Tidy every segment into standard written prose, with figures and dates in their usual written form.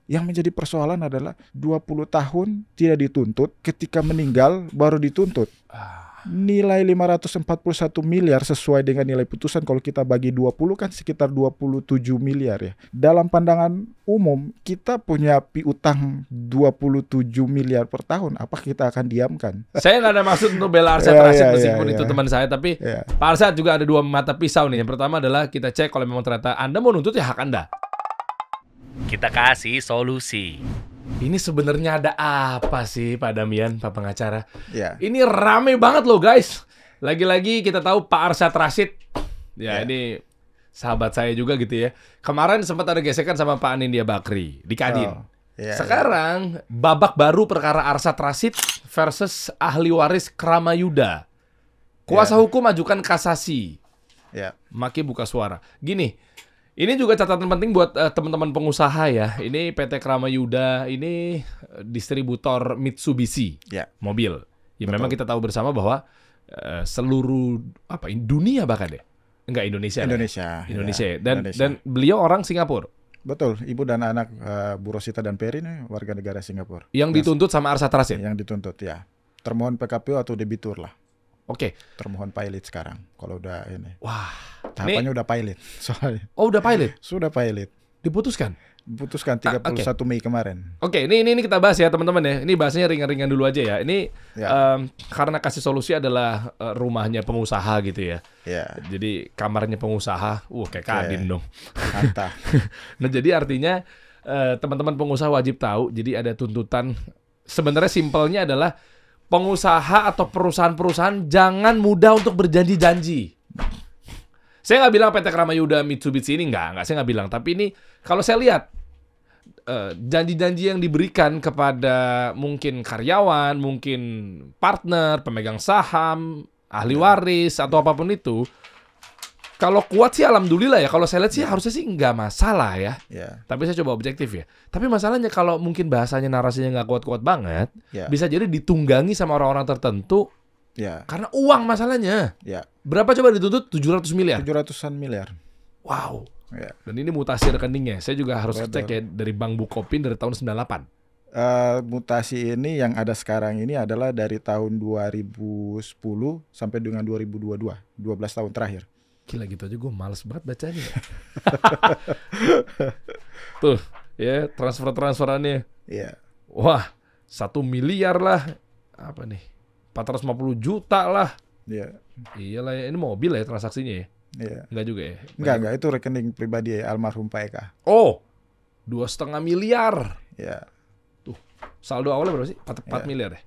Yang menjadi persoalan adalah 20 tahun tidak dituntut, ketika meninggal baru dituntut. Nilai 541 miliar sesuai dengan nilai putusan, kalau kita bagi 20 kan sekitar 27 miliar ya. Dalam pandangan umum, kita punya piutang 27 miliar per tahun, apa kita akan diamkan? Saya nggak ada maksud untuk bela Arsyad Rashid meskipun itu teman saya, tapi Pak Arsyad juga ada dua mata pisau nih. Yang pertama adalah kita cek kalau memang ternyata Anda mau nuntut ya hak Anda. Kita kasih solusi. Ini sebenarnya ada apa sih Pak Damian, Pak pengacara? Ya. Ini rame banget loh guys. Lagi-lagi kita tahu Pak Arsyad Rashid. Ya ini sahabat saya juga gitu ya. Kemarin sempat ada gesekan sama Pak Anindya Bakri di Kadin. Sekarang babak baru perkara Arsyad Rashid versus ahli waris Kramayuda. Kuasa hukum ajukan kasasi. Maki buka suara. Gini, ini juga catatan penting buat teman-teman pengusaha ya. Ini PT Kramayuda, ini distributor Mitsubishi mobil. Ya memang kita tahu bersama bahwa seluruh dunia bahkan ya. Enggak, Indonesia. Ya. Dan beliau orang Singapura. Betul, ibu dan anak Bu Rosita dan Peri nih warga negara Singapura. Yang dituntut sama Arsyad Rashid? Yang dituntut ya. Termohon PKPU atau debitur lah. Oke. Termohon pilot sekarang. Kalau udah ini. Wah. Tahapannya udah pilot soalnya. Oh, udah pilot? Sudah pilot. Diputuskan? Diputuskan 31 Mei kemarin. Oke, ini kita bahas ya teman-teman ya. Ini bahasnya ringan-ringan dulu aja ya. Ini karena kasih solusi adalah rumahnya pengusaha gitu ya. Jadi kamarnya pengusaha, kayak Kadin dong. Mantap. Nah jadi artinya teman-teman pengusaha wajib tahu. Jadi ada tuntutan. Sebenarnya simpelnya adalah pengusaha atau perusahaan-perusahaan jangan mudah untuk berjanji-janji. Saya nggak bilang PT Kramayuda Mitsubishi ini nggak saya nggak bilang. Tapi ini kalau saya lihat janji-janji yang diberikan kepada mungkin karyawan, mungkin partner, pemegang saham, ahli waris atau apapun itu, kalau kuat sih alhamdulillah ya. Kalau saya lihat sih harusnya sih nggak masalah ya. Tapi saya coba objektif ya. Tapi masalahnya kalau mungkin bahasanya narasinya nggak kuat-kuat banget, bisa jadi ditunggangi sama orang-orang tertentu. Karena uang masalahnya. Berapa coba dituntut? 700 miliar? 700-an miliar. Wow. Dan ini mutasi rekeningnya. Saya juga harus cek ya dari Bank Bukopin dari tahun 98. Mutasi ini yang ada sekarang ini adalah dari tahun 2010 sampai dengan 2022. 12 tahun terakhir. Gila gitu aja gue males banget bacanya. Tuh ya transferannya. Wah 1 miliar lah. Apa nih 450 juta lah. Iyalah ya, ini mobil ya transaksinya ya. Enggak juga ya? Enggak, itu rekening pribadi almarhum Pak Eka. Oh 2,5 miliar. Tuh saldo awalnya berapa sih? 4 miliar ya?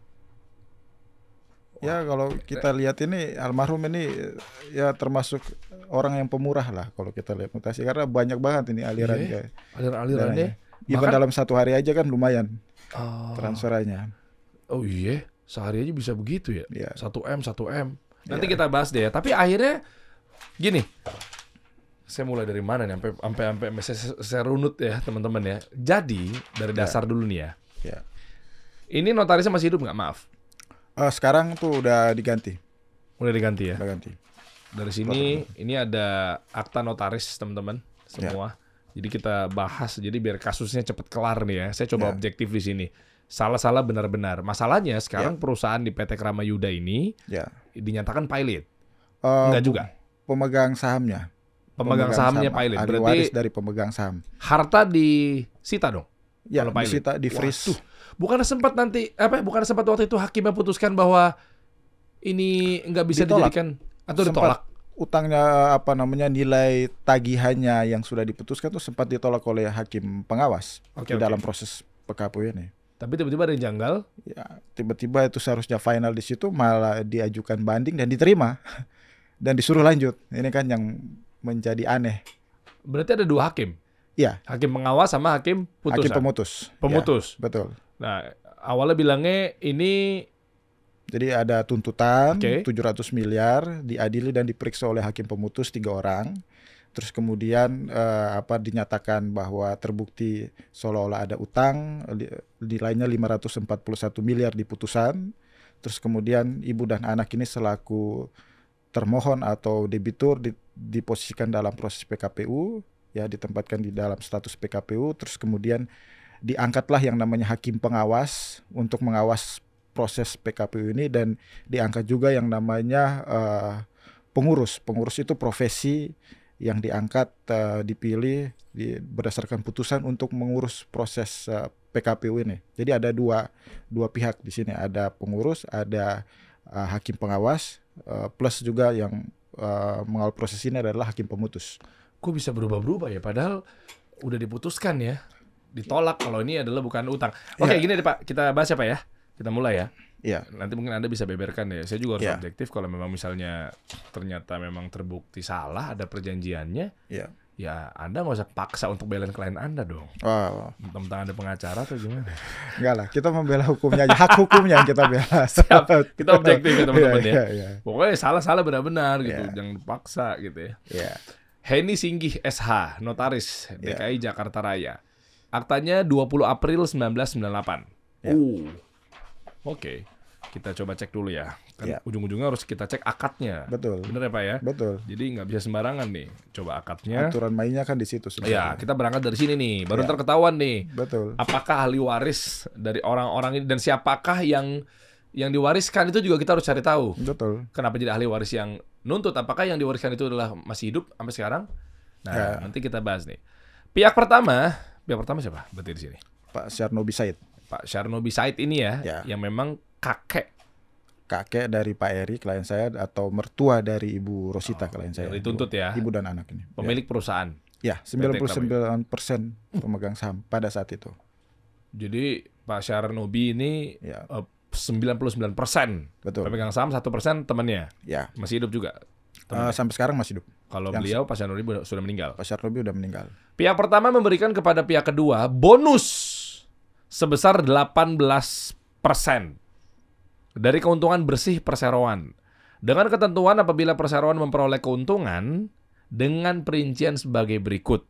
Ya kalau kita lihat ini almarhum ini ya termasuk orang yang pemurah lah kalau kita lihat mutasi, karena banyak banget ini alirannya. Alirannya. Even dalam satu hari aja kan lumayan transferannya. Oh iya, sehari aja bisa begitu ya? 1M. Nanti kita bahas deh ya. Tapi akhirnya gini, saya mulai dari mana nih? Sampai saya runut ya teman-teman ya. Jadi dari dasar dulu nih ya. Ini notarisnya masih hidup nggak? Maaf. Sekarang tuh udah diganti. Udah diganti ya? Udah ganti. Dari sini ini ada akta notaris teman-teman semua. Jadi kita bahas jadi biar kasusnya cepet kelar nih ya. Saya coba objektif di sini. Salah-salah benar-benar. Masalahnya sekarang perusahaan di PT Kramayuda ini dinyatakan pilot. Enggak juga. Pemegang sahamnya. Pemegang sahamnya pilot. Ahli Berarti waris dari pemegang saham. Harta disita dong. Ya, disita, di freeze. Bukan sempat waktu itu hakim memutuskan bahwa ini nggak bisa dijadikan atau ditolak. Utangnya nilai tagihannya yang sudah diputuskan tuh sempat ditolak oleh hakim pengawas dalam proses PKPU ini. Tapi tiba-tiba ada yang janggal. Ya, tiba-tiba itu seharusnya final di situ malah diajukan banding dan diterima dan disuruh lanjut. Ini kan yang menjadi aneh. Berarti ada 2 hakim. Iya. Hakim pengawas sama hakim putusan. Hakim pemutus. Pemutus. Ya, betul. Nah, awalnya bilangnya ini jadi ada tuntutan 700 miliar diadili dan diperiksa oleh hakim pemutus 3 orang. Terus kemudian dinyatakan bahwa terbukti seolah-olah ada utang nilainya 541 miliar di putusan. Terus kemudian ibu dan anak ini selaku termohon atau debitur diposisikan dalam proses PKPU, ya ditempatkan di dalam status PKPU. Terus kemudian diangkatlah yang namanya hakim pengawas untuk mengawas proses PKPU ini, dan diangkat juga yang namanya pengurus. Pengurus itu profesi yang diangkat, dipilih berdasarkan putusan untuk mengurus proses PKPU ini. Jadi ada dua pihak di sini, ada pengurus, ada hakim pengawas, plus juga yang mengawal proses ini adalah hakim pemutus. Kok bisa berubah-berubah ya? Padahal udah diputuskan ya, ditolak kalau ini adalah bukan utang. Oke, gini deh Pak, kita bahas apa ya? Kita mulai ya. Iya. Nanti mungkin Anda bisa beberkan ya. Saya juga harus objektif kalau memang misalnya ternyata memang terbukti salah, ada perjanjiannya. Iya. Ya Anda nggak usah paksa untuk belain klien Anda dong. Oh. Tentang ada pengacara atau gimana? Enggak lah, kita membela hukumnya aja, hak hukumnya yang kita bela. Siap, kita objektif ya teman-teman ya. Iya. Pokoknya salah-salah benar-benar gitu, jangan dipaksa gitu ya. Iya. Henny Singgih SH, notaris DKI Jakarta Raya. Aktanya 20 April 1998. Oke. Kita coba cek dulu ya. Kan ujung-ujungnya harus kita cek akadnya. Betul. Bener ya Pak ya? Betul. Jadi nggak bisa sembarangan nih. Coba akadnya. Aturan mainnya kan di situ sebenarnya. Ya, kita berangkat dari sini nih. Baru terketahuan nih. Betul. Apakah ahli waris dari orang-orang ini, dan siapakah yang diwariskan, itu juga kita harus cari tahu. Betul. Kenapa jadi ahli waris yang nuntut? Apakah yang diwariskan itu adalah masih hidup sampai sekarang? Nah, nanti kita bahas nih. Pihak pertama siapa? Berarti di sini. Pak Syarnobi Said. Pak Syarnobi Said ini ya, yang memang kakek dari Pak Eri, klien saya, atau mertua dari Ibu Rosita, klien saya. Dituntut ya. Ibu dan anak ini. Pemilik perusahaan. Ya, 99% pemegang saham pada saat itu. Jadi Pak Syarnobi ini 99% betul. Pemegang saham, 1% temannya. Ya. Masih hidup juga. Sampai sekarang masih hidup. Kalau beliau Pak Syarnobi sudah meninggal. Pak Syarnobi udah meninggal. Pihak pertama memberikan kepada pihak kedua bonus sebesar 18% dari keuntungan bersih perseroan, dengan ketentuan apabila perseroan memperoleh keuntungan dengan perincian sebagai berikut.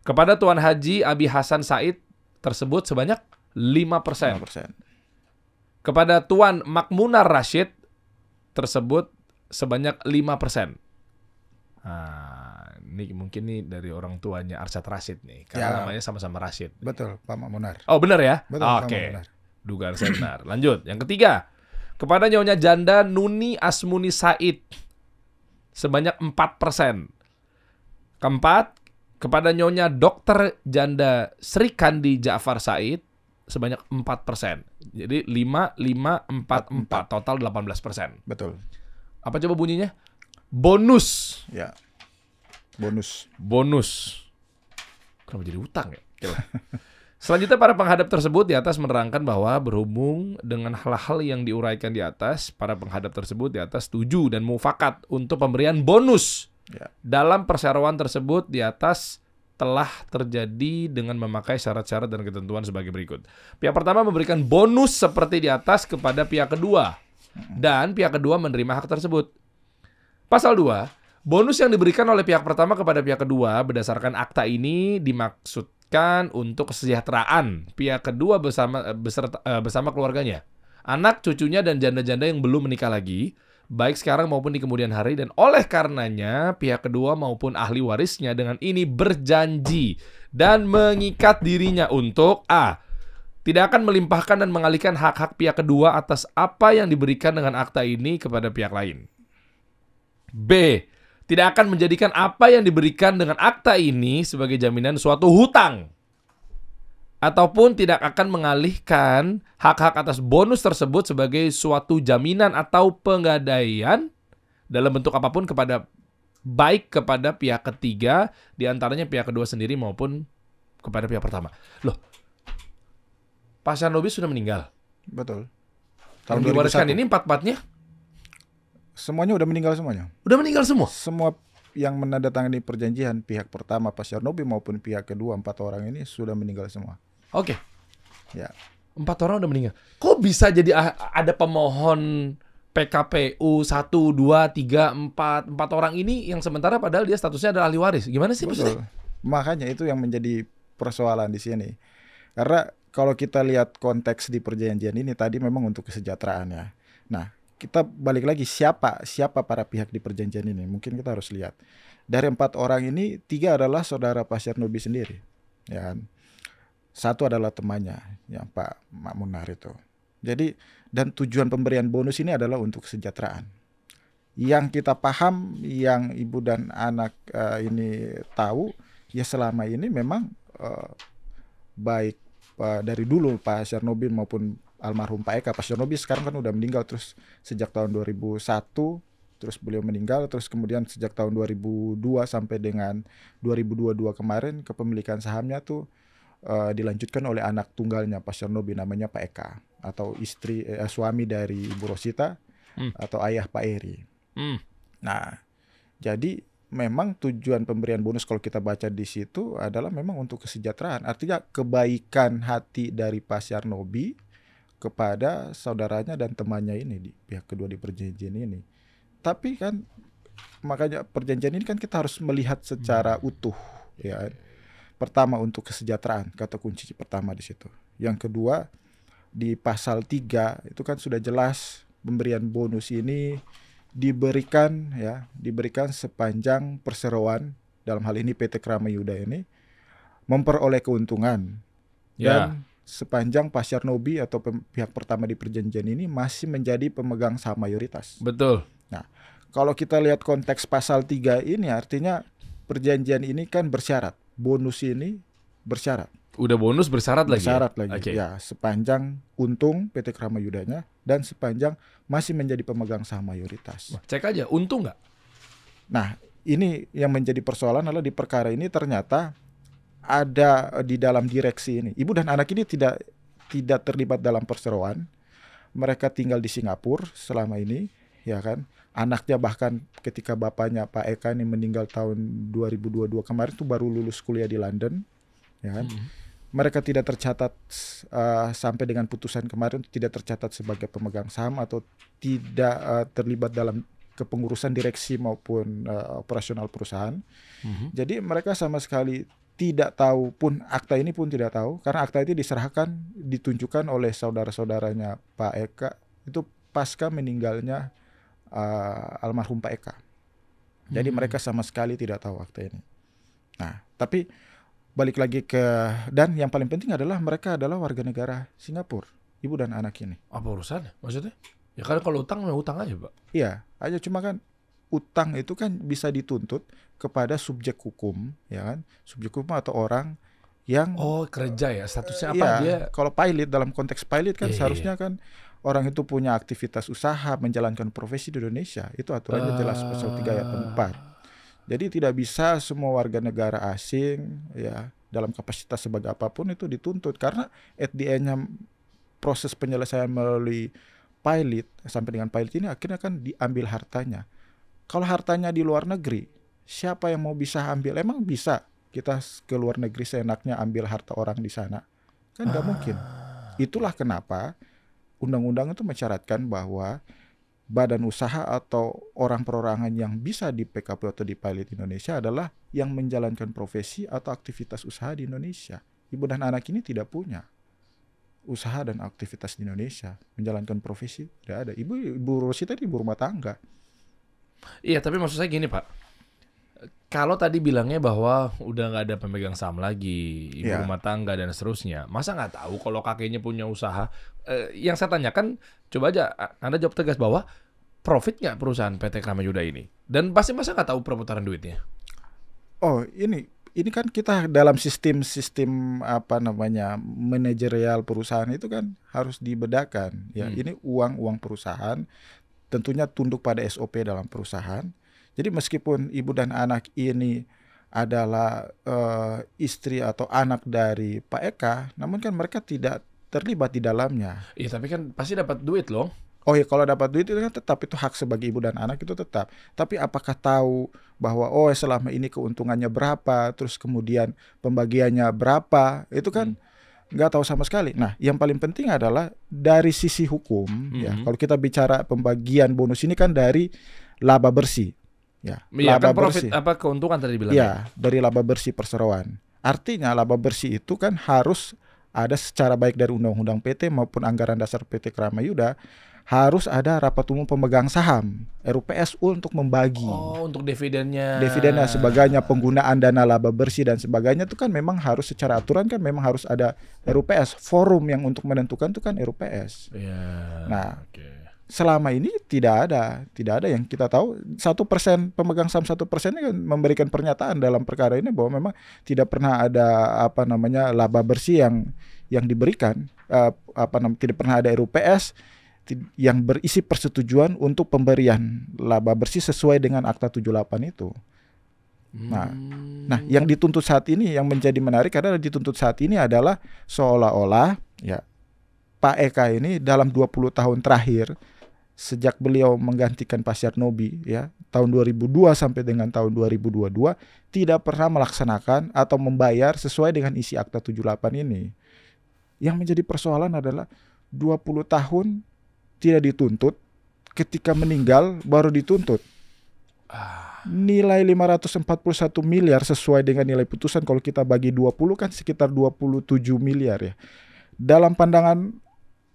Kepada Tuan Haji Abi Hasan Said tersebut sebanyak 5%. Kepada Tuan Makmunar Rashid tersebut sebanyak 5%. Nah, ini mungkin nih dari orang tuanya Arsyad Rashid nih, karena namanya sama-sama Rashid. Betul, Pak Makmunar. Oh, benar ya? Betul, Oke. Dugaan saya benar. Lanjut. Yang ketiga, kepada Nyonya Janda Nuni Asmuni Said sebanyak 4%. Keempat, kepada Nyonya Dokter Janda Sri Kandi Ja'far Said sebanyak 4%. Jadi 5, 5, 4, 4. Total 18%. Betul. Apa coba bunyinya? Bonus. Ya. Bonus. Kenapa jadi utang ya? Selanjutnya, para penghadap tersebut di atas menerangkan bahwa berhubung dengan hal-hal yang diuraikan di atas, para penghadap tersebut di atas setuju dan mufakat untuk pemberian bonus dalam perseroan tersebut di atas telah terjadi dengan memakai syarat-syarat dan ketentuan sebagai berikut. Pihak pertama memberikan bonus seperti di atas kepada pihak kedua, dan pihak kedua menerima hak tersebut. Pasal 2, bonus yang diberikan oleh pihak pertama kepada pihak kedua berdasarkan akta ini dimaksudkan untuk kesejahteraan pihak kedua bersama keluarganya, anak, cucunya, dan janda-janda yang belum menikah lagi, baik sekarang maupun di kemudian hari. Dan oleh karenanya pihak kedua maupun ahli warisnya dengan ini berjanji dan mengikat dirinya untuk tidak akan melimpahkan dan mengalihkan hak-hak pihak kedua atas apa yang diberikan dengan akta ini kepada pihak lain. B, tidak akan menjadikan apa yang diberikan dengan akta ini sebagai jaminan suatu hutang, ataupun tidak akan mengalihkan hak-hak atas bonus tersebut sebagai suatu jaminan atau penggadaian dalam bentuk apapun baik kepada pihak ketiga, diantaranya pihak kedua sendiri maupun kepada pihak pertama. Loh, Pak Syarnobi sudah meninggal. Betul. Tahun diwariskan ini 4-4-nya? Semuanya udah meninggal semuanya. Udah meninggal semua? Semua yang menandatangani perjanjian, pihak pertama Pak Syarnobi maupun pihak kedua, 4 orang ini sudah meninggal semua. Oke. Ya. 4 orang udah meninggal. Kok bisa jadi ada pemohon PKPU 1, 2, 3, 4 orang ini yang sementara padahal dia statusnya adalah ahli waris? Gimana sih maksudnya? Makanya itu yang menjadi persoalan di sini. Karena kalau kita lihat konteks di perjanjian ini tadi memang untuk kesejahteraan ya. Nah, kita balik lagi siapa para pihak di perjanjian ini. Mungkin kita harus lihat. Dari 4 orang ini 3 adalah saudara Pak Syarnobi sendiri. Ya. Satu adalah temannya, yang Pak Munar itu. Jadi, dan tujuan pemberian bonus ini adalah untuk kesejahteraan. Yang kita paham, yang ibu dan anak ini tahu, ya selama ini memang baik dari dulu Pak Syarnobil maupun almarhum Pak Eka. Pak Syarnobil sekarang kan udah meninggal, terus sejak tahun 2001, terus beliau meninggal, terus kemudian sejak tahun 2002 sampai dengan 2022 kemarin kepemilikan sahamnya tuh dilanjutkan oleh anak tunggalnya Pak Syarnobil, namanya Pak Eka, atau suami dari Ibu Rosita, atau ayah Pak Eri. Nah, jadi memang tujuan pemberian bonus kalau kita baca di situ adalah memang untuk kesejahteraan. Artinya kebaikan hati dari Pak Syarnobil kepada saudaranya dan temannya ini di pihak kedua di perjanjian ini. Tapi kan makanya perjanjian ini kan kita harus melihat secara utuh, ya. Pertama untuk kesejahteraan, kata kunci pertama di situ. Yang kedua di pasal 3 itu kan sudah jelas pemberian bonus ini diberikan sepanjang perseroan, dalam hal ini PT Krama Yuda ini memperoleh keuntungan, dan sepanjang Pak Syarnobil atau pihak pertama di perjanjian ini masih menjadi pemegang saham mayoritas. Betul. Nah, kalau kita lihat konteks pasal 3 ini artinya perjanjian ini kan bersyarat. Bonus ini bersyarat. Udah bonus bersyarat lagi. Bersyarat lagi. Okay. Ya, sepanjang untung PT Krama Yudanya dan sepanjang masih menjadi pemegang saham mayoritas. Cek aja, untung nggak? Nah, ini yang menjadi persoalan adalah di perkara ini ternyata ada di dalam direksi ini. Ibu dan anak ini tidak terlibat dalam perseroan. Mereka tinggal di Singapura selama ini, ya kan? Anaknya bahkan ketika bapaknya Pak Eka ini meninggal tahun 2022 kemarin tuh baru lulus kuliah di London, ya kan? Mereka tidak tercatat sampai dengan putusan kemarin, tidak tercatat sebagai pemegang saham atau tidak terlibat dalam kepengurusan direksi maupun operasional perusahaan. Jadi mereka sama sekali tidak tahu, pun akta ini pun tidak tahu, karena akta itu ditunjukkan oleh saudara-saudaranya Pak Eka itu pasca meninggalnya almarhum Pak Eka. Jadi mereka sama sekali tidak tahu akta ini. Nah, tapi balik lagi dan yang paling penting adalah mereka adalah warga negara Singapura, ibu dan anak ini. Apa urusannya? Maksudnya? Ya kan kalau utang aja, Pak. Iya, aja cuma kan utang itu kan bisa dituntut kepada subjek hukum, ya kan? Subjek hukum atau orang yang kerja ya, statusnya apa dia? Kalau pilot, dalam konteks pilot kan seharusnya kan orang itu punya aktivitas usaha, menjalankan profesi di Indonesia. Itu aturannya jelas pasal 3 ayat 4. Jadi tidak bisa semua warga negara asing ya dalam kapasitas sebagai apapun itu dituntut, karena at the end-nya proses penyelesaian melalui pilot sampai dengan pilot ini akhirnya kan diambil hartanya. Kalau hartanya di luar negeri, siapa yang mau bisa ambil? Emang bisa kita ke luar negeri seenaknya ambil harta orang di sana? Kan nggak mungkin. Itulah kenapa undang-undang itu mensyaratkan bahwa badan usaha atau orang perorangan yang bisa di PKP atau di pilot Indonesia adalah yang menjalankan profesi atau aktivitas usaha di Indonesia. Ibu dan anak ini tidak punya usaha dan aktivitas di Indonesia, menjalankan profesi tidak ada. Ibu Rosita di ibu rumah tangga. Iya, tapi maksud saya gini, Pak. Kalau tadi bilangnya bahwa udah nggak ada pemegang saham lagi, ibu rumah tangga dan seterusnya, masa nggak tahu kalau kakeknya punya usaha? Yang saya tanyakan, coba aja Anda jawab tegas bahwa profit nggak perusahaan PT Krama Yuda ini? Dan pasti masa nggak tahu perputaran duitnya? Oh, ini kan kita dalam sistem manajerial perusahaan itu kan harus dibedakan. Ya, ini uang perusahaan, tentunya tunduk pada SOP dalam perusahaan. Jadi meskipun ibu dan anak ini adalah istri atau anak dari Pak Eka, namun kan mereka tidak terlibat di dalamnya. Iya, tapi kan pasti dapat duit loh. Oh ya, kalau dapat duit itu kan tetap itu hak sebagai ibu dan anak itu tetap. Tapi apakah tahu bahwa selama ini keuntungannya berapa, terus kemudian pembagiannya berapa, itu kan nggak tahu sama sekali. Nah, yang paling penting adalah dari sisi hukum, ya. Kalau kita bicara pembagian bonus ini kan dari laba bersih. Ya, laba kan profit bersih. Apa keuntungan tadi bilang? Ya, dari laba bersih perseroan. Artinya laba bersih itu kan harus ada secara baik dari undang-undang PT maupun anggaran dasar PT Kramayuda, harus ada rapat umum pemegang saham RUPS untuk membagi. Oh, untuk dividennya. Dividennya sebagainya, penggunaan dana laba bersih dan sebagainya itu kan memang harus secara aturan kan memang harus ada RUPS. Forum yang untuk menentukan itu kan RUPS. Nah, selama ini tidak ada yang kita tahu. 1% pemegang saham 1% ini kan memberikan pernyataan dalam perkara ini bahwa memang tidak pernah ada laba bersih yang diberikan, tidak pernah ada RUPS yang berisi persetujuan untuk pemberian laba bersih sesuai dengan Akta 78 itu. Nah, yang dituntut saat ini, yang menjadi menarik adalah dituntut saat ini adalah seolah-olah ya Pak Eka ini dalam 20 tahun terakhir sejak beliau menggantikan Pak Syarnobi ya tahun 2002 sampai dengan tahun 2022 tidak pernah melaksanakan atau membayar sesuai dengan isi Akta 78 ini. Yang menjadi persoalan adalah 20 tahun tidak dituntut, ketika meninggal baru dituntut. Nilai 541 miliar sesuai dengan nilai putusan kalau kita bagi 20 kan sekitar 27 miliar ya. Dalam pandangan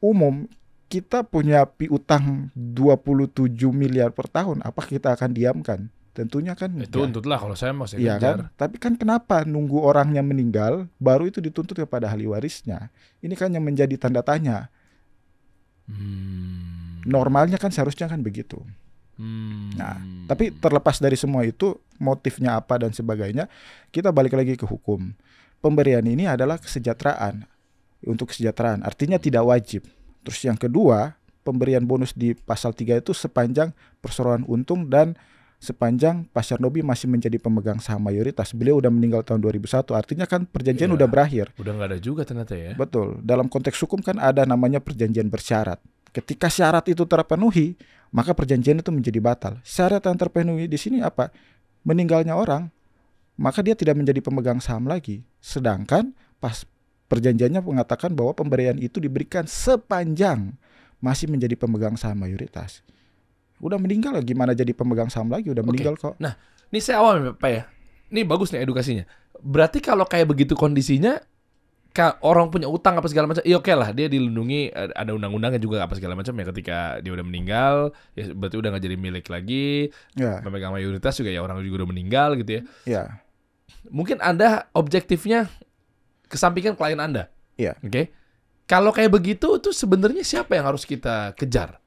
umum kita punya piutang 27 miliar per tahun, apa kita akan diamkan? Tentunya kan itu tuntutlah kalau saya masih iya kan? Tapi kan kenapa nunggu orangnya meninggal baru itu dituntut kepada ahli warisnya? Ini kan yang menjadi tanda tanya. Normalnya kan seharusnya kan begitu. Nah, tapi terlepas dari semua itu, motifnya apa dan sebagainya, kita balik lagi ke hukum. Pemberian ini adalah kesejahteraan, untuk kesejahteraan, artinya tidak wajib. Terus yang kedua, pemberian bonus di pasal 3 itu sepanjang perseroan untung dan sepanjang Pak Syarnobi masih menjadi pemegang saham mayoritas. Beliau udah meninggal tahun 2001, artinya kan perjanjian udah berakhir. Udah nggak ada juga ternyata ya. Betul, dalam konteks hukum kan ada namanya perjanjian bersyarat. Ketika syarat itu terpenuhi, maka perjanjian itu menjadi batal. Syarat yang terpenuhi di sini apa? Meninggalnya orang, maka dia tidak menjadi pemegang saham lagi. Sedangkan pas perjanjiannya mengatakan bahwa pemberian itu diberikan sepanjang masih menjadi pemegang saham mayoritas. Udah meninggal gimana jadi pemegang saham lagi? Udah meninggal kok. Nah, ini saya awal Pak ya. Ini bagus nih edukasinya. Berarti kalau kayak begitu kondisinya, orang punya utang apa segala macam, iya oke lah, dia dilindungi, ada undang-undangnya juga apa segala macam ya. Ketika dia udah meninggal, ya berarti udah nggak jadi milik lagi. Pemegang mayoritas juga ya orang juga udah meninggal gitu ya. Mungkin Anda objektifnya kesampingkan klien Anda. Oke. Kalau kayak begitu tuh sebenarnya siapa yang harus kita kejar?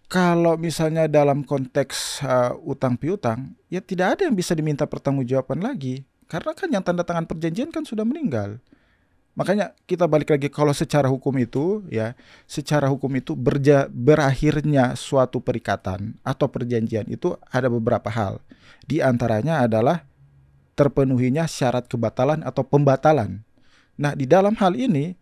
Kalau misalnya dalam konteks utang piutang, ya tidak ada yang bisa diminta pertanggungjawaban lagi. Karena kan yang tanda tangan perjanjian kan sudah meninggal. Makanya kita balik lagi, kalau secara hukum itu ya, secara hukum itu berakhirnya suatu perikatan atau perjanjian itu ada beberapa hal. Di antaranya adalah terpenuhinya syarat kebatalan atau pembatalan. Nah, di dalam hal ini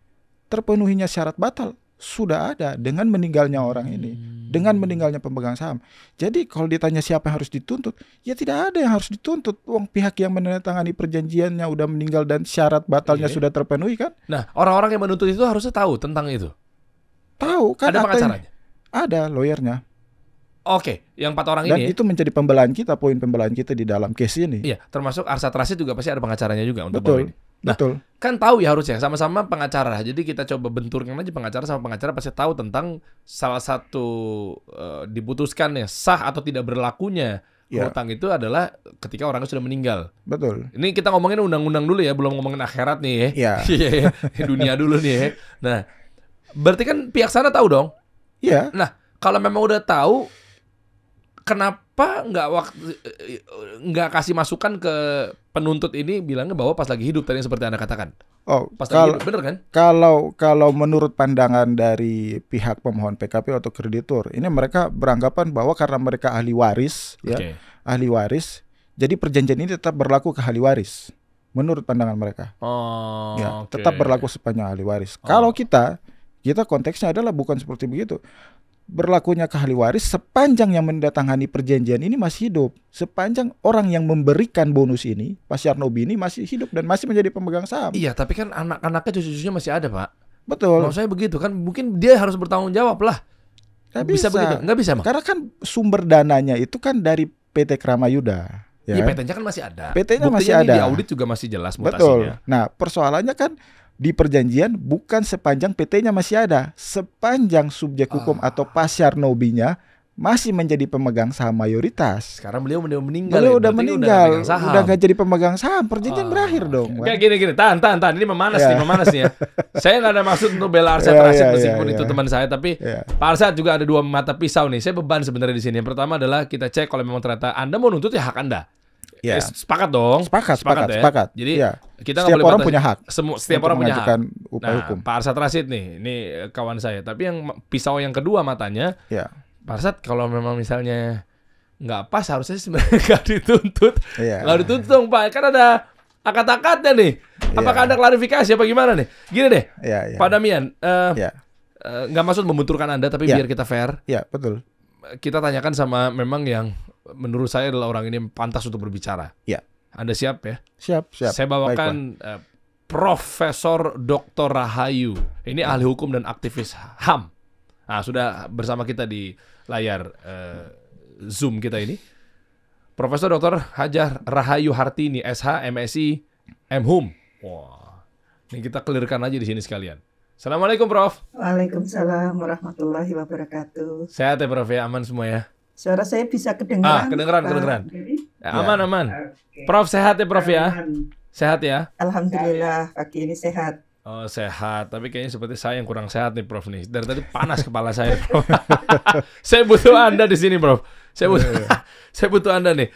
terpenuhinya syarat batal sudah ada dengan meninggalnya orang ini, dengan meninggalnya pemegang saham. Jadi kalau ditanya siapa yang harus dituntut, ya tidak ada yang harus dituntut. Wong pihak yang menandatangani perjanjiannya udah meninggal dan syarat batalnya sudah terpenuhi kan. Nah, orang-orang yang menuntut itu harusnya tahu tentang itu. Tahu kan? Ada pengacaranya? Ada lawyernya. Oke, yang 4 orang dan ini. Dan itu menjadi pembelaan kita, poin pembelaan kita di dalam case ini. Iya, termasuk Arsat Rashid juga pasti ada pengacaranya juga untuk betul, ini. Nah, betul. Kan tahu ya harusnya sama-sama pengacara. Jadi kita coba benturkan aja pengacara sama pengacara pasti tahu tentang salah satu diputuskannya sah atau tidak berlakunya hutang itu adalah ketika orangnya sudah meninggal. Betul. Ini kita ngomongin undang-undang dulu ya, belum ngomongin akhirat nih ya. Dunia dulu nih ya. Nah, berarti kan pihak sana tahu dong. Iya. Nah, kalau memang udah tahu, kenapa nggak kasih masukan ke penuntut ini bilangnya bahwa pas lagi hidup tadi yang seperti Anda katakan? Oh, pas lagi hidup, bener kan? Kalau menurut pandangan dari pihak pemohon PKP atau kreditur, ini mereka beranggapan bahwa karena mereka ahli waris, ahli waris, jadi perjanjian ini tetap berlaku ke ahli waris. Menurut pandangan mereka, tetap berlaku sepanjang ahli waris. Kalau kita konteksnya adalah bukan seperti begitu. Berlakunya ke ahli waris sepanjang yang mendatangani perjanjian ini masih hidup. Sepanjang orang yang memberikan bonus ini, Pak Syarnobi ini masih hidup dan masih menjadi pemegang saham. Iya, tapi kan anak-anaknya cucu-cucunya masih ada, Pak. Betul. Maksud saya begitu kan, mungkin dia harus bertanggung jawab lah. Bisa begitu? Nggak bisa, Mak? Karena kan sumber dananya itu kan dari PT Kramayuda. Ya, PT-nya kan masih ada. PT-nya masih ada. Di audit juga masih jelas mutasinya. Betul. Nah, persoalannya kan di perjanjian bukan sepanjang PT-nya masih ada, sepanjang subjek hukum atau pasyar nobinya masih menjadi pemegang saham mayoritas. Sekarang beliau udah meninggal. Beliau ya? udah Berarti meninggal, udah udah gak jadi pemegang saham, perjanjian berakhir dong. Kayak gini, tahan. Ini memanas nih ya. Saya nggak ada maksud untuk bela Arsyad Rashid meskipun itu teman saya, tapi Pak Arsyad juga ada dua mata pisau nih. Saya beban sebenarnya di sini. Yang pertama adalah kita cek kalau memang ternyata Anda mau nuntut ya hak Anda. Ya. Sepakat dong. Sepakat. Jadi kita setiap orang punya hak. Setiap orang punya hak. Upaya hukum. Pak Arsyad Rashid nih, ini kawan saya. Tapi yang pisau yang kedua matanya, Pak Arsyad kalau memang misalnya nggak pas harusnya sebenarnya nggak dituntut. Nggak dituntut dong Pak. Kan ada akad-akadnya nih. Apakah ada klarifikasi apa gimana nih? Gini deh, Pak Damian. Nggak maksud membenturkan Anda, tapi biar kita fair. Iya, betul. Kita tanyakan sama memang yang menurut saya adalah orang ini pantas untuk berbicara. Iya. Anda siap ya? Siap. Saya bawakan Profesor Dr. Rahayu. Ini ahli hukum dan aktivis HAM. Nah, sudah bersama kita di layar Zoom kita ini. Profesor Dr. Hajar Rahayu Hartini, SH, MSI, MHum. Wah, ini kita clearkan aja di sini sekalian. Assalamualaikum Prof. Waalaikumsalam warahmatullahi wabarakatuh. Sehat ya Prof ya, aman semua ya? Suara saya bisa kedengaran? Kedengeran. Ya, aman. Okay. Prof sehat ya Prof ya? Sehat ya? Alhamdulillah pagi ini sehat. Oh sehat, tapi kayaknya seperti saya yang kurang sehat nih Prof nih. Dari tadi panas kepala saya Prof. Saya butuh Anda di sini Prof. Saya butuh Anda nih.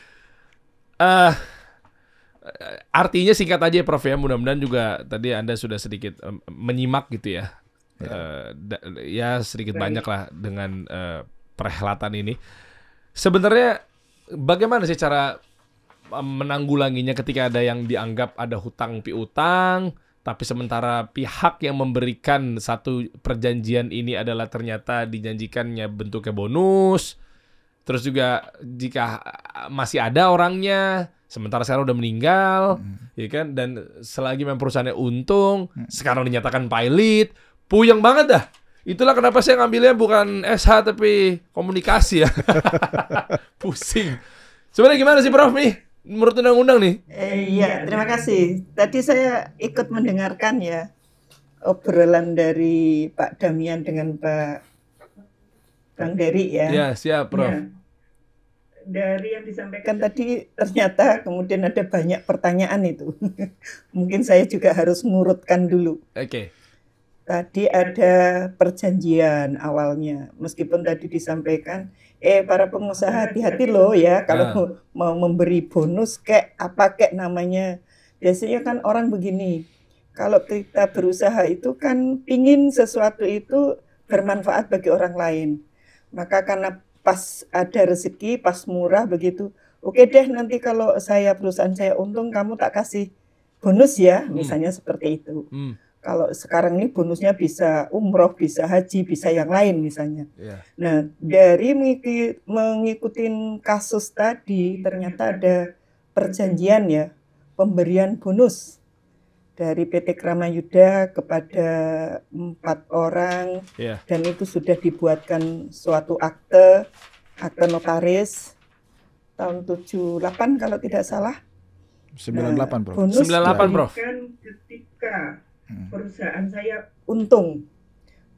Artinya singkat aja Prof ya, mudah-mudahan juga tadi Anda sudah sedikit menyimak gitu ya. Ya sedikit banyak lah dengan perhelatan ini. Sebenarnya bagaimana sih cara menanggulanginya ketika ada yang dianggap ada hutang piutang, tapi sementara pihak yang memberikan satu perjanjian ini adalah ternyata dijanjikannya bentuknya bonus. Terus juga jika masih ada orangnya, sementara sekarang udah meninggal, ya kan? Dan selagi memang perusahaannya untung, sekarang dinyatakan pilot, puyeng banget dah. Itulah kenapa saya ngambilnya bukan SH tapi komunikasi ya. Pusing. Sebenarnya gimana sih Prof nih? Menurut undang-undang nih? Iya, terima kasih. Tadi saya ikut mendengarkan ya obrolan dari Pak Damian dengan Pak Bang Dery ya. Ya, siap Prof. Ya. Dari yang disampaikan tadi ternyata kemudian ada banyak pertanyaan itu. Mungkin saya juga harus ngurutkan dulu. Oke. Tadi ada perjanjian awalnya, meskipun tadi disampaikan, para pengusaha hati-hati loh ya, kalau mau memberi bonus kayak apa kayak namanya. Biasanya kan orang begini, kalau kita berusaha itu kan pingin sesuatu itu bermanfaat bagi orang lain. Maka karena pas ada rezeki, pas murah begitu, oke deh nanti kalau perusahaan saya untung, kamu tak kasih bonus ya, misalnya seperti itu. Kalau sekarang ini bonusnya bisa umroh, bisa haji, bisa yang lain misalnya. Nah, dari mengikuti kasus tadi, ternyata ada perjanjian ya, pemberian bonus dari PT Kramayuda kepada 4 orang, dan itu sudah dibuatkan suatu akte notaris tahun 78 kalau tidak salah. 98 Prof. Bonus 98 Prof. Ketika perusahaan saya untung,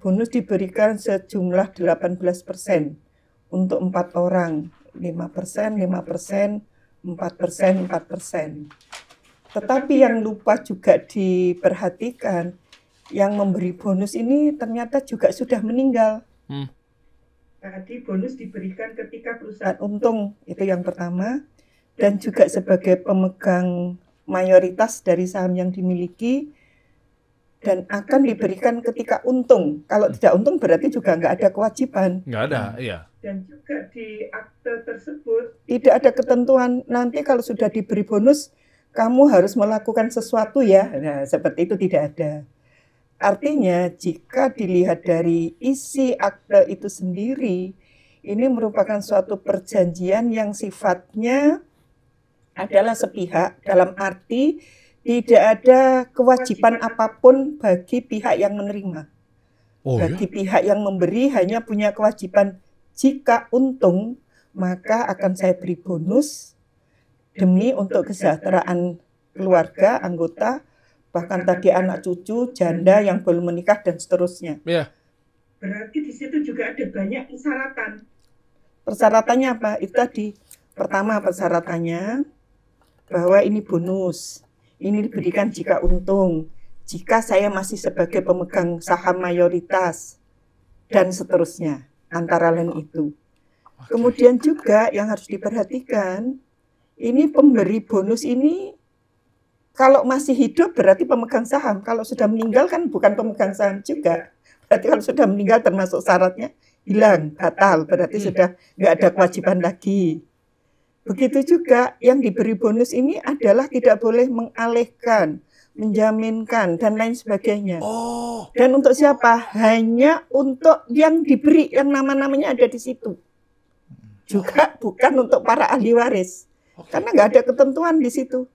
bonus diberikan sejumlah 18% untuk 4 orang, 5%, 5%, 4%, 4%. Tetapi yang lupa juga diperhatikan, yang memberi bonus ini ternyata juga sudah meninggal. Tadi bonus diberikan ketika perusahaan untung, itu yang pertama, dan juga sebagai pemegang mayoritas dari saham yang dimiliki, dan akan diberikan ketika untung. Kalau tidak untung berarti juga nggak ada kewajiban. Nggak ada, iya. Dan juga di akte tersebut tidak ada ketentuan nanti kalau sudah diberi bonus kamu harus melakukan sesuatu ya. Nah, seperti itu tidak ada. Artinya jika dilihat dari isi akte itu sendiri, ini merupakan suatu perjanjian yang sifatnya adalah sepihak, dalam arti tidak ada kewajiban apapun bagi pihak yang menerima. Bagi pihak yang memberi hanya punya kewajiban, jika untung maka akan saya beri bonus demi untuk kesejahteraan keluarga, anggota, bahkan tadi anak cucu, janda yang belum menikah dan seterusnya. Iya. Berarti di situ juga ada banyak persyaratan. Persyaratannya apa? Itu tadi. Pertama persyaratannya bahwa ini bonus. Ini diberikan jika untung, jika saya masih sebagai pemegang saham mayoritas, dan seterusnya. Antara lain itu. Kemudian juga yang harus diperhatikan, ini pemberi bonus ini kalau masih hidup berarti pemegang saham. Kalau sudah meninggal kan bukan pemegang saham juga. Berarti kalau sudah meninggal termasuk syaratnya hilang, batal. Berarti sudah nggak ada kewajiban lagi. Begitu juga yang diberi bonus ini adalah tidak boleh mengalihkan, menjaminkan, dan lain sebagainya. Dan untuk siapa? Hanya untuk yang diberi, yang nama-namanya ada di situ. Juga bukan untuk para ahli waris. Karena nggak ada ketentuan di situ.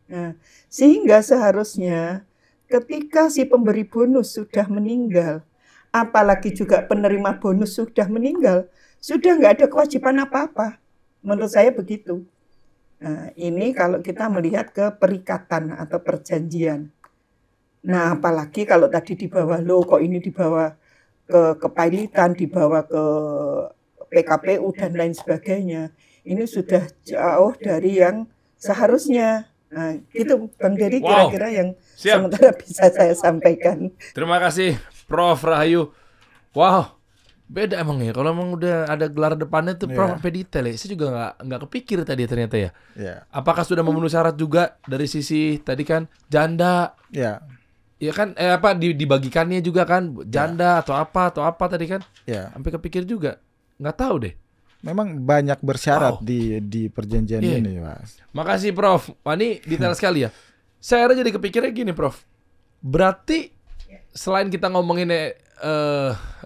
Nah, sehingga seharusnya ketika si pemberi bonus sudah meninggal, apalagi juga penerima bonus sudah meninggal, sudah nggak ada kewajiban apa-apa. Menurut saya begitu. Nah, ini kalau kita melihat ke perikatan atau perjanjian. Nah, apalagi kalau tadi dibawa, loh kok ini dibawa ke kepailitan, dibawa ke PKPU dan lain sebagainya. Ini sudah jauh dari yang seharusnya. Nah, gitu Bang Dery kira-kira yang sementara bisa saya sampaikan. Terima kasih Prof. Rahayu. Wow, beda emang ya. Kalau emang udah ada gelar depannya tuh Prof sampai detail ya. Saya juga nggak kepikir tadi ternyata ya. Apakah sudah memenuhi syarat juga dari sisi tadi kan janda? Ya kan dibagikannya juga kan janda atau apa tadi kan? Sampai kepikir juga. Nggak tahu deh. Memang banyak bersyarat di perjanjian ini, Mas. Makasih, Prof. Wah, ini detail sekali ya. Saya jadi kepikirnya gini, Prof. Berarti selain kita ngomongin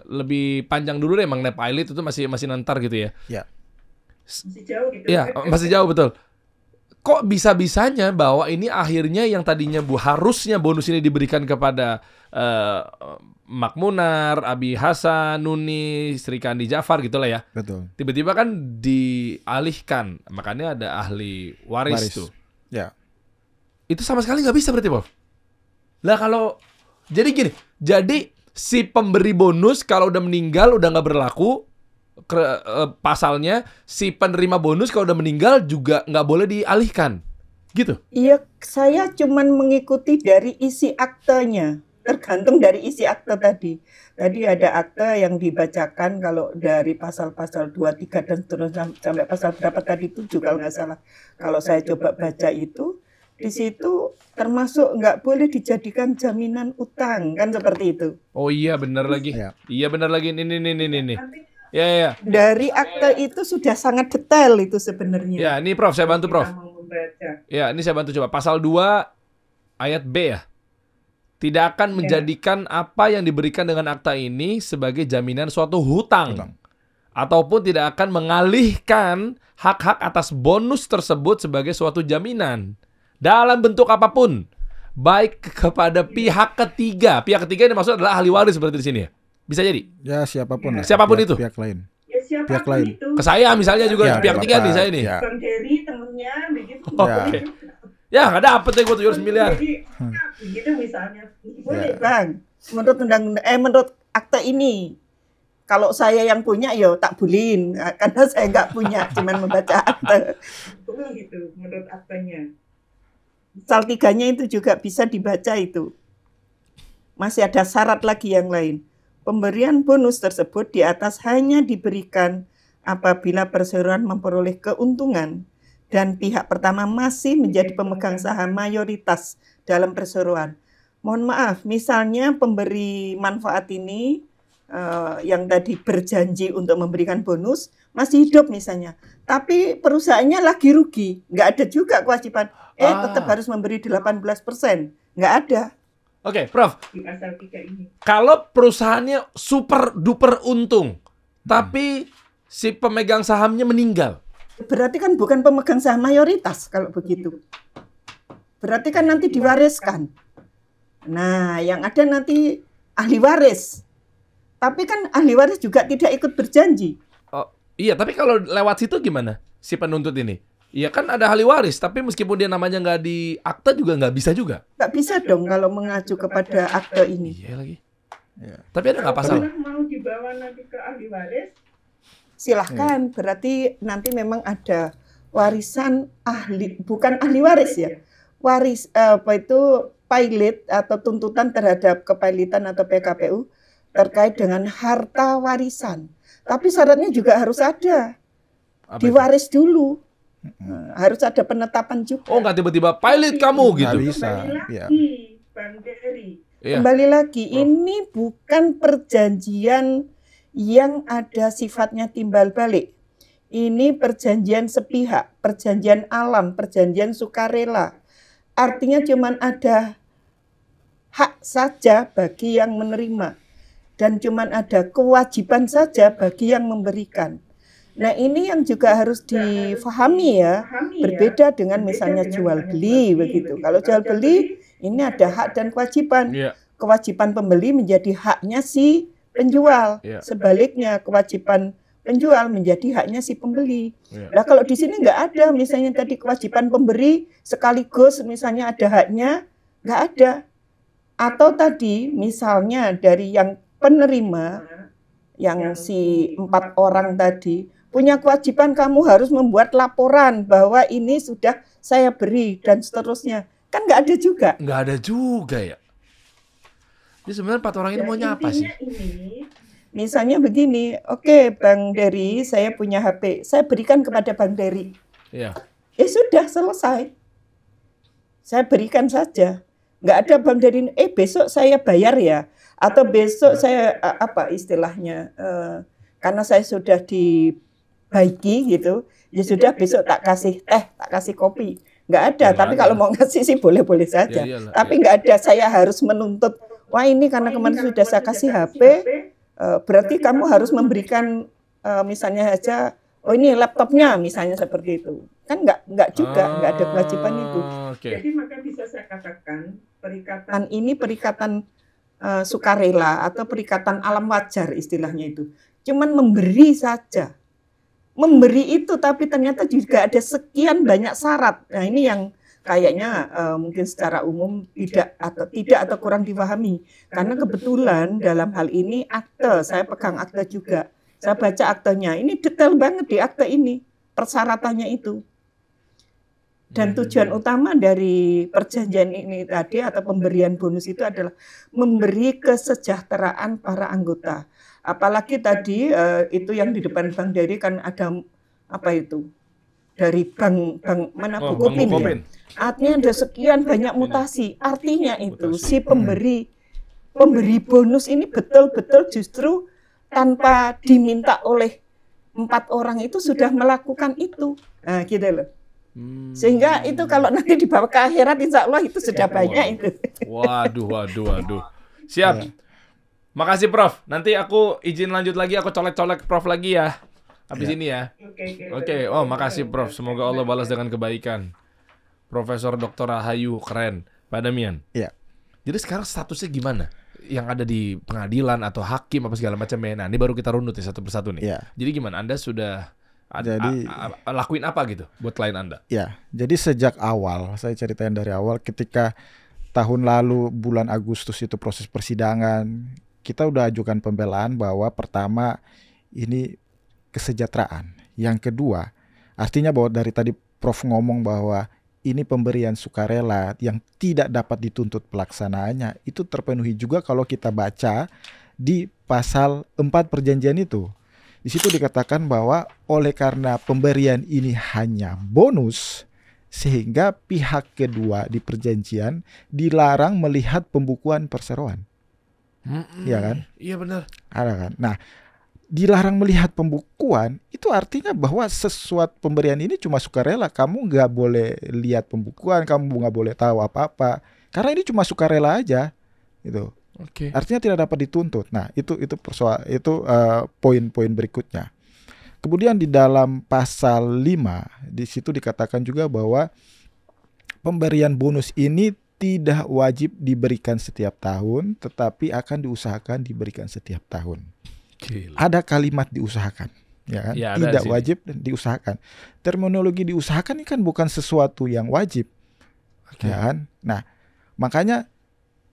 lebih panjang dulu deh, mengenai pilot itu masih nantar gitu ya? Masih jauh gitu. Iya, masih jauh betul. Kok bisa-bisanya bahwa ini akhirnya yang tadinya harusnya bonus ini diberikan kepada Mak Munar, Abi Hasan, Nuni, Sri Kandi Jafar gitulah ya. Betul. Tiba-tiba kan dialihkan, makanya ada ahli waris tuh. Itu sama sekali nggak bisa berarti, Prof? Lah kalau jadi gini, jadi si pemberi bonus kalau udah meninggal udah nggak berlaku pasalnya, si penerima bonus kalau udah meninggal juga nggak boleh dialihkan, gitu? Iya, saya cuman mengikuti dari isi aktenya. Tergantung dari isi akte tadi. Tadi ada akte yang dibacakan kalau dari pasal-pasal 2, 3 dan seterusnya sampai pasal berapa tadi itu juga nggak salah. Kalau saya coba baca itu, di situ termasuk nggak boleh dijadikan jaminan utang, kan seperti itu. Oh iya benar lagi. Iya benar lagi. Ini. Ya. Dari akte itu sudah sangat detail itu sebenarnya. Ya, ini Prof, saya bantu Prof. Ya, ini saya bantu coba. Pasal 2 ayat B ya. Tidak akan menjadikan apa yang diberikan dengan akta ini sebagai jaminan suatu hutang. Ataupun tidak akan mengalihkan hak-hak atas bonus tersebut sebagai suatu jaminan. Dalam bentuk apapun. Baik kepada pihak ketiga. Pihak ketiga ini maksudnya adalah ahli waris seperti di sini ya? Bisa jadi? Ya, siapapun. Siapapun itu? Pihak lain. Ya, siapapun pihak lain. itu. Ke saya misalnya juga pihak ketiga nih saya nih. Bang Dery temennya begitu. Oke. Ya, nggak dapet ya gue 700 miliar. Begitu misalnya. Boleh, Bang. Menurut akte ini, kalau saya yang punya, yo tak bolehin. Karena saya nggak punya, cuman membaca akte. Gitu, menurut aktenya. Pasal 3-nya itu juga bisa dibaca itu. Masih ada syarat lagi yang lain. Pemberian bonus tersebut di atas hanya diberikan apabila perseroan memperoleh keuntungan dan pihak pertama masih menjadi pemegang saham mayoritas dalam perseroan. Mohon maaf, misalnya pemberi manfaat ini yang tadi berjanji untuk memberikan bonus masih hidup misalnya, tapi perusahaannya lagi rugi, nggak ada juga kewajiban. Tetap harus memberi 18%, nggak ada. Oke, Prof. Di pasal 3 ini. Kalau perusahaannya super duper untung, tapi si pemegang sahamnya meninggal. Berarti kan bukan pemegang saham mayoritas kalau begitu. Berarti kan nanti diwariskan. Nah, yang ada nanti ahli waris. Tapi kan ahli waris juga tidak ikut berjanji. Oh, iya, tapi kalau lewat situ gimana si penuntut ini? Iya kan ada ahli waris, tapi meskipun dia namanya nggak di akte juga nggak bisa juga. Nggak bisa dong kalau mengacu kepada akte ini. Iya lagi. Ya. Tapi ada nggak pasal? Kalau mau dibawa nanti ke ahli waris, silahkan. Berarti nanti memang ada warisan ahli, bukan ahli waris ya. Waris pilot atau tuntutan terhadap kepailitan atau PKPU terkait dengan harta warisan. Tapi syaratnya juga harus ada. Diwaris dulu. Harus ada penetapan juga. Oh, nggak tiba-tiba pilot kamu gitu. Nggak bisa. Kembali Ya. lagi, Bang Dery. Iya. Kembali lagi, ini bukan perjanjian yang ada sifatnya timbal balik. Ini perjanjian sepihak, perjanjian alam, perjanjian sukarela. Artinya cuman ada hak saja bagi yang menerima. Dan cuman ada kewajiban saja bagi yang memberikan. Nah ini yang juga harus difahami ya, berbeda dengan misalnya jual beli begitu. Kalau jual beli ini ada hak dan kewajiban. Kewajiban pembeli menjadi haknya si penjual. Sebaliknya kewajiban penjual menjadi haknya si pembeli. Nah kalau di sini nggak ada, misalnya tadi kewajiban pemberi sekaligus misalnya ada haknya, nggak ada. Atau tadi misalnya dari yang penerima, yang si 4 orang tadi, punya kewajiban kamu harus membuat laporan bahwa ini sudah saya beri dan seterusnya. Kan nggak ada juga. Nggak ada juga ya. Jadi sebenarnya 4 orang ini maunya apa sih? Misalnya begini, oke Bang Dery, saya punya HP, saya berikan kepada Bang Dery. Iya. Ya sudah selesai. Saya berikan saja. Nggak ada Bang Dery, besok saya bayar ya. Atau besok saya, apa istilahnya, karena saya sudah dibaiki gitu, ya sudah besok tak kasih teh, tak kasih kopi. Nggak ada, tapi kalau mau ngasih sih boleh-boleh saja. Tapi nggak ada, saya harus menuntut, wah ini karena kemarin sudah saya kasih HP, berarti kamu harus memberikan misalnya aja, oh ini laptopnya misalnya seperti itu. Kan nggak juga, nggak ada kewajiban itu. Jadi maka bisa saya katakan perikatan ini perikatan sukarela atau perikatan alam wajar istilahnya itu. Cuman memberi saja. Memberi itu tapi ternyata juga ada sekian banyak syarat. Nah ini yang kayaknya mungkin secara umum tidak atau kurang dipahami. Karena kebetulan dalam hal ini akte, saya pegang akte juga. Saya baca aktenya, ini detail banget di akte ini, persyaratannya itu. Dan tujuan utama dari perjanjian ini tadi atau pemberian bonus itu adalah memberi kesejahteraan para anggota. Apalagi tadi itu yang di depan Bang Dery kan ada apa itu? Dari bank mana Bukopin ya. Artinya ada sekian banyak mutasi. Artinya itu si pemberi bonus ini betul-betul justru tanpa diminta oleh 4 orang itu sudah melakukan itu. Nah, gitu loh. Sehingga itu kalau nanti dibawa ke akhirat insya Allah itu sudah banyak itu. Waduh. Siap. Makasih Prof. Nanti aku izin lanjut lagi, aku colek-colek Prof lagi ya. Habis ini ya. Oke. Oh, makasih Prof. Semoga Allah balas dengan kebaikan. Profesor Dr. Rahayu, keren. Pak Damian. Iya. Jadi sekarang statusnya gimana? Yang ada di pengadilan atau hakim apa segala macam ya. Nah, ini baru kita runut ya satu persatu nih. Iya. Jadi gimana? Anda sudah Jadi lakuin apa gitu buat klien Anda? Ya, jadi sejak awal, saya ceritain dari awal ketika tahun lalu bulan Agustus itu proses persidangan, kita udah ajukan pembelaan bahwa pertama ini kesejahteraan. Yang kedua, artinya bahwa dari tadi Prof ngomong bahwa ini pemberian sukarela yang tidak dapat dituntut pelaksanaannya, itu terpenuhi juga kalau kita baca di pasal 4 perjanjian itu. Di situ dikatakan bahwa oleh karena pemberian ini hanya bonus, sehingga pihak kedua di perjanjian dilarang melihat pembukuan perseroan. Iya kan? Iya benar. Ada kan? Nah, dilarang melihat pembukuan itu artinya bahwa sesuatu pemberian ini cuma sukarela. Kamu nggak boleh lihat pembukuan, kamu nggak boleh tahu apa-apa. Karena ini cuma sukarela aja, gitu. Artinya tidak dapat dituntut. Nah, itu poin-poin berikutnya. Kemudian di dalam pasal 5 di situ dikatakan juga bahwa pemberian bonus ini tidak wajib diberikan setiap tahun, tetapi akan diusahakan diberikan setiap tahun. Gila. Ada kalimat diusahakan. ya kan? Ya, Tidak wajib dan diusahakan. Terminologi diusahakan ini kan bukan sesuatu yang wajib, ya kan? Nah, makanya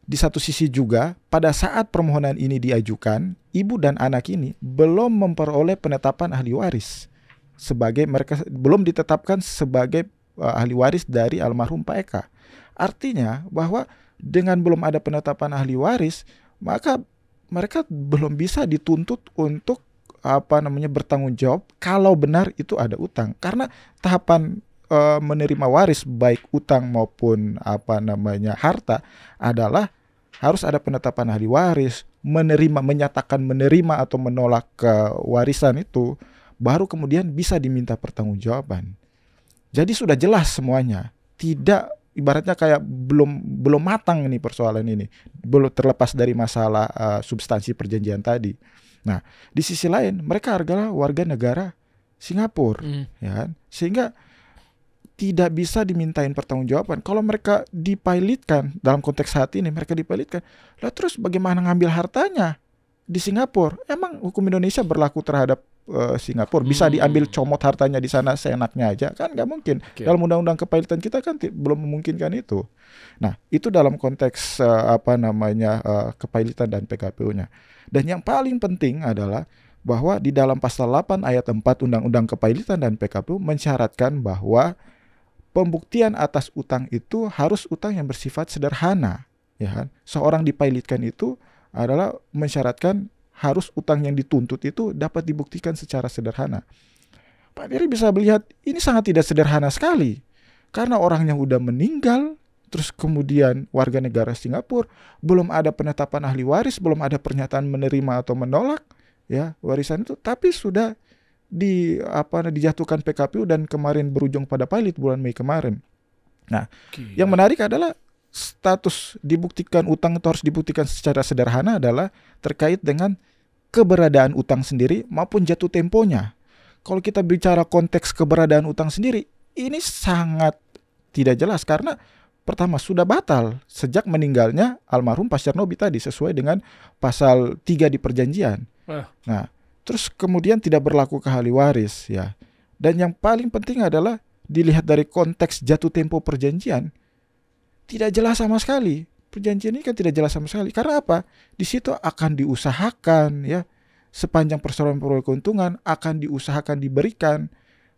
di satu sisi juga pada saat permohonan ini diajukan, ibu dan anak ini belum memperoleh penetapan ahli waris sebagai mereka belum ditetapkan sebagai ahli waris dari almarhum Pak Eka. Artinya bahwa dengan belum ada penetapan ahli waris, maka mereka belum bisa dituntut untuk bertanggung jawab kalau benar itu ada utang. Karena tahapan menerima waris baik utang maupun harta adalah harus ada penetapan ahli waris, menyatakan menerima atau menolak warisan itu, baru kemudian bisa diminta pertanggungjawaban. Jadi sudah jelas semuanya. Tidak, ibaratnya kayak belum matang nih persoalan ini. Belum terlepas dari masalah substansi perjanjian tadi. Nah, di sisi lain mereka adalah warga negara Singapura, ya kan? Sehingga tidak bisa dimintain pertanggungjawaban. Kalau mereka dipilotkan dalam konteks saat ini, mereka dipilotkan, lah terus bagaimana ngambil hartanya di Singapura? Emang hukum Indonesia berlaku terhadap Singapura? Bisa diambil comot hartanya di sana seenaknya aja? Kan nggak mungkin. Dalam undang-undang kepilotan kita kan belum memungkinkan itu. Nah, itu dalam konteks kepilotan dan PKPU-nya. Dan yang paling penting adalah bahwa di dalam pasal 8 ayat 4 Undang-Undang Kepilotan dan PKPU mensyaratkan bahwa pembuktian atas utang itu harus utang yang bersifat sederhana, ya kan? Seorang dipilotkan itu adalah mensyaratkan harus utang yang dituntut itu dapat dibuktikan secara sederhana. Pak Ferry bisa melihat ini sangat tidak sederhana sekali. Karena orang yang udah meninggal, terus kemudian warga negara Singapura, belum ada penetapan ahli waris, belum ada pernyataan menerima atau menolak ya warisan itu, tapi sudah dijatuhkan PKPU dan kemarin berujung pada pilot bulan Mei kemarin. Nah, yang menarik adalah status dibuktikan utang itu harus dibuktikan secara sederhana adalah terkait dengan keberadaan utang sendiri maupun jatuh temponya. Kalau kita bicara konteks keberadaan utang sendiri, ini sangat tidak jelas karena pertama sudah batal sejak meninggalnya almarhum Pak Syarnobi tadi sesuai dengan pasal 3 di perjanjian. Nah, terus kemudian tidak berlaku ke ahli waris ya. Dan yang paling penting adalah dilihat dari konteks jatuh tempo perjanjian, tidak jelas sama sekali. Perjanjian ini kan tidak jelas sama sekali. Karena apa? Di situ akan diusahakan ya, sepanjang persoalan peroleh keuntungan akan diusahakan diberikan.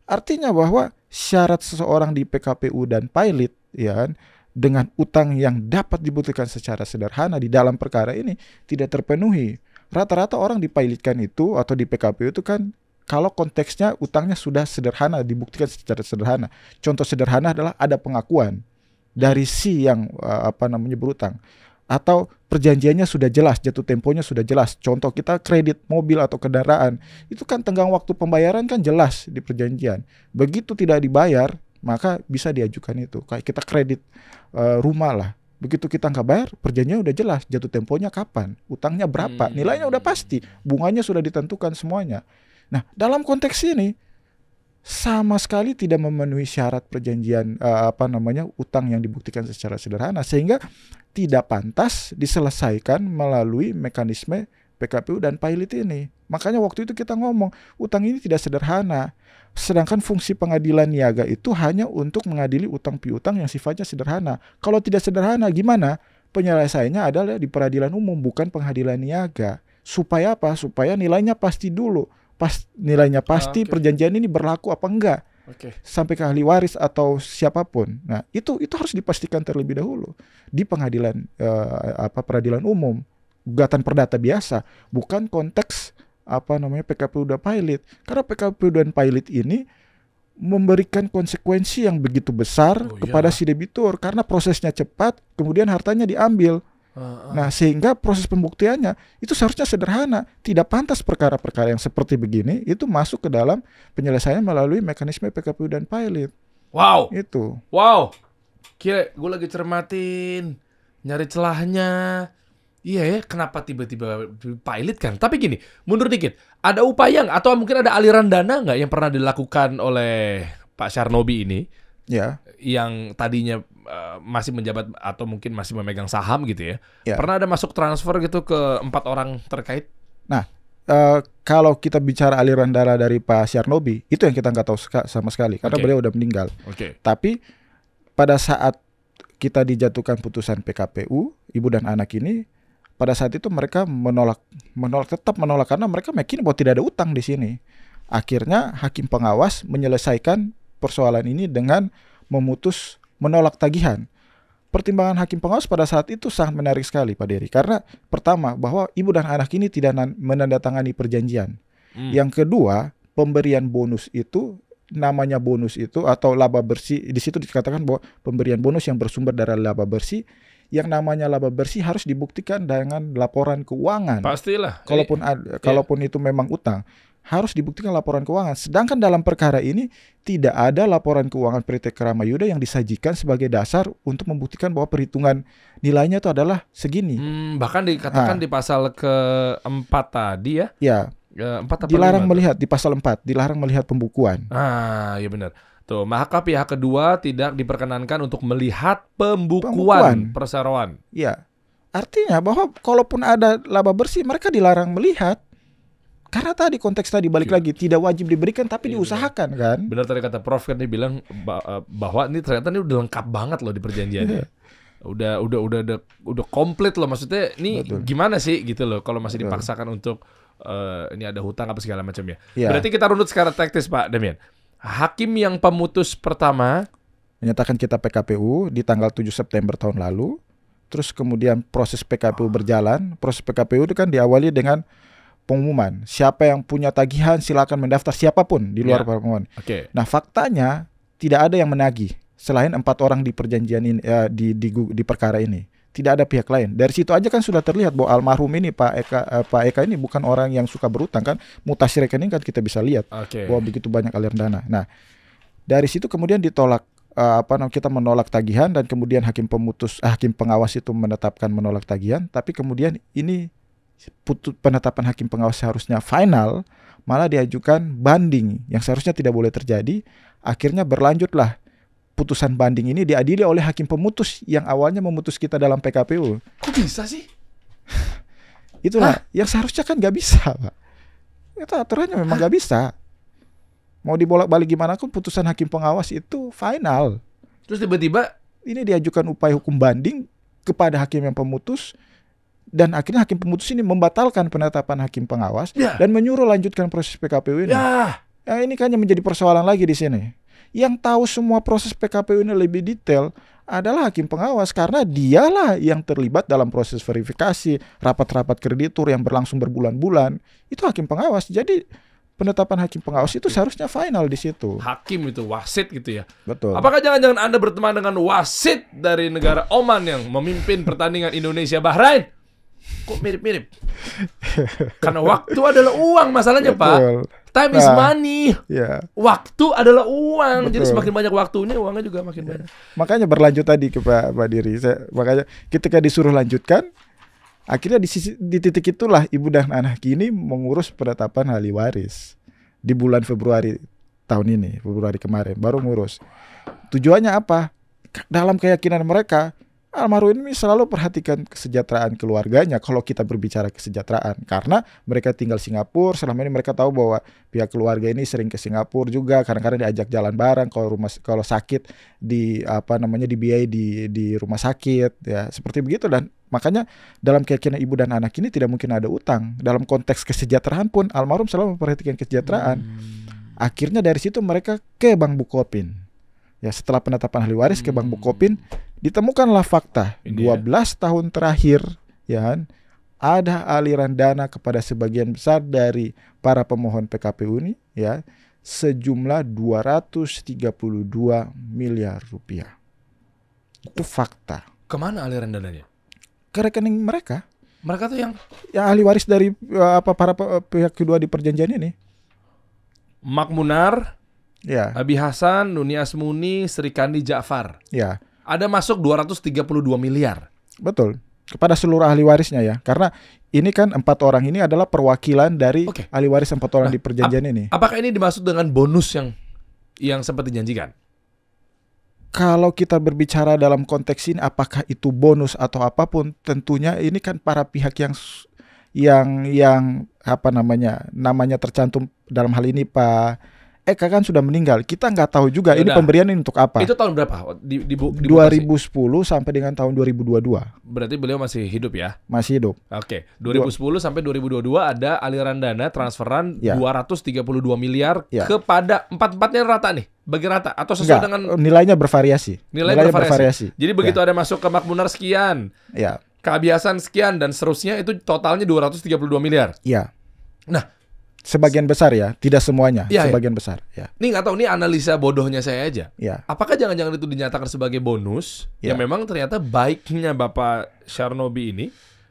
Artinya bahwa syarat seseorang di PKPU dan pilot ya dengan utang yang dapat dibuktikan secara sederhana di dalam perkara ini tidak terpenuhi. Rata-rata orang dipilotkan itu atau di PKPU itu kan kalau konteksnya utangnya sudah sederhana, dibuktikan secara sederhana. Contoh sederhana adalah ada pengakuan dari si yang berutang, atau perjanjiannya sudah jelas, jatuh temponya sudah jelas. Contoh kita kredit mobil atau kendaraan, itu kan tenggang waktu pembayaran kan jelas di perjanjian. Begitu tidak dibayar, maka bisa diajukan itu. Kayak kita kredit rumah lah, begitu kita nggak bayar, perjanjiannya udah jelas, jatuh temponya kapan, utangnya berapa, nilainya udah pasti, bunganya sudah ditentukan semuanya. Nah, dalam konteks ini sama sekali tidak memenuhi syarat perjanjian utang yang dibuktikan secara sederhana, sehingga tidak pantas diselesaikan melalui mekanisme PKPU dan pilot ini. Makanya waktu itu kita ngomong utang ini tidak sederhana, sedangkan fungsi pengadilan niaga itu hanya untuk mengadili utang piutang yang sifatnya sederhana. Kalau tidak sederhana gimana? Penyelesaiannya adalah di peradilan umum, bukan pengadilan niaga. Supaya apa? Supaya nilainya pasti dulu. Nilainya pasti, perjanjian ini berlaku apa enggak sampai ke ahli waris atau siapapun. Nah, itu harus dipastikan terlebih dahulu di pengadilan peradilan umum, gugatan perdata biasa, bukan konteks PKPU dan pilot. Karena PKPU dan pilot ini memberikan konsekuensi yang begitu besar kepada si debitur karena prosesnya cepat, kemudian hartanya diambil. Nah, sehingga proses pembuktiannya itu seharusnya sederhana. Tidak pantas perkara-perkara yang seperti begini itu masuk ke dalam penyelesaian melalui mekanisme PKPU dan pilot. Wow. Itu. Wow. Kira gue lagi cermatin, nyari celahnya. Iya ya, kenapa tiba-tiba pilot kan? Tapi gini, mundur dikit. Ada upaya nggak? Atau mungkin ada aliran dana nggak yang pernah dilakukan oleh Pak Syarnobi ini? Ya. Yang tadinya masih menjabat atau mungkin masih memegang saham gitu ya. Ya. Pernah ada masuk transfer gitu ke 4 orang terkait? Nah, kalau kita bicara aliran dana dari Pak Syarnobi, itu yang kita nggak tahu sama sekali karena beliau udah meninggal. Tapi pada saat kita dijatuhkan putusan PKPU, ibu dan anak ini, pada saat itu mereka tetap menolak karena mereka meyakini bahwa tidak ada utang di sini. Akhirnya hakim pengawas menyelesaikan persoalan ini dengan menolak tagihan. Pertimbangan hakim pengawas pada saat itu sangat menarik sekali, Pak Dery. Karena pertama, bahwa ibu dan anak ini tidak menandatangani perjanjian. Yang kedua, pemberian bonus itu, namanya bonus itu atau laba bersih, di situ dikatakan bahwa pemberian bonus yang bersumber dari laba bersih, yang namanya laba bersih harus dibuktikan dengan laporan keuangan. Pastilah. Kalaupun itu memang utang, harus dibuktikan laporan keuangan. Sedangkan dalam perkara ini tidak ada laporan keuangan PT Kramayuda yang disajikan sebagai dasar untuk membuktikan bahwa perhitungan nilainya itu adalah segini. Bahkan dikatakan di pasal ke-4 tadi ya. Ya. 4 apa dilarang melihat di pasal 4, dilarang melihat pembukuan. Iya benar. Tuh, maka pihak kedua tidak diperkenankan untuk melihat pembukuan perseroan. Ya. Artinya bahwa kalaupun ada laba bersih, mereka dilarang melihat. Karena tadi konteks tadi balik lagi tidak wajib diberikan tapi diusahakan kan. Benar tadi kata Prof kan dia bilang bahwa ini ternyata ini udah lengkap banget loh di perjanjiannya. udah komplit loh, maksudnya ini gimana sih gitu loh kalau masih dipaksakan untuk ini ada hutang apa segala macamnya. Berarti kita runut secara teknis Pak Damian. Hakim yang pemutus pertama menyatakan kita PKPU di tanggal 7 September tahun lalu. Terus kemudian proses PKPU berjalan. Proses PKPU itu kan diawali dengan pengumuman. Siapa yang punya tagihan silakan mendaftar, siapapun di luar pemohon. Nah, faktanya tidak ada yang menagih selain 4 orang di perjanjian ini di perkara ini. Tidak ada pihak lain. Dari situ aja kan sudah terlihat bahwa almarhum ini Pak Eka ini bukan orang yang suka berutang kan. Mutasi rekening kan kita bisa lihat bahwa begitu banyak aliran dana. Nah, dari situ kemudian ditolak kita menolak tagihan dan kemudian hakim pengawas itu menetapkan menolak tagihan, tapi kemudian ini penetapan hakim pengawas seharusnya final, malah diajukan banding yang seharusnya tidak boleh terjadi. Akhirnya berlanjutlah putusan banding ini diadili oleh hakim pemutus yang awalnya memutus kita dalam PKPU. Kok bisa sih? Itulah yang seharusnya kan nggak bisa, Pak. Itu aturannya memang nggak bisa. Mau dibolak-balik gimana pun putusan hakim pengawas itu final. Terus tiba-tiba ini diajukan upaya hukum banding kepada hakim yang pemutus. Dan akhirnya hakim pemutus ini membatalkan penetapan hakim pengawas dan menyuruh lanjutkan proses PKPU ini. Yang ini kan menjadi persoalan lagi di sini. Yang tahu semua proses PKPU ini lebih detail adalah hakim pengawas karena dialah yang terlibat dalam proses verifikasi, rapat-rapat kreditur yang berlangsung berbulan-bulan. Itu hakim pengawas. Jadi penetapan hakim pengawas itu seharusnya final di situ. Hakim itu wasit gitu ya. Betul. Apakah jangan-jangan Anda berteman dengan wasit dari negara Oman yang memimpin pertandingan Indonesia Bahrain? Kok mirip-mirip? Karena waktu adalah uang masalahnya, Pak. Time is money. Waktu adalah uang. Jadi semakin banyak waktunya, uangnya juga makin banyak. Makanya berlanjut tadi ke Pak Diri. Makanya ketika disuruh lanjutkan, akhirnya di titik itulah ibu dan anak ini mengurus penetapan ahli waris di bulan Februari tahun ini, Februari kemarin baru ngurus. Tujuannya apa? Dalam keyakinan mereka, almarhum ini selalu perhatikan kesejahteraan keluarganya kalau kita berbicara kesejahteraan. Karena mereka tinggal Singapura, selama ini mereka tahu bahwa pihak keluarga ini sering ke Singapura juga, kadang-kadang diajak jalan bareng kalau sakit dibiayai di rumah sakit ya, seperti begitu. Dan makanya dalam keyakinan ibu dan anak ini tidak mungkin ada utang. Dalam konteks kesejahteraan pun almarhum selalu memperhatikan kesejahteraan. Akhirnya dari situ mereka ke Bank Bukopin. Ya, setelah penetapan ahli waris ke Bank Bukopin, ditemukanlah fakta 12 tahun terakhir ya kan, ada aliran dana kepada sebagian besar dari para pemohon PKPU ini ya, sejumlah 232 miliar rupiah. Itu fakta. Kemana aliran dananya? Ke rekening mereka. Mereka tuh yang ahli waris dari para pihak kedua di perjanjian ini. Mak Munar, Abi Hasan, Nuni Asmuni, Sri Kandi Ja'far. Ya. Ada masuk 232 miliar. Betul. Kepada seluruh ahli warisnya ya. Karena ini kan 4 orang ini adalah perwakilan dari ahli waris 4 orang di perjanjian ini. Apakah ini dimaksud dengan bonus yang sempat dijanjikan? Kalau kita berbicara dalam konteks ini apakah itu bonus atau apapun, tentunya ini kan para pihak yang namanya tercantum dalam hal ini Pak Eka kan sudah meninggal. Kita nggak tahu juga ini pemberian ini untuk apa. Itu tahun berapa? Di 2010 sampai dengan tahun 2022. Berarti beliau masih hidup ya? Masih hidup. Oke. 2010 sampai 2022 ada aliran dana transferan 232 miliar kepada empat-empatnya rata nih. Bagi rata atau sesuai dengan nilainya bervariasi. Nilainya bervariasi. Jadi begitu ada masuk ke Makmunar sekian. Kebiasaan sekian dan seterusnya itu totalnya 232 miliar. Iya. Nah, sebagian besar ya, tidak semuanya, sebagian besar. Ya. Ini nggak tahu, ini analisa bodohnya saya aja. Ya. Apakah jangan-jangan itu dinyatakan sebagai bonus yang memang ternyata baiknya Bapak Syarnobi ini,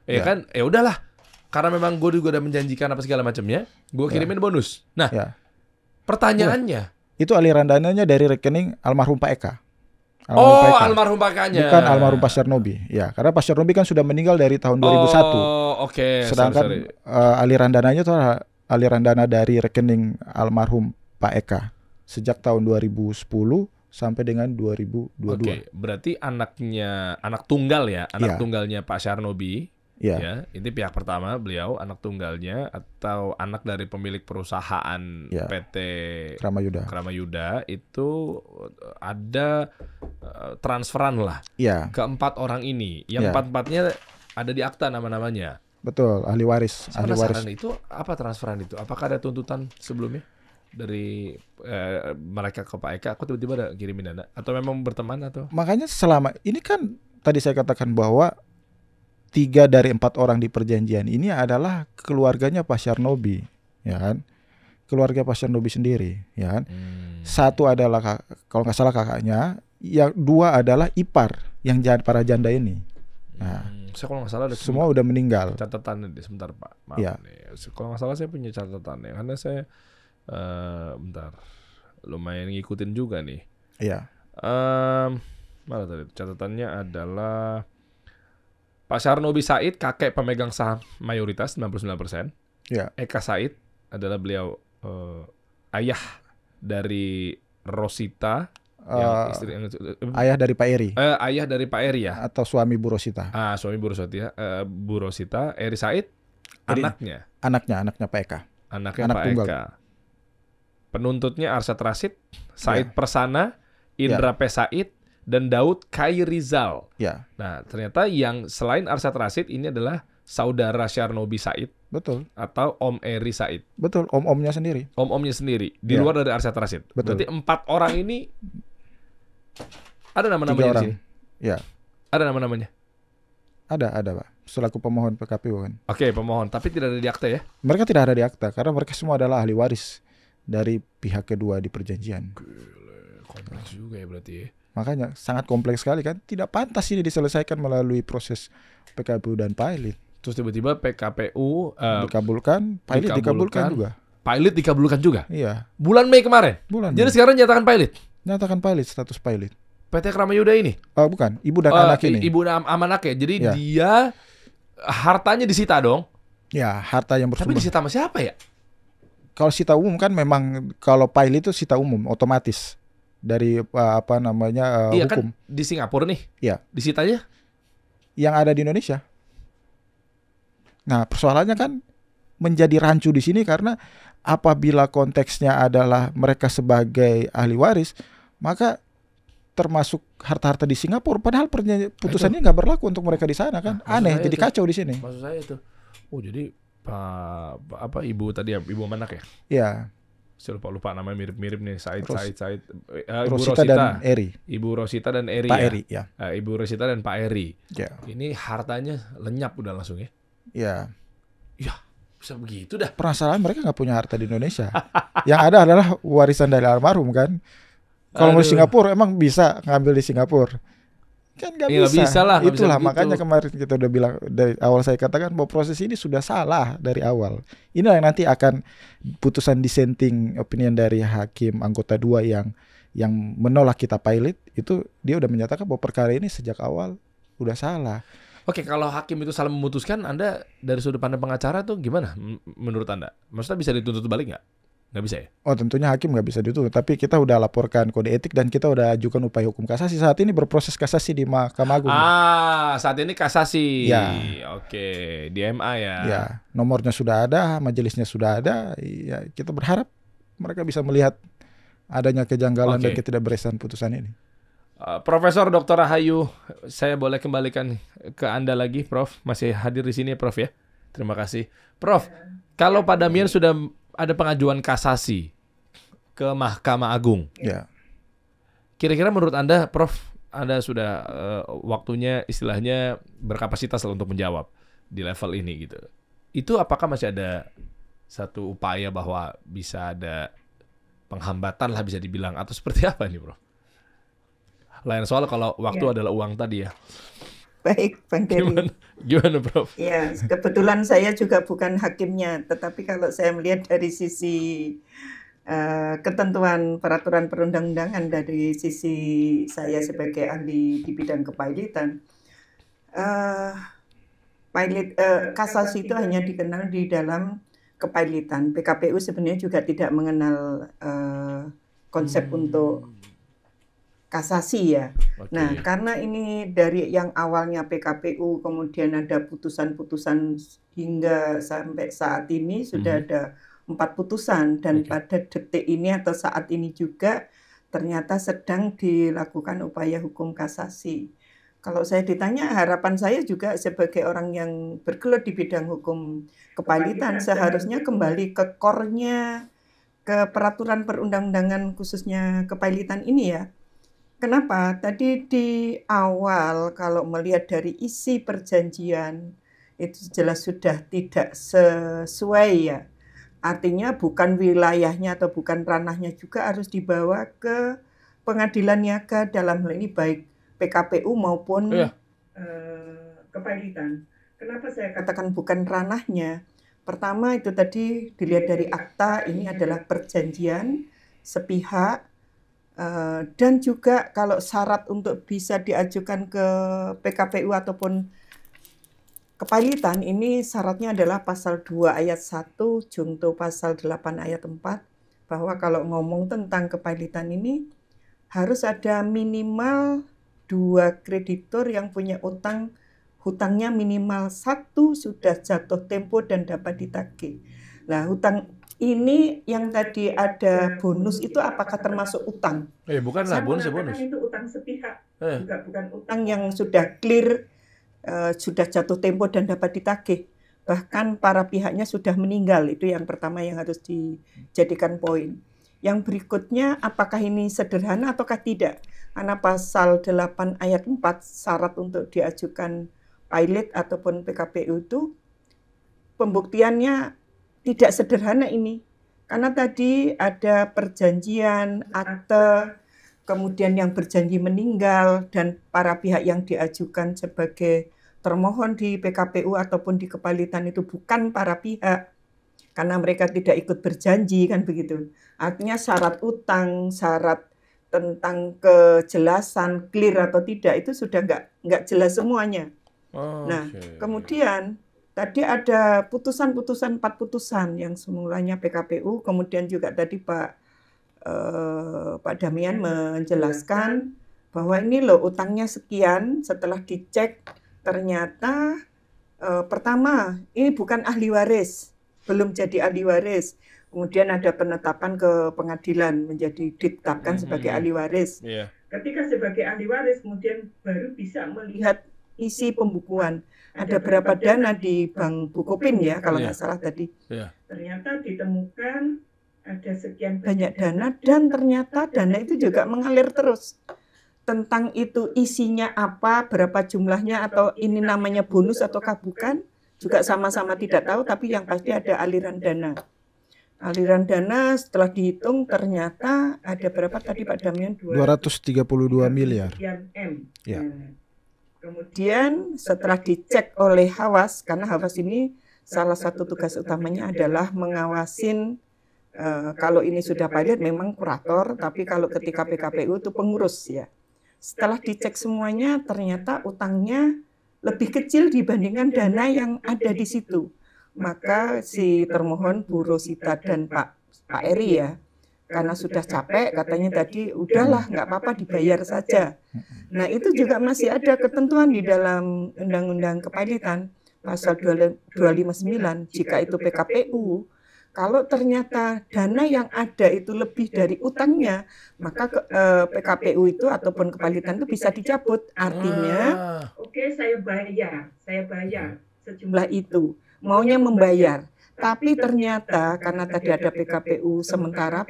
kan? Ya udahlah, karena memang gue juga udah menjanjikan apa segala macamnya, gue kirimin bonus. Nah, pertanyaannya, itu aliran dananya dari rekening almarhum Pak Eka. Almarhum Pak Ekanya. Bukan almarhum Pak Syarnobi. Ya, karena Pak Syarnobi kan sudah meninggal dari tahun 2001. Oke. Sedangkan aliran dananya itu aliran dana dari rekening almarhum Pak Eka sejak tahun 2010 sampai dengan 2022. Oke, berarti anak tunggal ya, tunggalnya Pak Syarnobi. Ya, ini pihak pertama beliau, anak tunggalnya atau anak dari pemilik perusahaan PT Kramayuda itu ada transferan lah ke 4 orang ini. Yang 4-4-nya ada di akta nama-namanya. Betul, ahli waris. Itu apa transferan itu? Apakah ada tuntutan sebelumnya dari mereka ke Pak Eka? Aku tiba-tiba ada kirimin dana atau memang berteman atau? Makanya selama ini kan tadi saya katakan bahwa 3 dari 4 orang di perjanjian ini adalah keluarganya Pak Syarnobi, ya kan? Keluarga Pak Syarnobi sendiri, ya kan? 1 adalah kalau nggak salah kakaknya, yang 2 adalah ipar yang para janda ini. Nah. Saya kalau nggak salah ada semua udah meninggal. Catatan sebentar Pak. Maaf nih. Kalau nggak salah saya punya catatan ya, karena saya bentar lumayan ngikutin juga nih. Iya. Mana tadi catatannya adalah Pak Syarnobi Said, kakek pemegang saham mayoritas 99%. Iya. Eka Said adalah beliau ayah dari Rosita. Ayah dari Pak Eri. Ayah dari Pak Eri ya. Atau suami Bu Rosita. Suami Bu Rosita. Bu Rosita. Eri Said. Anaknya Pak Eka. Anaknya Pak Eka. Penuntutnya Arsyad Rashid, Said Persana, Indra P. Said, dan Daud Khairizal. Nah, ternyata yang selain Arsyad Rashid ini adalah saudara Syarnobi Said. Betul. Atau Om Eri Said. Betul, om-omnya sendiri. Om-omnya sendiri. Di luar dari Arsyad Rashid. Betul. Berarti 4 orang ini ada nama-namanya di sini? Ya. Ada nama-namanya? Ada Pak. Selaku pemohon PKPU kan. Oke, pemohon. Tapi tidak ada di akta ya? Mereka tidak ada di akta karena mereka semua adalah ahli waris dari pihak kedua di perjanjian. Gila, kompleks juga ya berarti ya. Makanya sangat kompleks sekali kan. Tidak pantas ini diselesaikan melalui proses PKPU dan pilot. Terus tiba-tiba PKPU dikabulkan, pilot dikabulkan juga. Pilot dikabulkan juga? Iya. Bulan Mei kemarin? Jadi sekarang nyatakan pilot? Nyatakan pilot, status pilot. PT Kramayuda ini? Bukan, ibu dan anak ini. Ibu sama anaknya. Jadi dia hartanya disita dong? Ya, harta yang bersumber. Tapi disita sama siapa ya? Kalau sita umum kan memang kalau pilot itu sita umum otomatis dari iya, hukum. Kan di Singapura nih. Iya. Disitanya? Yang ada di Indonesia. Nah, persoalannya kan menjadi rancu di sini karena apabila konteksnya adalah mereka sebagai ahli waris, maka termasuk harta-harta di Singapura, padahal putusannya nggak berlaku untuk mereka di sana kan. Aneh, jadi kacau di sini. Maksud saya itu. Jadi ibu tadi ya, ibu anak ya? Iya. Saya lupa namanya mirip-mirip nih. Said. Ibu Rosita dan Eri. Ibu Rosita dan Eri. Pak Eri, ya. Ibu Rosita dan Pak Eri. Ya. Ini hartanya lenyap udah langsung ya? Ya. Ya, bisa begitu dah. Penasaran mereka nggak punya harta di Indonesia. Yang ada adalah warisan dari almarhum kan. Kalau mau Singapura emang bisa ngambil di Singapura. Kan nggak bisa lah. Itulah makanya kemarin kita udah bilang dari awal, saya katakan bahwa proses ini sudah salah dari awal. Inilah yang nanti akan putusan dissenting opinion dari hakim anggota 2 yang menolak kita pilot itu, dia udah menyatakan bahwa perkara ini sejak awal udah salah. Oke, kalau hakim itu salah memutuskan, Anda dari sudut pandang pengacara tuh gimana menurut Anda? Maksudnya bisa dituntut balik nggak? Nggak bisa ya? Oh, tentunya hakim nggak bisa dituntut, tapi kita udah laporkan kode etik dan kita udah ajukan upaya hukum kasasi. Saat ini berproses kasasi di Mahkamah Agung. Saat ini kasasi. Ya. Oke, di MA ya. Ya, nomornya sudah ada, majelisnya sudah ada. Ya, kita berharap mereka bisa melihat adanya kejanggalan dan ketidakberesan putusan ini. Profesor Dr. Rahayu, saya boleh kembalikan ke Anda lagi, Prof. Masih hadir di sini, Prof ya. Terima kasih. Prof, kalau Pak Damian sudah ada pengajuan kasasi ke Mahkamah Agung. Ya. Kira-kira menurut Anda, Prof, Anda sudah waktunya istilahnya berkapasitas untuk menjawab di level ini gitu. Itu apakah masih ada satu upaya bahwa bisa ada penghambatan lah bisa dibilang atau seperti apa nih, Prof? Lain soal kalau waktu adalah uang tadi ya. Baik, Bang Dery. Gimana, Prof? Ya, kebetulan saya juga bukan hakimnya, tetapi kalau saya melihat dari sisi ketentuan peraturan perundang-undangan dari sisi saya sebagai ahli di bidang kepailitan, kasasi itu hanya dikenal di dalam kepailitan. PKPU sebenarnya juga tidak mengenal konsep untuk kasasi ya. Nah, karena ini dari yang awalnya PKPU, kemudian ada putusan-putusan hingga sampai saat ini sudah ada 4 putusan dan pada detik ini atau saat ini juga ternyata sedang dilakukan upaya hukum kasasi. Kalau saya ditanya, harapan saya juga sebagai orang yang bergelut di bidang hukum kepailitan seharusnya kembali ke core-nya, ke peraturan perundang-undangan khususnya kepailitan ini ya. Kenapa? Tadi di awal kalau melihat dari isi perjanjian itu jelas sudah tidak sesuai ya. Artinya bukan wilayahnya atau bukan ranahnya juga harus dibawa ke pengadilan niaga dalam hal ini baik PKPU maupun kepailitan. Kenapa saya katakan bukan ranahnya? Pertama itu tadi dilihat dari akta, ini adalah perjanjian sepihak. Dan juga kalau syarat untuk bisa diajukan ke PKPU ataupun kepailitan ini syaratnya adalah pasal 2 ayat 1 junto pasal 8 ayat 4 bahwa kalau ngomong tentang kepailitan ini harus ada minimal 2 kreditur yang punya hutangnya minimal 1 sudah jatuh tempo dan dapat ditagih. Nah, hutang ini yang tadi ada bonus itu apakah termasuk utang? Bukanlah bonus. Itu utang sepihak, juga bukan utang yang sudah clear, sudah jatuh tempo dan dapat ditagih. Bahkan para pihaknya sudah meninggal, itu yang pertama yang harus dijadikan poin. Yang berikutnya, apakah ini sederhana ataukah tidak? Karena pasal 8 ayat 4 syarat untuk diajukan pilot ataupun PKPU itu pembuktiannya tidak sederhana ini, karena tadi ada perjanjian, akte, kemudian yang berjanji meninggal, dan para pihak yang diajukan sebagai termohon di PKPU ataupun di kepailitan itu bukan para pihak, karena mereka tidak ikut berjanji, kan begitu. Artinya syarat utang, syarat tentang kejelasan, clear atau tidak, itu sudah nggak jelas semuanya. Nah, kemudian tadi ada 4 putusan yang semulanya PKPU, kemudian juga tadi Pak Damian menjelaskan bahwa ini loh utangnya sekian, setelah dicek ternyata pertama ini bukan ahli waris, belum jadi ahli waris. Kemudian ada penetapan ke pengadilan menjadi ditetapkan sebagai ahli waris. Ketika sebagai ahli waris kemudian baru bisa melihat isi pembukuan. Ada berapa dana di Bank Bukopin ya, kalau nggak salah tadi. Ternyata ditemukan ada sekian banyak dana dan ternyata dana itu juga mengalir terus. Tentang itu isinya apa, berapa jumlahnya atau ini namanya bonus ataukah bukan, juga sama-sama tidak tahu, tapi yang pasti ada aliran dana. Aliran dana setelah dihitung ternyata ada berapa tadi Pak Damian? 232 miliar. Ya. Kemudian setelah dicek oleh Hawas, karena Hawas ini salah satu tugas utamanya adalah mengawasin kalau ini sudah pilot memang kurator, tapi kalau ketika PKPU itu pengurus ya. Setelah dicek semuanya ternyata utangnya lebih kecil dibandingkan dana yang ada di situ. Maka si termohon Bu Rosita dan Pak Pak Eri ya, karena sudah capek katanya tadi udahlah nggak apa-apa dibayar saja. Nah itu juga masih ada ketentuan di dalam Undang-Undang Kepailitan pasal 259 jika itu PKPU. Kalau ternyata dana yang ada itu lebih dari utangnya, maka PKPU itu ataupun kepailitan itu bisa dicabut. Artinya, oke, saya bayar sejumlah itu, maunya membayar. Tapi ternyata karena tadi ada PKPU sementara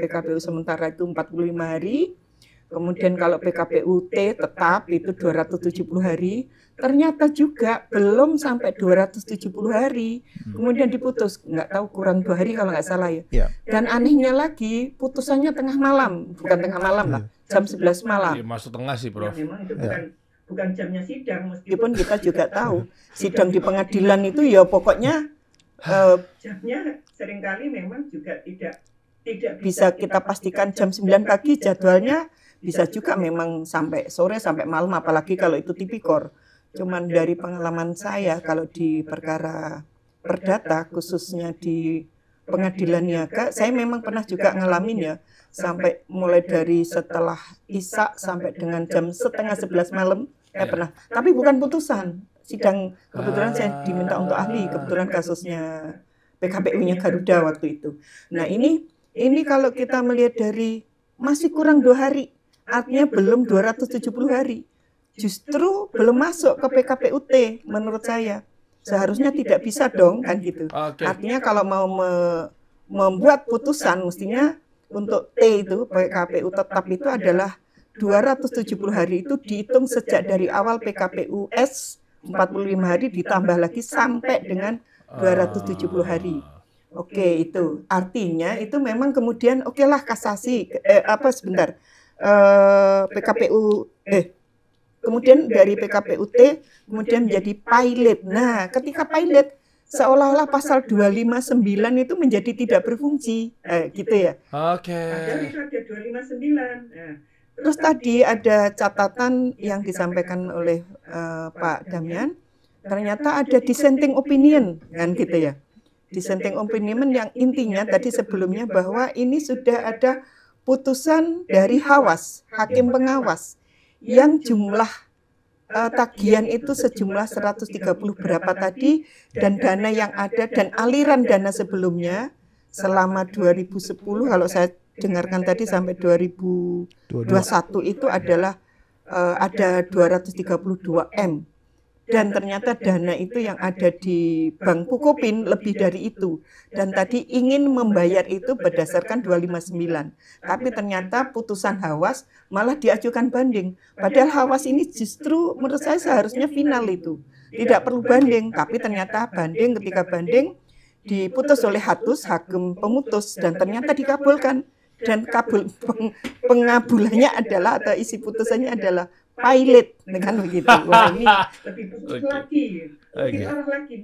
itu 45 hari, kemudian kalau PKPU T tetap itu 270 hari, ternyata juga belum sampai 270 hari, kemudian diputus, nggak tahu kurang 2 hari kalau nggak salah ya. Dan anehnya lagi, putusannya tengah malam, bukan tengah malam lah, jam 11 malam. Iya, masuk tengah sih, Prof. Ya, memang itu bukan jamnya sidang, meskipun kita juga tahu sidang di pengadilan itu ya pokoknya jamnya seringkali memang juga tidak bisa kita pastikan jam 9 pagi jadwalnya. Bisa juga memang sampai sore, sampai malam, apalagi kalau itu tipikor. Cuman dari pengalaman saya, kalau di perkara perdata, khususnya di pengadilan niaga, saya memang pernah juga ngalamin ya, sampai mulai dari setelah Isya sampai dengan jam setengah 11 malam, saya pernah. Tapi bukan putusan, sidang kebetulan saya diminta untuk ahli, kebetulan kasusnya PKPU-nya Garuda waktu itu. Nah ini kalau kita melihat dari masih kurang 2 hari, artinya belum 270 hari. Justru belum masuk ke PKPU-T menurut saya. Seharusnya tidak bisa dong kan gitu. Artinya kalau mau membuat putusan mestinya untuk T itu PKPU tetap itu adalah 270 hari itu dihitung sejak dari awal PKPU S 45 hari ditambah lagi sampai dengan 270 hari. Oke, itu artinya itu memang kemudian okelah kasasi PKPU kemudian dari PKPU-T kemudian menjadi pilot. Nah, ketika pilot seolah-olah pasal 259 itu menjadi tidak berfungsi, gitu ya. Oke. Padahal itu ada 259. Nah, terus tadi ada catatan yang disampaikan oleh Pak Damian, ternyata ada dissenting opinion, kan gitu ya. Dissenting opinion yang intinya tadi sebelumnya bahwa ini sudah ada putusan dari Hawas, hakim pengawas, yang jumlah tagihan itu sejumlah 130 berapa tadi, dan dana yang ada dan aliran dana sebelumnya selama 2010 kalau saya dengarkan tadi sampai 2021 itu adalah ada 232 M. Dan ternyata dana itu yang ada di Bank Bukopin lebih dari itu. Dan tadi ingin membayar itu berdasarkan 259. Tapi ternyata putusan Hawas malah diajukan banding. Padahal Hawas ini justru menurut saya seharusnya final itu. Tidak perlu banding. Tapi ternyata banding, ketika banding diputus oleh Hatus, hakim pemutus. Dan ternyata dikabulkan. Dan pengabulannya adalah atau isi putusannya adalah pilot dengan begitu. Wah ini lebih bagus lagi, lebih arah lagi.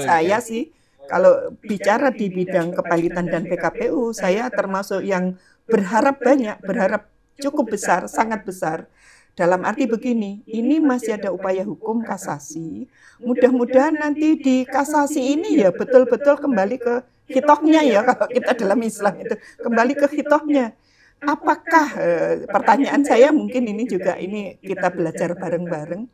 Saya sih kalau bicara di bidang kepailitan dan PKPU, saya termasuk yang berharap banyak, berharap cukup besar, sangat besar. Dalam arti begini, ini masih ada upaya hukum kasasi. Mudah-mudahan nanti di kasasi ini ya betul-betul kembali ke hitohnya ya, kalau kita dalam Islam itu kembali ke hitohnya. Apakah pertanyaan saya mungkin ini juga ini kita belajar bareng-bareng.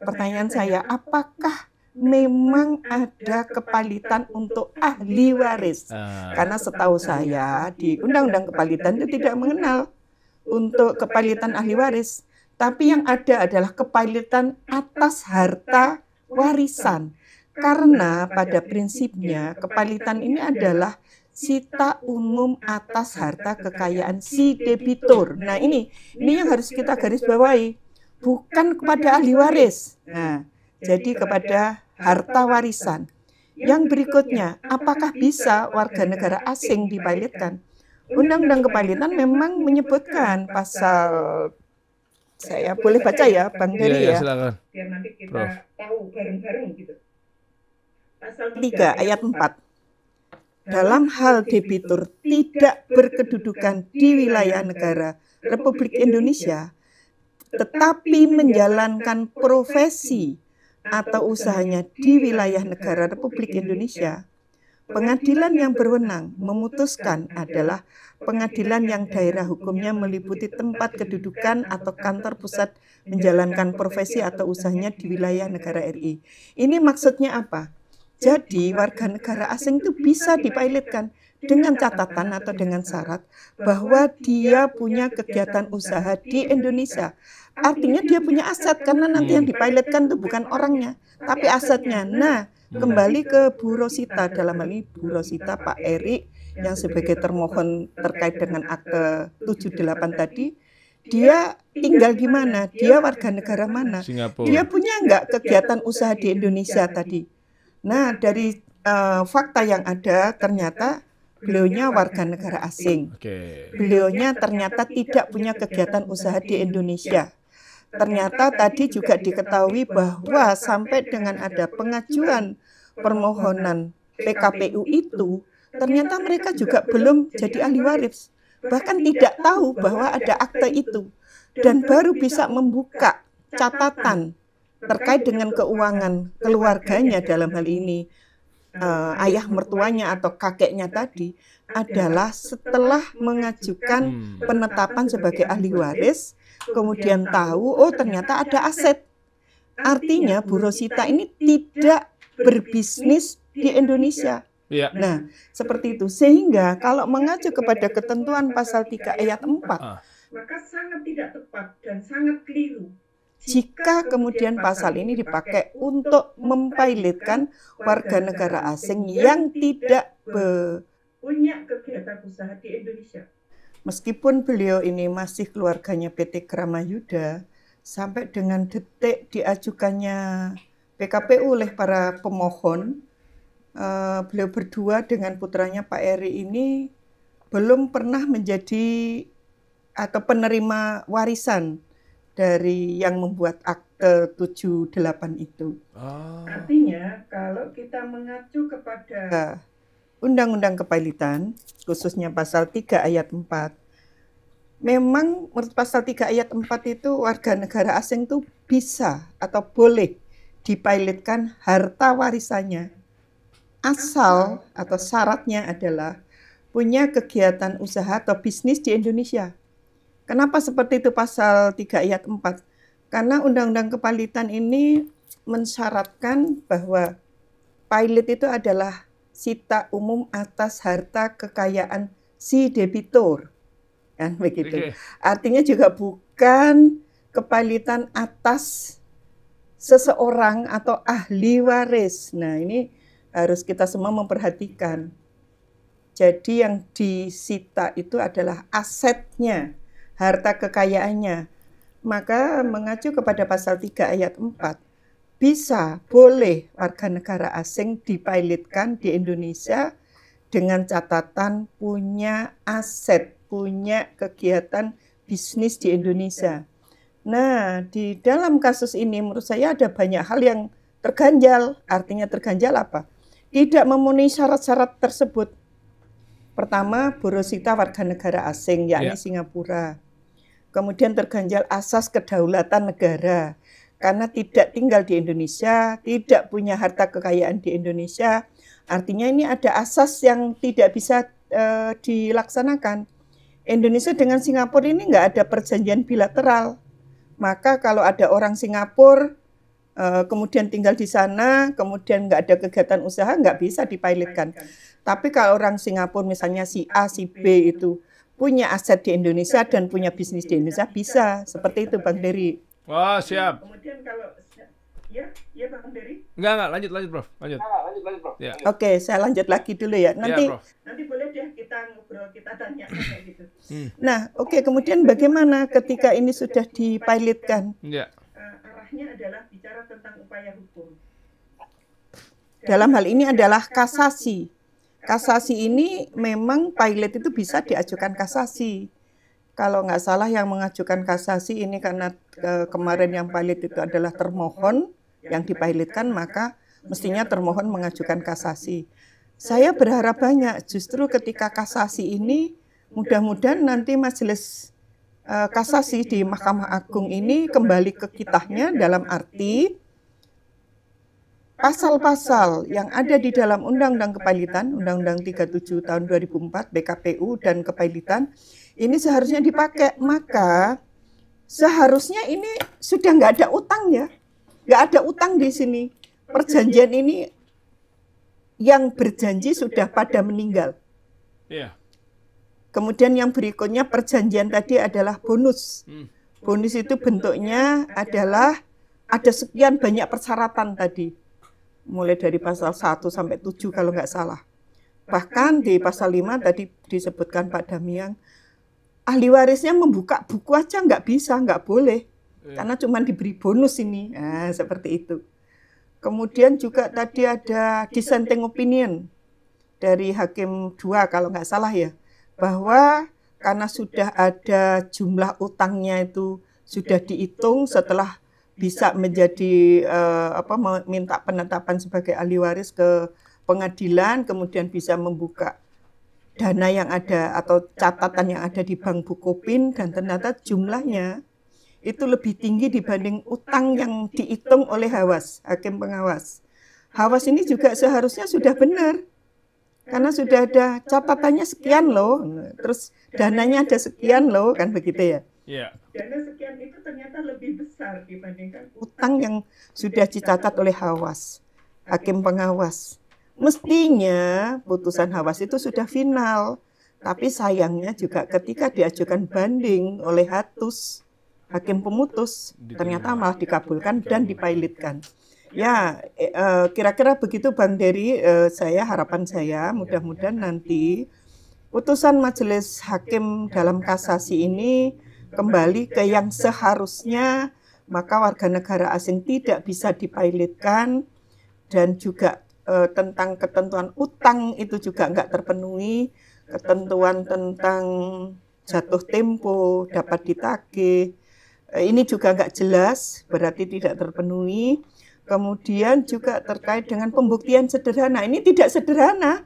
Pertanyaan saya, apakah memang ada kepailitan untuk ahli waris? Karena setahu saya di Undang-Undang Kepailitan itu tidak mengenal untuk kepailitan ahli waris. Tapi yang ada adalah kepailitan atas harta warisan. Karena pada prinsipnya kepailitan ini adalah sita umum atas harta kekayaan si debitur. Nah ini yang harus kita garis bawahi, bukan kepada ahli waris. Nah, jadi kepada harta warisan. Yang berikutnya, apakah bisa warga negara asing dipailitkan? Undang-Undang Kepailitan memang menyebutkan pasal, saya boleh baca ya, Bang Heri ya, silakan. Biar nanti kita tahu bareng-bareng gitu. Pasal 3 ayat 4. Dalam hal debitur tidak berkedudukan di wilayah negara Republik Indonesia, tetapi menjalankan profesi atau usahanya di wilayah negara Republik Indonesia, Pengadilan yang berwenang memutuskan adalah pengadilan yang daerah hukumnya meliputi tempat kedudukan atau kantor pusat menjalankan profesi atau usahanya di wilayah negara RI. Ini maksudnya apa? Jadi warga negara asing itu bisa dipilotkan dengan catatan atau dengan syarat bahwa dia punya kegiatan usaha di Indonesia. Artinya dia punya aset, karena nanti yang dipilotkan itu bukan orangnya, tapi asetnya. Nah, kembali ke Bu Rosita, dalam hal ini Bu Rosita Pak Eri yang sebagai termohon terkait dengan akte 78 tadi, dia tinggal di mana? Dia warga negara mana? Singapura. Dia punya enggak kegiatan usaha di Indonesia tadi? Nah, dari fakta yang ada ternyata beliaunya warga negara asing. Beliaunya ternyata tidak punya kegiatan usaha di Indonesia. Ternyata tadi juga diketahui bahwa sampai dengan ada pengajuan permohonan PKPU itu, ternyata mereka juga belum jadi ahli waris. Bahkan tidak tahu bahwa ada akte itu. Dan baru bisa membuka catatan terkait dengan keuangan keluarganya, dalam hal ini ayah mertuanya atau kakeknya tadi, adalah setelah mengajukan penetapan sebagai ahli waris, kemudian tahu, oh ternyata ada aset. Artinya Bu Rosita ini tidak berbisnis di Indonesia. Ya. Nah, seperti itu. Sehingga kalau mengacu kepada ketentuan pasal 3 ayat 4, maka sangat tidak tepat dan sangat keliru jika kemudian pasal ini dipakai untuk mempilotkan warga negara asing yang tidak punya kegiatan usaha di Indonesia. Meskipun beliau ini masih keluarganya PT Kramayuda, sampai dengan detik diajukannya PKPU oleh para pemohon, beliau berdua dengan putranya Pak Eri ini belum pernah menjadi atau penerima warisan dari yang membuat akte 78 itu. Artinya kalau kita mengacu kepada Undang-Undang Kepailitan, khususnya pasal 3 ayat 4, memang menurut pasal 3 ayat 4 itu warga negara asing itu bisa atau boleh dipilotkan harta warisannya. Asal atau syaratnya adalah punya kegiatan usaha atau bisnis di Indonesia. Kenapa seperti itu pasal 3 ayat 4? Karena Undang-Undang Kepailitan ini mensyaratkan bahwa pilot itu adalah sita umum atas harta kekayaan si debitur. Kan begitu. Artinya juga bukan kepailitan atas seseorang atau ahli waris. Nah, ini harus kita semua memperhatikan. Jadi yang disita itu adalah asetnya, harta kekayaannya. Maka mengacu kepada pasal 3 ayat 4, bisa, boleh warga negara asing dipilotkan di Indonesia dengan catatan punya aset, punya kegiatan bisnis di Indonesia. Nah, di dalam kasus ini menurut saya ada banyak hal yang terganjal. Artinya terganjal apa? Tidak memenuhi syarat-syarat tersebut. Pertama, Bu Rosita warga negara asing, yakni Singapura. Kemudian terganjal asas kedaulatan negara, karena tidak tinggal di Indonesia, tidak punya harta kekayaan di Indonesia. Artinya ini ada asas yang tidak bisa dilaksanakan. Indonesia dengan Singapura ini nggak ada perjanjian bilateral. Maka kalau ada orang Singapura, kemudian tinggal di sana, kemudian nggak ada kegiatan usaha, nggak bisa dipilotkan. Tapi kalau orang Singapura misalnya si A, si B itu punya aset di Indonesia dan punya bisnis di Indonesia, bisa. Seperti itu Bang Dery. Wah, siap. Kemudian kalau ya Bang Dery. Enggak, lanjut Prof. Lanjut. Ya. Oke, saya lanjut lagi dulu ya. Nanti boleh deh kita ngobrol, kita tanya kayak gitu. Nah, oke, kemudian bagaimana ketika ini sudah dipilotkan? Ya. Arahnya adalah bicara tentang upaya hukum. Dalam hal ini adalah kasasi. Kasasi ini memang pilot itu bisa diajukan kasasi. Kalau nggak salah yang mengajukan kasasi ini karena kemarin yang pilot itu adalah termohon yang dipilotkan, maka mestinya termohon mengajukan kasasi. Saya berharap banyak justru ketika kasasi ini mudah-mudahan nanti majelis kasasi di Mahkamah Agung ini kembali ke kitahnya, dalam arti pasal-pasal yang ada di dalam Undang-Undang Kepailitan, Undang-Undang 37 tahun 2004, BKPU dan Kepailitan, ini seharusnya dipakai. Maka seharusnya ini sudah nggak ada utang ya. Nggak ada utang di sini. Perjanjian ini yang berjanji sudah pada meninggal. Iya. Kemudian yang berikutnya perjanjian tadi adalah bonus. Bonus itu bentuknya adalah ada sekian banyak persyaratan tadi. Mulai dari pasal 1 sampai 7 kalau nggak salah. Bahkan di pasal 5 tadi disebutkan Pak Damiang, ahli warisnya membuka buku aja nggak bisa, nggak boleh. Karena cuma diberi bonus ini. Nah, seperti itu. Kemudian juga tadi ada dissenting opinion dari Hakim 2 kalau nggak salah ya. Bahwa karena sudah ada jumlah utangnya itu sudah dihitung setelah bisa menjadi minta penetapan sebagai ahli waris ke pengadilan, kemudian bisa membuka dana yang ada atau catatan yang ada di Bank Bukopin dan ternyata jumlahnya itu lebih tinggi dibanding utang yang dihitung oleh Hawas, hakim pengawas. Hawas ini juga seharusnya sudah benar. Karena sudah ada catatannya sekian loh, terus dananya ada sekian loh, kan begitu ya? Iya. Dana sekian itu ternyata lebih besar dibandingkan utang yang sudah dicatat oleh Hawas, hakim pengawas. Mestinya putusan Hawas itu sudah final, tapi sayangnya juga ketika diajukan banding oleh Hatus, hakim pemutus, ternyata malah dikabulkan dan dipailitkan. Ya, kira-kira begitu Bang Dery, harapan saya mudah-mudahan nanti putusan majelis hakim dalam kasasi ini kembali ke yang seharusnya, maka warga negara asing tidak bisa dipailitkan dan juga tentang ketentuan utang itu juga nggak terpenuhi, ketentuan tentang jatuh tempo dapat ditagih, ini juga nggak jelas, berarti tidak terpenuhi. Kemudian juga terkait dengan pembuktian sederhana. Ini tidak sederhana.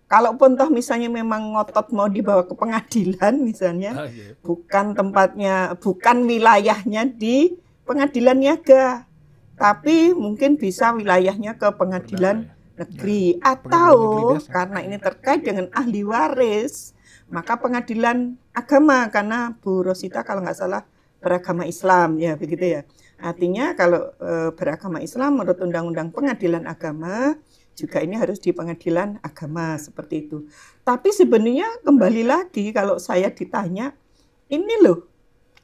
Kalaupun toh misalnya memang ngotot mau dibawa ke pengadilan misalnya, bukan tempatnya, bukan wilayahnya di pengadilan niaga, tapi mungkin bisa wilayahnya ke pengadilan negeri. Atau karena ini terkait dengan ahli waris, maka pengadilan agama, karena Bu Rosita kalau nggak salah beragama Islam, ya begitu ya. Artinya kalau beragama Islam menurut Undang-Undang Pengadilan Agama juga ini harus di pengadilan agama seperti itu. Tapi sebenarnya kembali lagi kalau saya ditanya, ini loh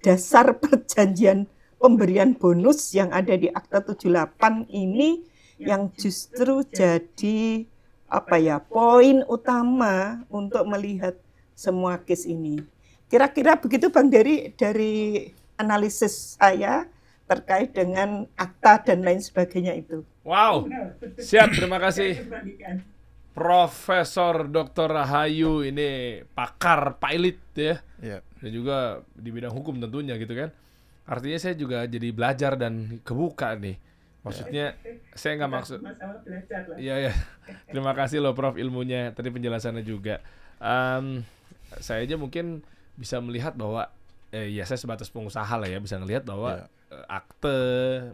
dasar perjanjian pemberian bonus yang ada di Akta 78 ini yang justru jadi poin utama untuk melihat semua case ini. Kira-kira begitu Bang Dery dari analisis saya terkait dengan akta dan lain sebagainya itu. Wow, siap, terima kasih Profesor Dr. Rahayu, ini pakar pilot ya, dan juga di bidang hukum tentunya gitu kan. Artinya saya juga jadi belajar dan kebuka nih. Maksudnya saya nggak maksud. Iya ya, terima kasih loh Prof ilmunya, tadi penjelasannya juga. Saya aja mungkin bisa melihat bahwa ya saya sebatas pengusaha lah ya, bisa ngelihat bahwa akte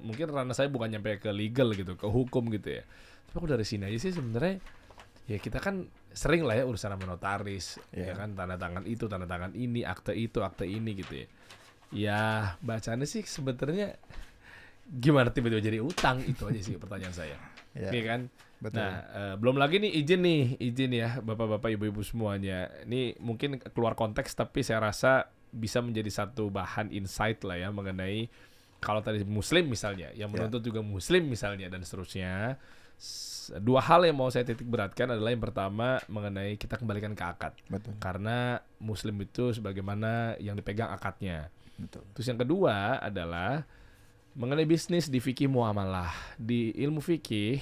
mungkin ranah saya bukan nyampe ke legal gitu, ke hukum gitu ya. Tapi aku dari sini aja sih sebenarnya ya kita kan sering lah ya urusan sama notaris, ya kan tanda tangan itu, tanda tangan ini, akte itu, akte ini gitu ya. Ya bacaannya sih sebenarnya gimana tiba-tiba jadi utang, itu aja sih pertanyaan saya. Iya kan? Betul. Nah, belum lagi nih izin ya Bapak-bapak, Ibu-ibu semuanya. Ini mungkin keluar konteks tapi saya rasa bisa menjadi satu bahan insight lah ya mengenai kalau tadi muslim misalnya, yang menuntut juga muslim misalnya dan seterusnya. Dua hal yang mau saya titik beratkan adalah yang pertama mengenai kita kembalikan ke akad. Betul. Karena muslim itu sebagaimana yang dipegang akadnya. Betul. Terus yang kedua adalah mengenai bisnis di fikih muamalah. Di ilmu fikih,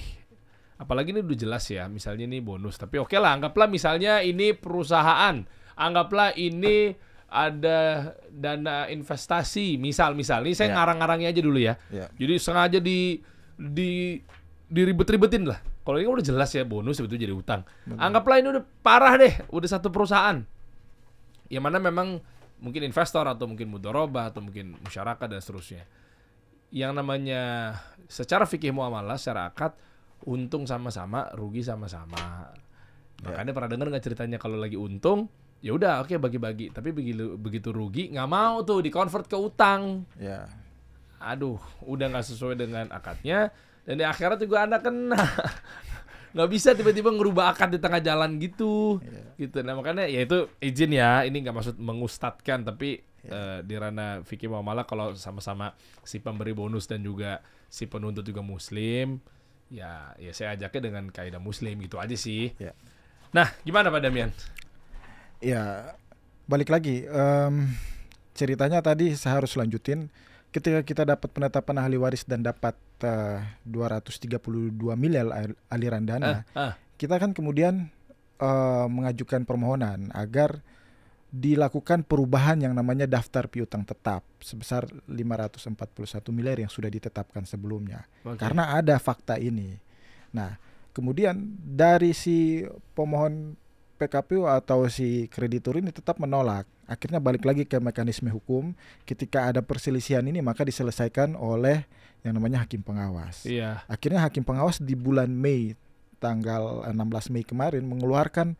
apalagi ini udah jelas ya, misalnya ini bonus. Tapi oke lah, anggaplah misalnya ini perusahaan, anggaplah ini ada dana investasi, misal ini saya ngarang-ngarangnya aja dulu ya. Jadi sengaja diribet-ribetin lah. Kalau ini udah jelas ya bonus sebetulnya jadi utang. Anggaplah ini udah parah deh, udah satu perusahaan. Yang mana memang mungkin investor atau mungkin mudharabah atau mungkin masyarakat dan seterusnya. Yang namanya secara fikih muamalah, secara akad, untung sama-sama, rugi sama-sama. Makanya pernah dengar nggak ceritanya kalau lagi untung, ya udah oke bagi-bagi. Tapi begitu rugi nggak mau tuh di-convert ke utang. Ya. Aduh, udah nggak sesuai dengan akadnya. Dan di akhirat juga Anda kena. Nggak bisa tiba-tiba ngerubah akad di tengah jalan gitu. Gitu. Nah makanya ya itu izin ya. Ini nggak maksud mengustadkan. Tapi di ranah fikih muamalah kalau sama-sama si pemberi bonus dan juga si penuntut juga muslim. Ya saya ajaknya dengan kaidah muslim gitu aja sih. Ya. Nah gimana Pak Damian? Ya balik lagi. Ceritanya tadi saya harus lanjutin. Ketika kita dapat penetapan ahli waris dan dapat 232 miliar aliran dana, kita kan kemudian mengajukan permohonan agar dilakukan perubahan yang namanya daftar piutang tetap sebesar 541 miliar yang sudah ditetapkan sebelumnya. Karena ada fakta ini. Nah, kemudian dari si pemohon PKPU atau si kreditur ini tetap menolak. Akhirnya balik lagi ke mekanisme hukum. Ketika ada perselisihan ini maka diselesaikan oleh yang namanya hakim pengawas. Iya. Akhirnya hakim pengawas di bulan Mei, tanggal 16 Mei kemarin mengeluarkan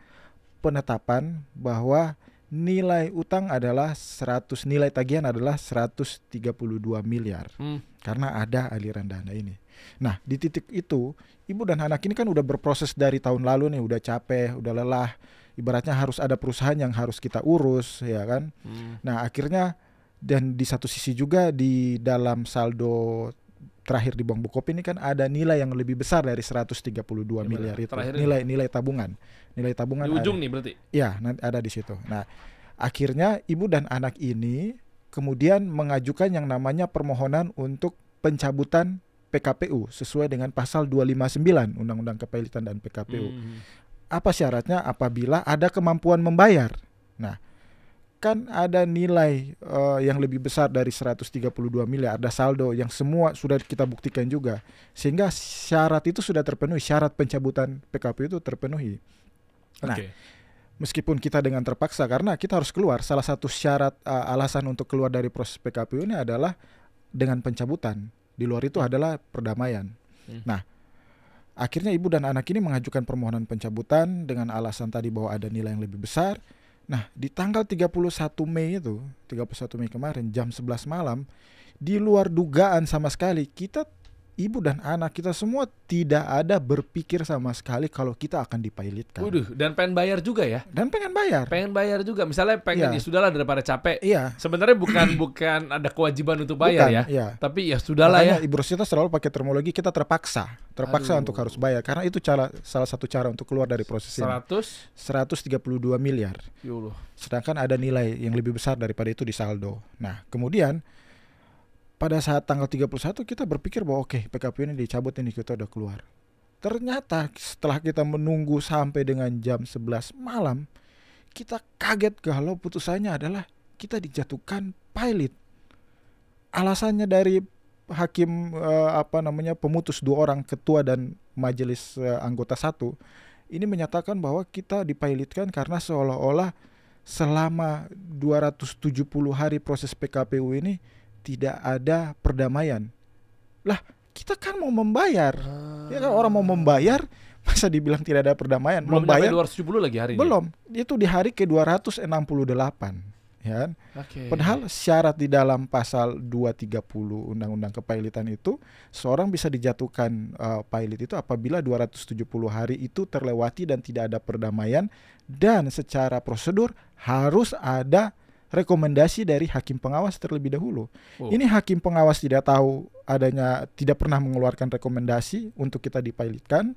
penetapan bahwa nilai utang adalah nilai tagihan adalah 132 miliar. Karena ada aliran dana ini. Nah, di titik itu ibu dan anak ini kan udah berproses dari tahun lalu nih, udah capek, udah lelah. Ibaratnya harus ada perusahaan yang harus kita urus, ya kan? Nah, akhirnya dan di satu sisi juga di dalam saldo terakhir di Bank Bukopin ini kan ada nilai yang lebih besar dari 132 miliar itu. Nilai tabungan. Nilai tabungan di ujung ada. Nih berarti. Iya, ada di situ. Nah, akhirnya ibu dan anak ini kemudian mengajukan yang namanya permohonan untuk pencabutan PKPU sesuai dengan pasal 259 Undang-Undang Kepahilitan dan PKPU. Apa syaratnya? Apabila ada kemampuan membayar. Nah, kan ada nilai yang lebih besar dari 132 miliar, ada saldo yang semua sudah kita buktikan juga. Sehingga syarat itu sudah terpenuhi, syarat pencabutan PKPU itu terpenuhi. Nah, meskipun kita dengan terpaksa karena kita harus keluar, salah satu syarat alasan untuk keluar dari proses PKPU ini adalah dengan pencabutan. Di luar itu adalah perdamaian. Nah, akhirnya ibu dan anak ini mengajukan permohonan pencabutan dengan alasan tadi bahwa ada nilai yang lebih besar. Nah, di tanggal 31 Mei itu, 31 Mei kemarin jam 11 malam, di luar dugaan sama sekali, kita ibu dan anak kita semua tidak ada berpikir sama sekali kalau kita akan dipailitkan. Waduh, dan pengen bayar juga ya? Dan pengen bayar. Pengen bayar juga. Misalnya pengen ya sudahlah daripada capek. Iya. Sebenarnya bukan ada kewajiban untuk bayar ya. Iya. Tapi ya sudahlah ya. Ibu Rosita selalu pakai terminologi kita terpaksa untuk harus bayar karena itu salah satu cara untuk keluar dari proses ini. 132 miliar. Yuh. Sedangkan ada nilai yang lebih besar daripada itu di saldo. Nah, kemudian pada saat tanggal 31 kita berpikir bahwa oke, PKPU ini dicabut, ini kita udah keluar. Ternyata setelah kita menunggu sampai dengan jam 11 malam, kita kaget kalau putusannya adalah kita dijatuhkan pilot. Alasannya dari hakim pemutus 2 orang, ketua dan majelis anggota 1, ini menyatakan bahwa kita dipilotkan karena seolah-olah selama 270 hari proses PKPU ini tidak ada perdamaian. Lah, kita kan mau membayar. Ya kan, orang mau membayar masa dibilang tidak ada perdamaian? Belum membayar 270 lagi hari ini. Belum. Itu di hari ke-268, ya kan? Padahal syarat di dalam pasal 230 Undang-Undang Kepahilitan itu seorang bisa dijatuhkan pilot itu apabila 270 hari itu terlewati dan tidak ada perdamaian, dan secara prosedur harus ada rekomendasi dari hakim pengawas terlebih dahulu. Ini hakim pengawas tidak pernah mengeluarkan rekomendasi untuk kita dipilotkan.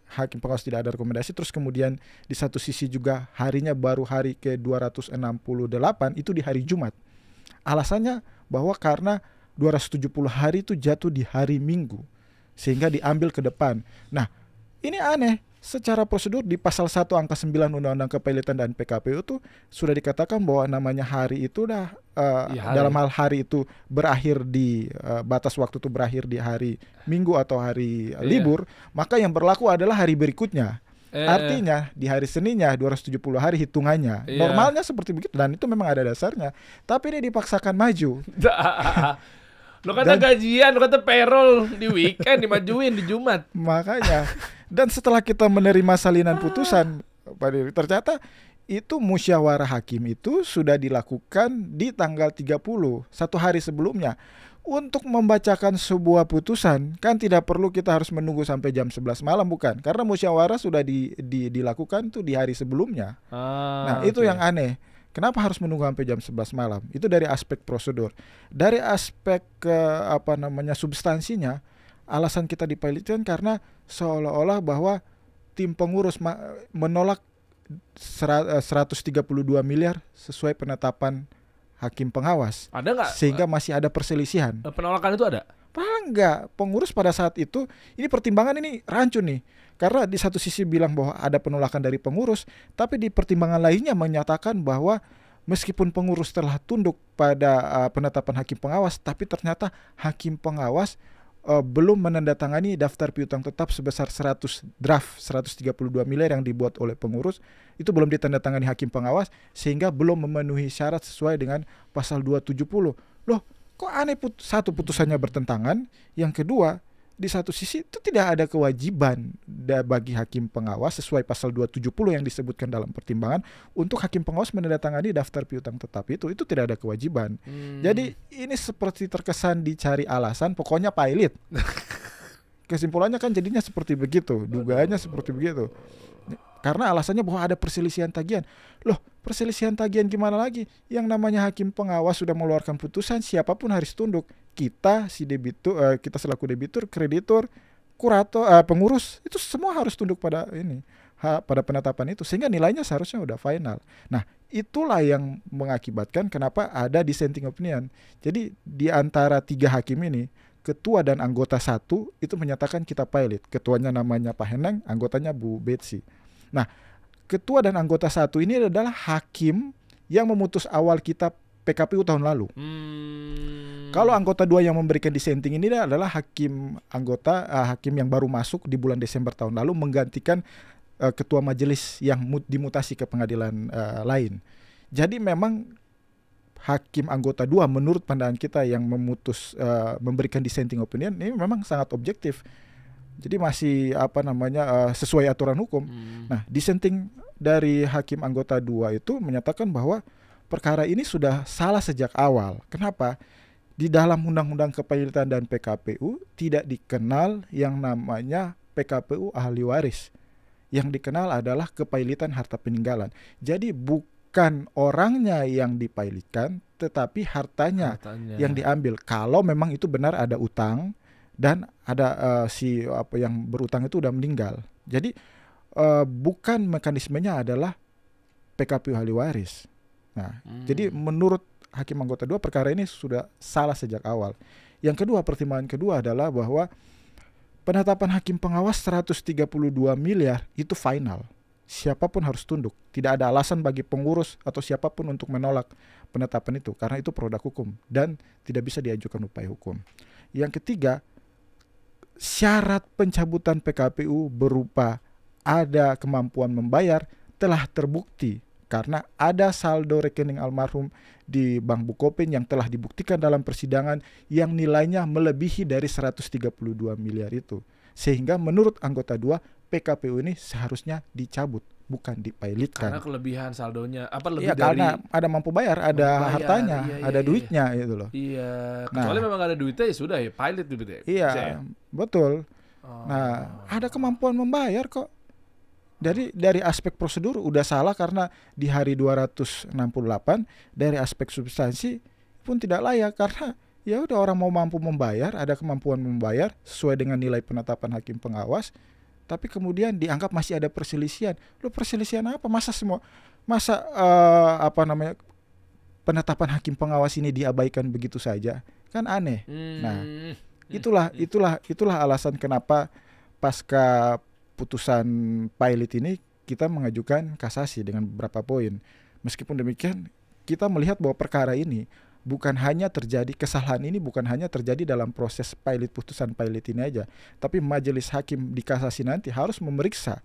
Hakim pengawas tidak ada rekomendasi. Terus kemudian di satu sisi juga harinya baru hari ke-268 itu di hari Jumat. Alasannya bahwa karena 270 hari itu jatuh di hari Minggu sehingga diambil ke depan. Nah, ini aneh. Secara prosedur di pasal 1 angka 9 Undang-Undang Kepahilitan dan PKPU itu sudah dikatakan bahwa namanya hari itu dalam hal hari itu berakhir di batas waktu itu berakhir di hari Minggu atau hari libur, maka yang berlaku adalah hari berikutnya. Artinya di hari Seninnya 270 hari hitungannya. Normalnya seperti begitu dan itu memang ada dasarnya. Tapi ini dipaksakan maju. Lo kata gajian, lo kata payroll di weekend dimajuin di Jumat. Makanya. Dan setelah kita menerima salinan putusan, Pak Diri, ternyata itu musyawarah hakim itu sudah dilakukan di tanggal 30, satu hari sebelumnya. Untuk membacakan sebuah putusan, kan tidak perlu kita harus menunggu sampai jam 11 malam, bukan? Karena musyawarah sudah dilakukan tuh di hari sebelumnya. Nah, itu yang aneh. Kenapa harus menunggu sampai jam 11 malam? Itu dari aspek prosedur. Dari aspek substansinya, alasan kita dipilotkan karena seolah-olah bahwa tim pengurus menolak 132 miliar sesuai penetapan hakim pengawas. Ada nggak? Sehingga masih ada perselisihan. Penolakan itu ada? Enggak. Pengurus pada saat itu, ini pertimbangan ini rancu nih. Karena di satu sisi bilang bahwa ada penolakan dari pengurus, tapi di pertimbangan lainnya menyatakan bahwa meskipun pengurus telah tunduk pada penetapan hakim pengawas, tapi ternyata hakim pengawas belum menandatangani daftar piutang tetap sebesar 132 miliar yang dibuat oleh pengurus, itu belum ditandatangani hakim pengawas, sehingga belum memenuhi syarat sesuai dengan pasal 270. Loh, kok aneh, satu putusannya bertentangan, yang kedua di satu sisi itu tidak ada kewajiban bagi hakim pengawas sesuai pasal 270 yang disebutkan dalam pertimbangan untuk hakim pengawas menandatangani daftar piutang tetap itu tidak ada kewajiban. Jadi ini seperti terkesan dicari alasan, pokoknya pilot. Kesimpulannya kan jadinya seperti begitu, dugaannya seperti begitu. Karena alasannya bahwa ada perselisihan tagihan. Loh, perselisihan tagihan gimana lagi? Yang namanya hakim pengawas sudah mengeluarkan putusan, siapapun harus tunduk. Kita kita selaku debitur, kreditur, kurator, pengurus, itu semua harus tunduk pada pada penetapan itu, sehingga nilainya seharusnya udah final. Nah, itulah yang mengakibatkan kenapa ada dissenting opinion. Jadi di antara 3 hakim ini, ketua dan anggota 1 itu menyatakan kita pilot. Ketuanya namanya Pak Heneng, anggotanya Bu Betsy. Nah, ketua dan anggota 1 ini adalah hakim yang memutus awal kita PKPU tahun lalu. Kalau anggota 2 yang memberikan dissenting ini adalah hakim yang baru masuk di bulan Desember tahun lalu menggantikan ketua majelis yang dimutasi ke pengadilan lain. Jadi memang hakim anggota 2 menurut pandangan kita yang memberikan dissenting opinion ini memang sangat objektif. Jadi masih sesuai aturan hukum. Nah, dissenting dari hakim anggota 2 itu menyatakan bahwa perkara ini sudah salah sejak awal. Kenapa? Di dalam Undang-Undang Kepailitan dan PKPU tidak dikenal yang namanya PKPU ahli waris. Yang dikenal adalah kepailitan harta peninggalan. Jadi bukan orangnya yang dipailitkan, tetapi hartanya yang diambil. Kalau memang itu benar ada utang dan ada yang berutang itu udah meninggal. Jadi bukan mekanismenya adalah PKPU ahli waris. Nah, jadi menurut hakim anggota 2 perkara ini sudah salah sejak awal. Yang kedua, pertimbangan kedua adalah bahwa penetapan hakim pengawas 132 miliar itu final. Siapapun harus tunduk. Tidak ada alasan bagi pengurus atau siapapun untuk menolak penetapan itu, karena itu produk hukum dan tidak bisa diajukan upaya hukum. Yang ketiga, syarat pencabutan PKPU berupa ada kemampuan membayar telah terbukti karena ada saldo rekening almarhum di Bank Bukopin yang telah dibuktikan dalam persidangan yang nilainya melebihi dari 132 miliar itu. Sehingga menurut anggota 2, PKPU ini seharusnya dicabut, bukan dipailitkan. Karena kelebihan saldonya karena ada mampu bayar, ada hartanya, ada duitnya itu loh. Iya, kecuali memang ada duitnya ya sudah ya pilot duitnya. Iya, betul. Nah, ada kemampuan membayar kok. Dari aspek prosedur udah salah karena di hari 268, dari aspek substansi pun tidak layak karena ya udah orang mau mampu membayar, ada kemampuan membayar sesuai dengan nilai penetapan hakim pengawas, tapi kemudian dianggap masih ada perselisihan. Loh, perselisihan apa? Penetapan hakim pengawas ini diabaikan begitu saja? Kan aneh. Nah, itulah alasan kenapa pasca putusan pilot ini kita mengajukan kasasi dengan beberapa poin. Meskipun demikian, kita melihat bahwa perkara ini kesalahan ini bukan hanya terjadi dalam proses putusan pilot ini aja, tapi majelis hakim di kasasi nanti harus memeriksa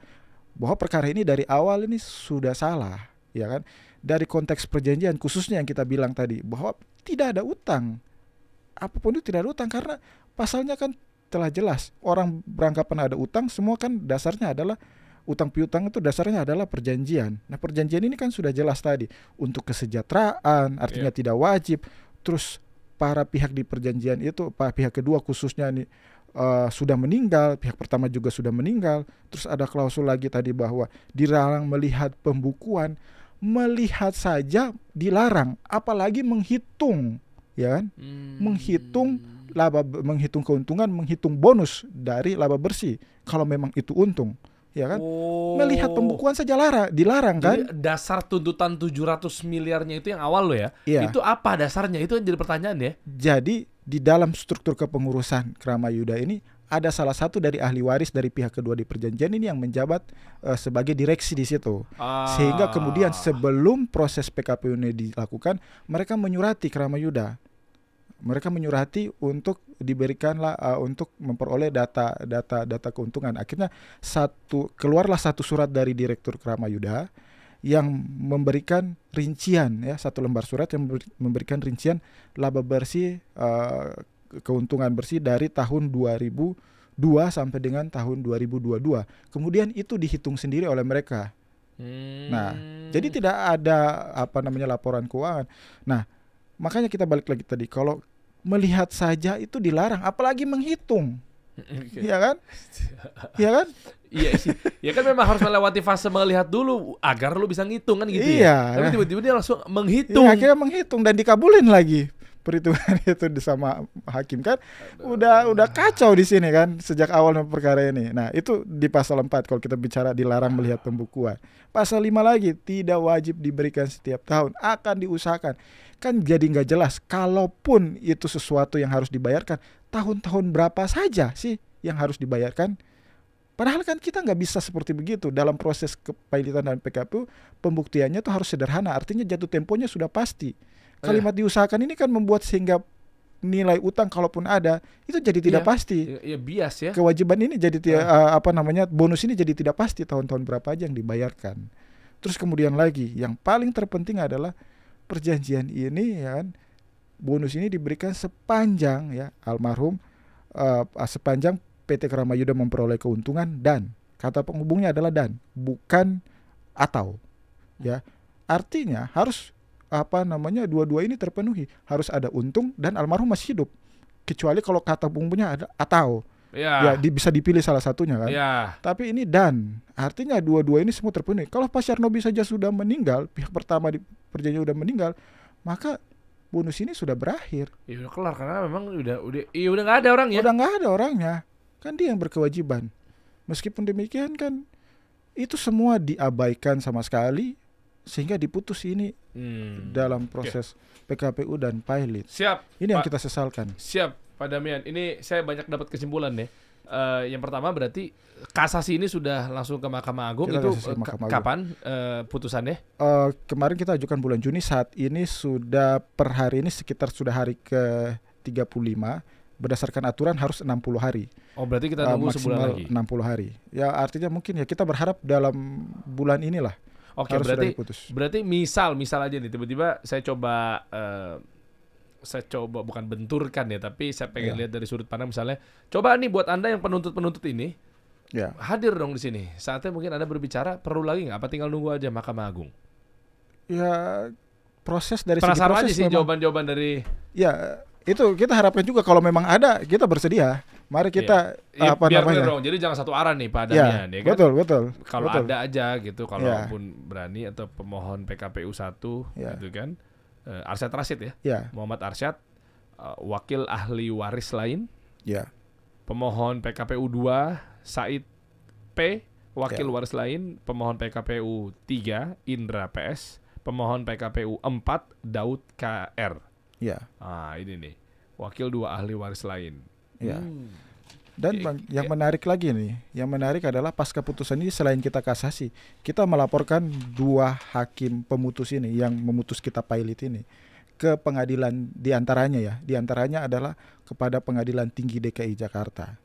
bahwa perkara ini dari awal ini sudah salah, ya kan? Dari konteks perjanjian khususnya yang kita bilang tadi bahwa tidak ada utang. apapun itu tidak ada utang karena pasalnya kan telah jelas. Orang beranggapan ada utang, semua kan dasarnya adalah utang piutang itu dasarnya adalah perjanjian. Nah, perjanjian ini kan sudah jelas tadi untuk kesejahteraan, artinya tidak wajib. Terus para pihak di perjanjian itu, pihak kedua khususnya nih sudah meninggal, pihak pertama juga sudah meninggal. Terus ada klausul lagi tadi bahwa dilarang melihat pembukuan. Melihat saja dilarang, apalagi menghitung, ya kan? Menghitung laba, menghitung keuntungan, menghitung bonus dari laba bersih. Kalau memang itu untung, ya kan? Melihat pembukuan saja dilarang kan? Jadi dasar tuntutan 700 miliarnya itu yang awal lo ya? Iya. Itu apa dasarnya? Itu yang jadi pertanyaan ya? Jadi di dalam struktur kepengurusan Kramayuda ini ada salah satu dari ahli waris dari pihak kedua di perjanjian ini yang menjabat sebagai direksi di situ. Sehingga kemudian sebelum proses PKPU ini dilakukan, mereka menyurati Kramayuda. Mereka menyurati untuk diberikanlah untuk memperoleh data keuntungan. Akhirnya keluarlah satu surat dari Direktur Kramayuda yang memberikan rincian, ya, satu lembar surat yang memberikan rincian laba bersih keuntungan bersih dari tahun 2002 sampai dengan tahun 2022. Kemudian itu dihitung sendiri oleh mereka. Nah, jadi tidak ada laporan keuangan. Nah, makanya kita balik lagi tadi, kalau melihat saja itu dilarang, apalagi menghitung. Iya kan? Iya kan? Iya sih. Ya kan memang harus melewati fase melihat dulu agar lu bisa ngitung kan gitu ya. Tapi tiba-tiba dia langsung menghitung. Iya, akhirnya menghitung dan dikabulin lagi perhitungan itu sama hakim kan. Udah kacau di sini kan sejak awal perkara ini. Nah, itu di pasal 4 kalau kita bicara dilarang melihat pembukuan. Pasal 5 lagi, tidak wajib diberikan setiap tahun, akan diusahakan. Kan jadi nggak jelas, kalaupun itu sesuatu yang harus dibayarkan, tahun-tahun berapa saja sih yang harus dibayarkan? Padahal kan kita nggak bisa seperti begitu. Dalam proses kepailitan dan PKPU, pembuktiannya itu harus sederhana, artinya jatuh temponya sudah pasti. Kalimat diusahakan ini kan membuat sehingga nilai utang kalaupun ada, itu jadi tidak pasti. Iya, bias ya. Kewajiban ini jadi bonus ini jadi tidak pasti tahun-tahun berapa aja yang dibayarkan. Terus kemudian lagi, yang paling terpenting adalah perjanjian ini, ya kan, bonus ini diberikan sepanjang, ya, almarhum sepanjang PT Kramayuda memperoleh keuntungan, dan kata penghubungnya adalah dan, bukan atau, ya. Artinya harus dua-dua ini terpenuhi, harus ada untung dan almarhum masih hidup. Kecuali kalau kata penghubungnya ada atau, ya bisa dipilih salah satunya kan. Tapi ini dan, artinya dua-dua ini semua terpenuhi. Kalau Pak Syarnobi saja sudah meninggal, pihak pertama di perjanjian sudah meninggal, maka bonus ini sudah berakhir. Ya udah kelar, karena memang udah nggak ada orangnya. Udah nggak ada orangnya, kan dia yang berkewajiban. Meskipun demikian kan itu semua diabaikan sama sekali sehingga diputus ini dalam proses PKPU dan pilot. Siap. Ini yang kita sesalkan. Siap, Pak Damian. Ini saya banyak dapat kesimpulan nih. Yang pertama berarti kasasi ini sudah langsung ke Mahkamah Agung. Itu kapan putusannya? Kemarin kita ajukan bulan Juni. Saat ini sudah per hari ini sekitar sudah hari ke 35. Berdasarkan aturan harus 60 hari. Oh, berarti kita tunggu sebulan lagi. 60 hari. Ya, artinya mungkin ya kita berharap dalam bulan inilah. Oke, berarti misal aja nih, tiba-tiba saya coba bukan benturkan ya, tapi saya pengen lihat dari sudut pandang, misalnya coba nih buat Anda yang penuntut ini hadir dong di sini. Saatnya mungkin Anda berbicara, perlu lagi nggak? Apa tinggal nunggu aja Mahkamah Agung? Ya, proses dari penasaran segi proses aja sih jawaban-jawaban dari. Ya, itu kita harapkan juga kalau memang ada, kita bersedia. Mari kita biar dong. Jadi jangan satu arah nih Pak Damian, ya kan? Betul. Kalau ada aja gitu, kalaupun berani atau pemohon PKPU 1 gitu kan. Arsyad Rashid ya. Muhammad Arsyad, wakil ahli waris lain. Pemohon PKPU 2 Said P, wakil waris lain. Pemohon PKPU 3 Indra PS, pemohon PKPU 4 Daud KR. Ini nih, wakil 2 ahli waris lain. Dan yang menarik lagi nih, yang menarik adalah pasca putusan ini selain kita kasasi, kita melaporkan 2 hakim pemutus ini yang memutus kita pilot ini ke pengadilan, diantaranya adalah kepada Pengadilan Tinggi DKI Jakarta,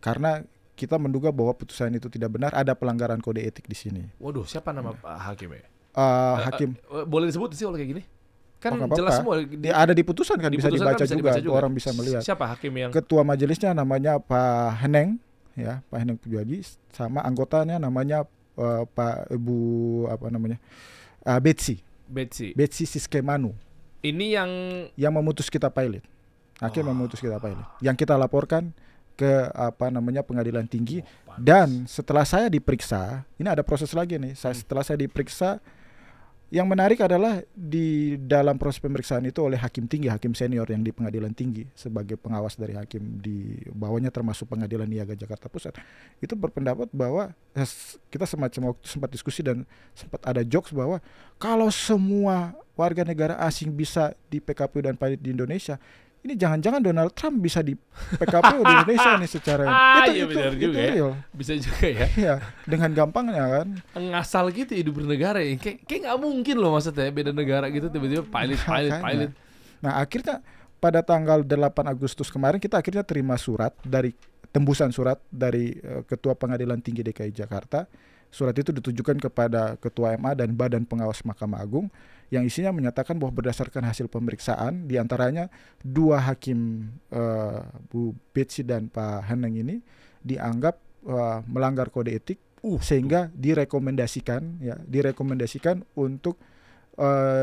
karena kita menduga bahwa putusan itu tidak benar, ada pelanggaran kode etik di sini. Waduh, siapa nama Pak Hakim ya? Hakim boleh disebut sih kalau kayak gini? Kan nggak apa-apa. jelas semua. Ada di putusan kan, bisa putusan dibaca kan juga, dibaca orang bisa melihat. Siapa hakim yang Ketua majelisnya namanya Pak Heneng, ya, Pak Heneng Pujaji, sama anggotanya namanya Pak Ibu apa namanya? Betsy Siskemanu. Ini yang memutus kita pilot. Hakim memutus kita pilot. Yang kita laporkan ke pengadilan tinggi. Dan setelah saya diperiksa, ini ada proses lagi nih. Setelah saya diperiksa, yang menarik adalah di dalam proses pemeriksaan itu oleh hakim tinggi, hakim senior yang di pengadilan tinggi sebagai pengawas dari hakim di bawahnya termasuk Pengadilan Niaga Jakarta Pusat, itu berpendapat bahwa kita sempat diskusi dan sempat ada jokes bahwa kalau semua warga negara asing bisa di PKPU dan pilot di Indonesia, ini jangan-jangan Donald Trump bisa di PKPU di Indonesia nih secara itu juga real. Bisa juga ya. Iya, dengan gampangnya kan. Ngasal gitu hidup bernegara ya. Kayak nggak mungkin loh maksudnya beda negara gitu tiba-tiba pilot. Nah, akhirnya pada tanggal 8 Agustus kemarin kita akhirnya terima tembusan surat dari Ketua Pengadilan Tinggi DKI Jakarta. Surat itu ditujukan kepada Ketua MA dan Badan Pengawas Mahkamah Agung yang isinya menyatakan bahwa berdasarkan hasil pemeriksaan diantaranya 2 hakim Bu Betsy dan Pak Heneng ini dianggap melanggar kode etik sehingga direkomendasikan untuk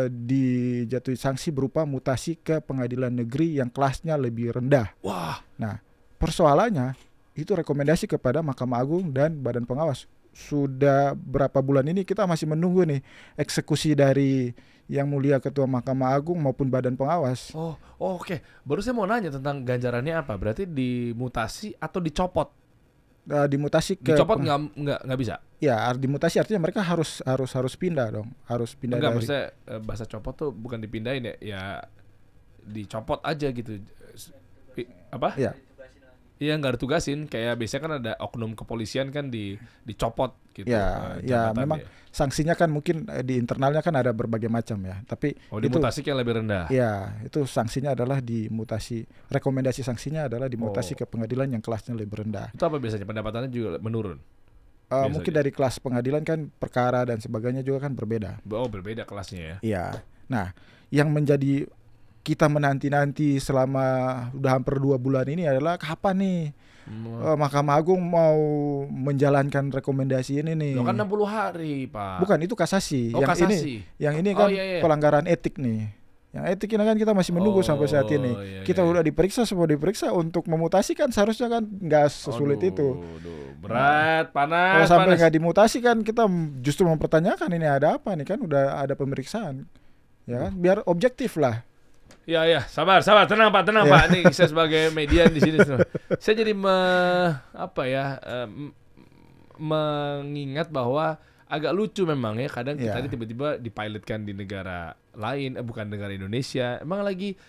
dijatuhi sanksi berupa mutasi ke pengadilan negeri yang kelasnya lebih rendah. Wah. Nah, persoalannya itu rekomendasi kepada Mahkamah Agung dan Badan Pengawas. Sudah berapa bulan ini kita masih menunggu nih eksekusi dari Yang Mulia Ketua Mahkamah Agung maupun Badan Pengawas. Oke. Baru saya mau nanya tentang ganjarannya apa? Berarti dimutasi atau dicopot? Dimutasi ke dicopot nggak bisa? Ya, dimutasi artinya mereka harus pindah dong, harus pindah. Enggak, maksudnya bahasa copot tuh bukan dipindahin ya dicopot aja gitu. Apa? Ya. Iya, nggak ditugasin, kayak biasanya kan ada oknum kepolisian kan dicopot gitu. Ya memang sanksinya kan mungkin di internalnya kan ada berbagai macam ya. Tapi dimutasi yang lebih rendah. Ya, itu sanksinya adalah dimutasi. Rekomendasi sanksinya adalah dimutasi ke pengadilan yang kelasnya lebih rendah. Itu apa biasanya pendapatannya juga menurun? Mungkin dari kelas pengadilan kan perkara dan sebagainya juga kan berbeda. Berbeda kelasnya ya. Iya. Nah, yang menjadi kita menanti-nanti selama udah hampir 2 bulan ini adalah kapan nih Mahkamah Agung mau menjalankan rekomendasi ini nih. Kan 60 hari, Pak. Bukan, itu kasasi. Yang ini kan pelanggaran etik nih. Yang etik ini kan kita masih menunggu sampai saat ini. Kita udah diperiksa, semua diperiksa untuk memutasi kan seharusnya kan nggak sesulit itu. Berat, panas. Kalau sampai nggak dimutasi kan kita justru mempertanyakan ini ada apa nih, kan udah ada pemeriksaan. Ya kan, biar objektif lah. Ya, sabar, tenang Pak. Nih saya sebagai media di sini. Saya jadi mengingat bahwa agak lucu memang ya, kadang kita tiba-tiba dipilotkan di negara lain, bukan negara Indonesia. Emang lagi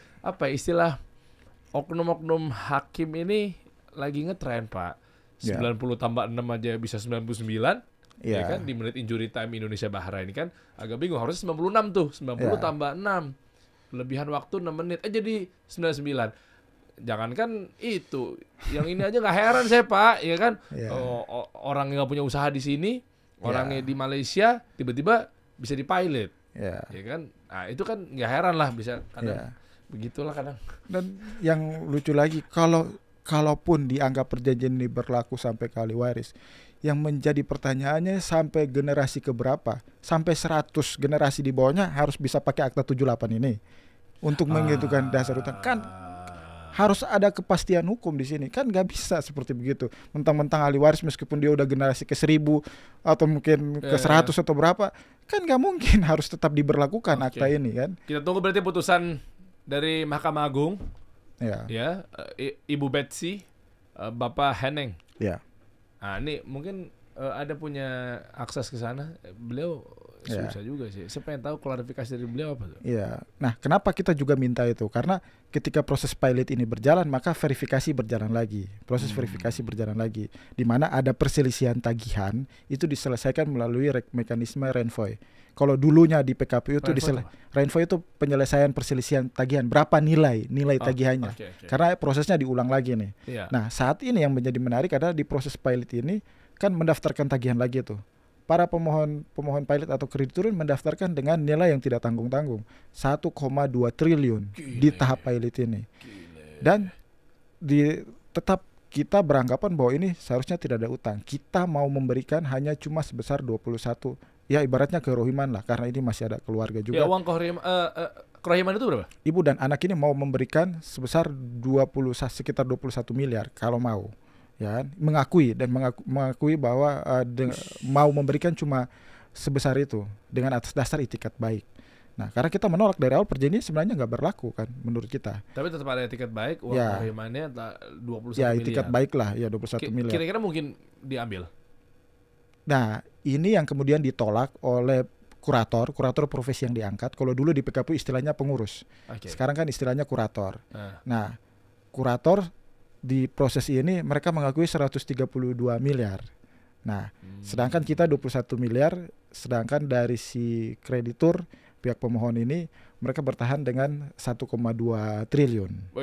istilah oknum-oknum hakim ini lagi ngetren, Pak. 90 tambah 6 aja bisa 99. Ya kan, di menit injury time Indonesia Bahrain ini kan agak bingung, harusnya 96 tuh. 90 tambah 6. Lebihan waktu 6 menit jadi 99. Jangankan itu, yang ini aja nggak heran saya, Pak, ya kan? Orang yang nggak punya usaha di sini, orangnya di Malaysia, tiba-tiba bisa dipilot, ya kan? Nah, itu kan nggak heran lah, bisa kadang begitulah kadang. Dan yang lucu lagi, kalaupun dianggap perjanjian ini berlaku sampai ke ahli waris, yang menjadi pertanyaannya sampai generasi keberapa, sampai 100 generasi di bawahnya harus bisa pakai Akta 78 ini untuk menghitungkan dasar hutang. Kan harus ada kepastian hukum di sini, kan nggak bisa seperti begitu mentang-mentang ahli waris meskipun dia udah generasi ke 1000 atau mungkin ke 100 atau berapa, kan nggak mungkin, harus tetap diberlakukan akta ini kan. Kita tunggu berarti putusan dari Mahkamah Agung. Ibu Betsy, Bapak Heneng. Nah, ini mungkin ada punya akses ke sana. Beliau susah juga sih. Saya pengen tahu klarifikasi dari beliau apa tuh. Nah, kenapa kita juga minta itu? Karena ketika proses pilot ini berjalan, maka verifikasi berjalan lagi. Proses verifikasi berjalan lagi, di mana ada perselisihan tagihan itu diselesaikan melalui mekanisme Renvoy. Kalau dulunya di PKPU itu Renvoy itu penyelesaian perselisihan tagihan, berapa nilai tagihannya. Karena prosesnya diulang lagi nih. Nah, saat ini yang menjadi menarik adalah di proses pilot ini kan mendaftarkan tagihan lagi tuh. para pemohon pilot atau kreditur mendaftarkan dengan nilai yang tidak tanggung-tanggung 1,2 triliun di tahap pilot ini. Dan tetap kita beranggapan bahwa ini seharusnya tidak ada utang. Kita mau memberikan hanya cuma sebesar 21, ya ibaratnya kerohiman lah, karena ini masih ada keluarga juga. Ya, uang kerohiman itu berapa? Ibu dan anak ini mau memberikan sebesar sekitar 21 miliar kalau mau. Ya, mengakui bahwa mau memberikan cuma sebesar itu dengan atas dasar itikat baik. Nah, karena kita menolak dari awal, perjanjian sebenarnya nggak berlaku kan menurut kita. Tapi tetap ada itikat baik, uang kerohimannya 21 miliar. Ya, itikat baik lah, ya 21 miliar. Kira-kira mungkin diambil. Nah, ini yang kemudian ditolak oleh kurator profesi yang diangkat. Kalau dulu di PKPU istilahnya pengurus. Sekarang kan istilahnya kurator. Nah, kurator di proses ini mereka mengakui 132 miliar. Nah, sedangkan kita 21 miliar, sedangkan dari si kreditur pihak pemohon ini mereka bertahan dengan 1,2 triliun.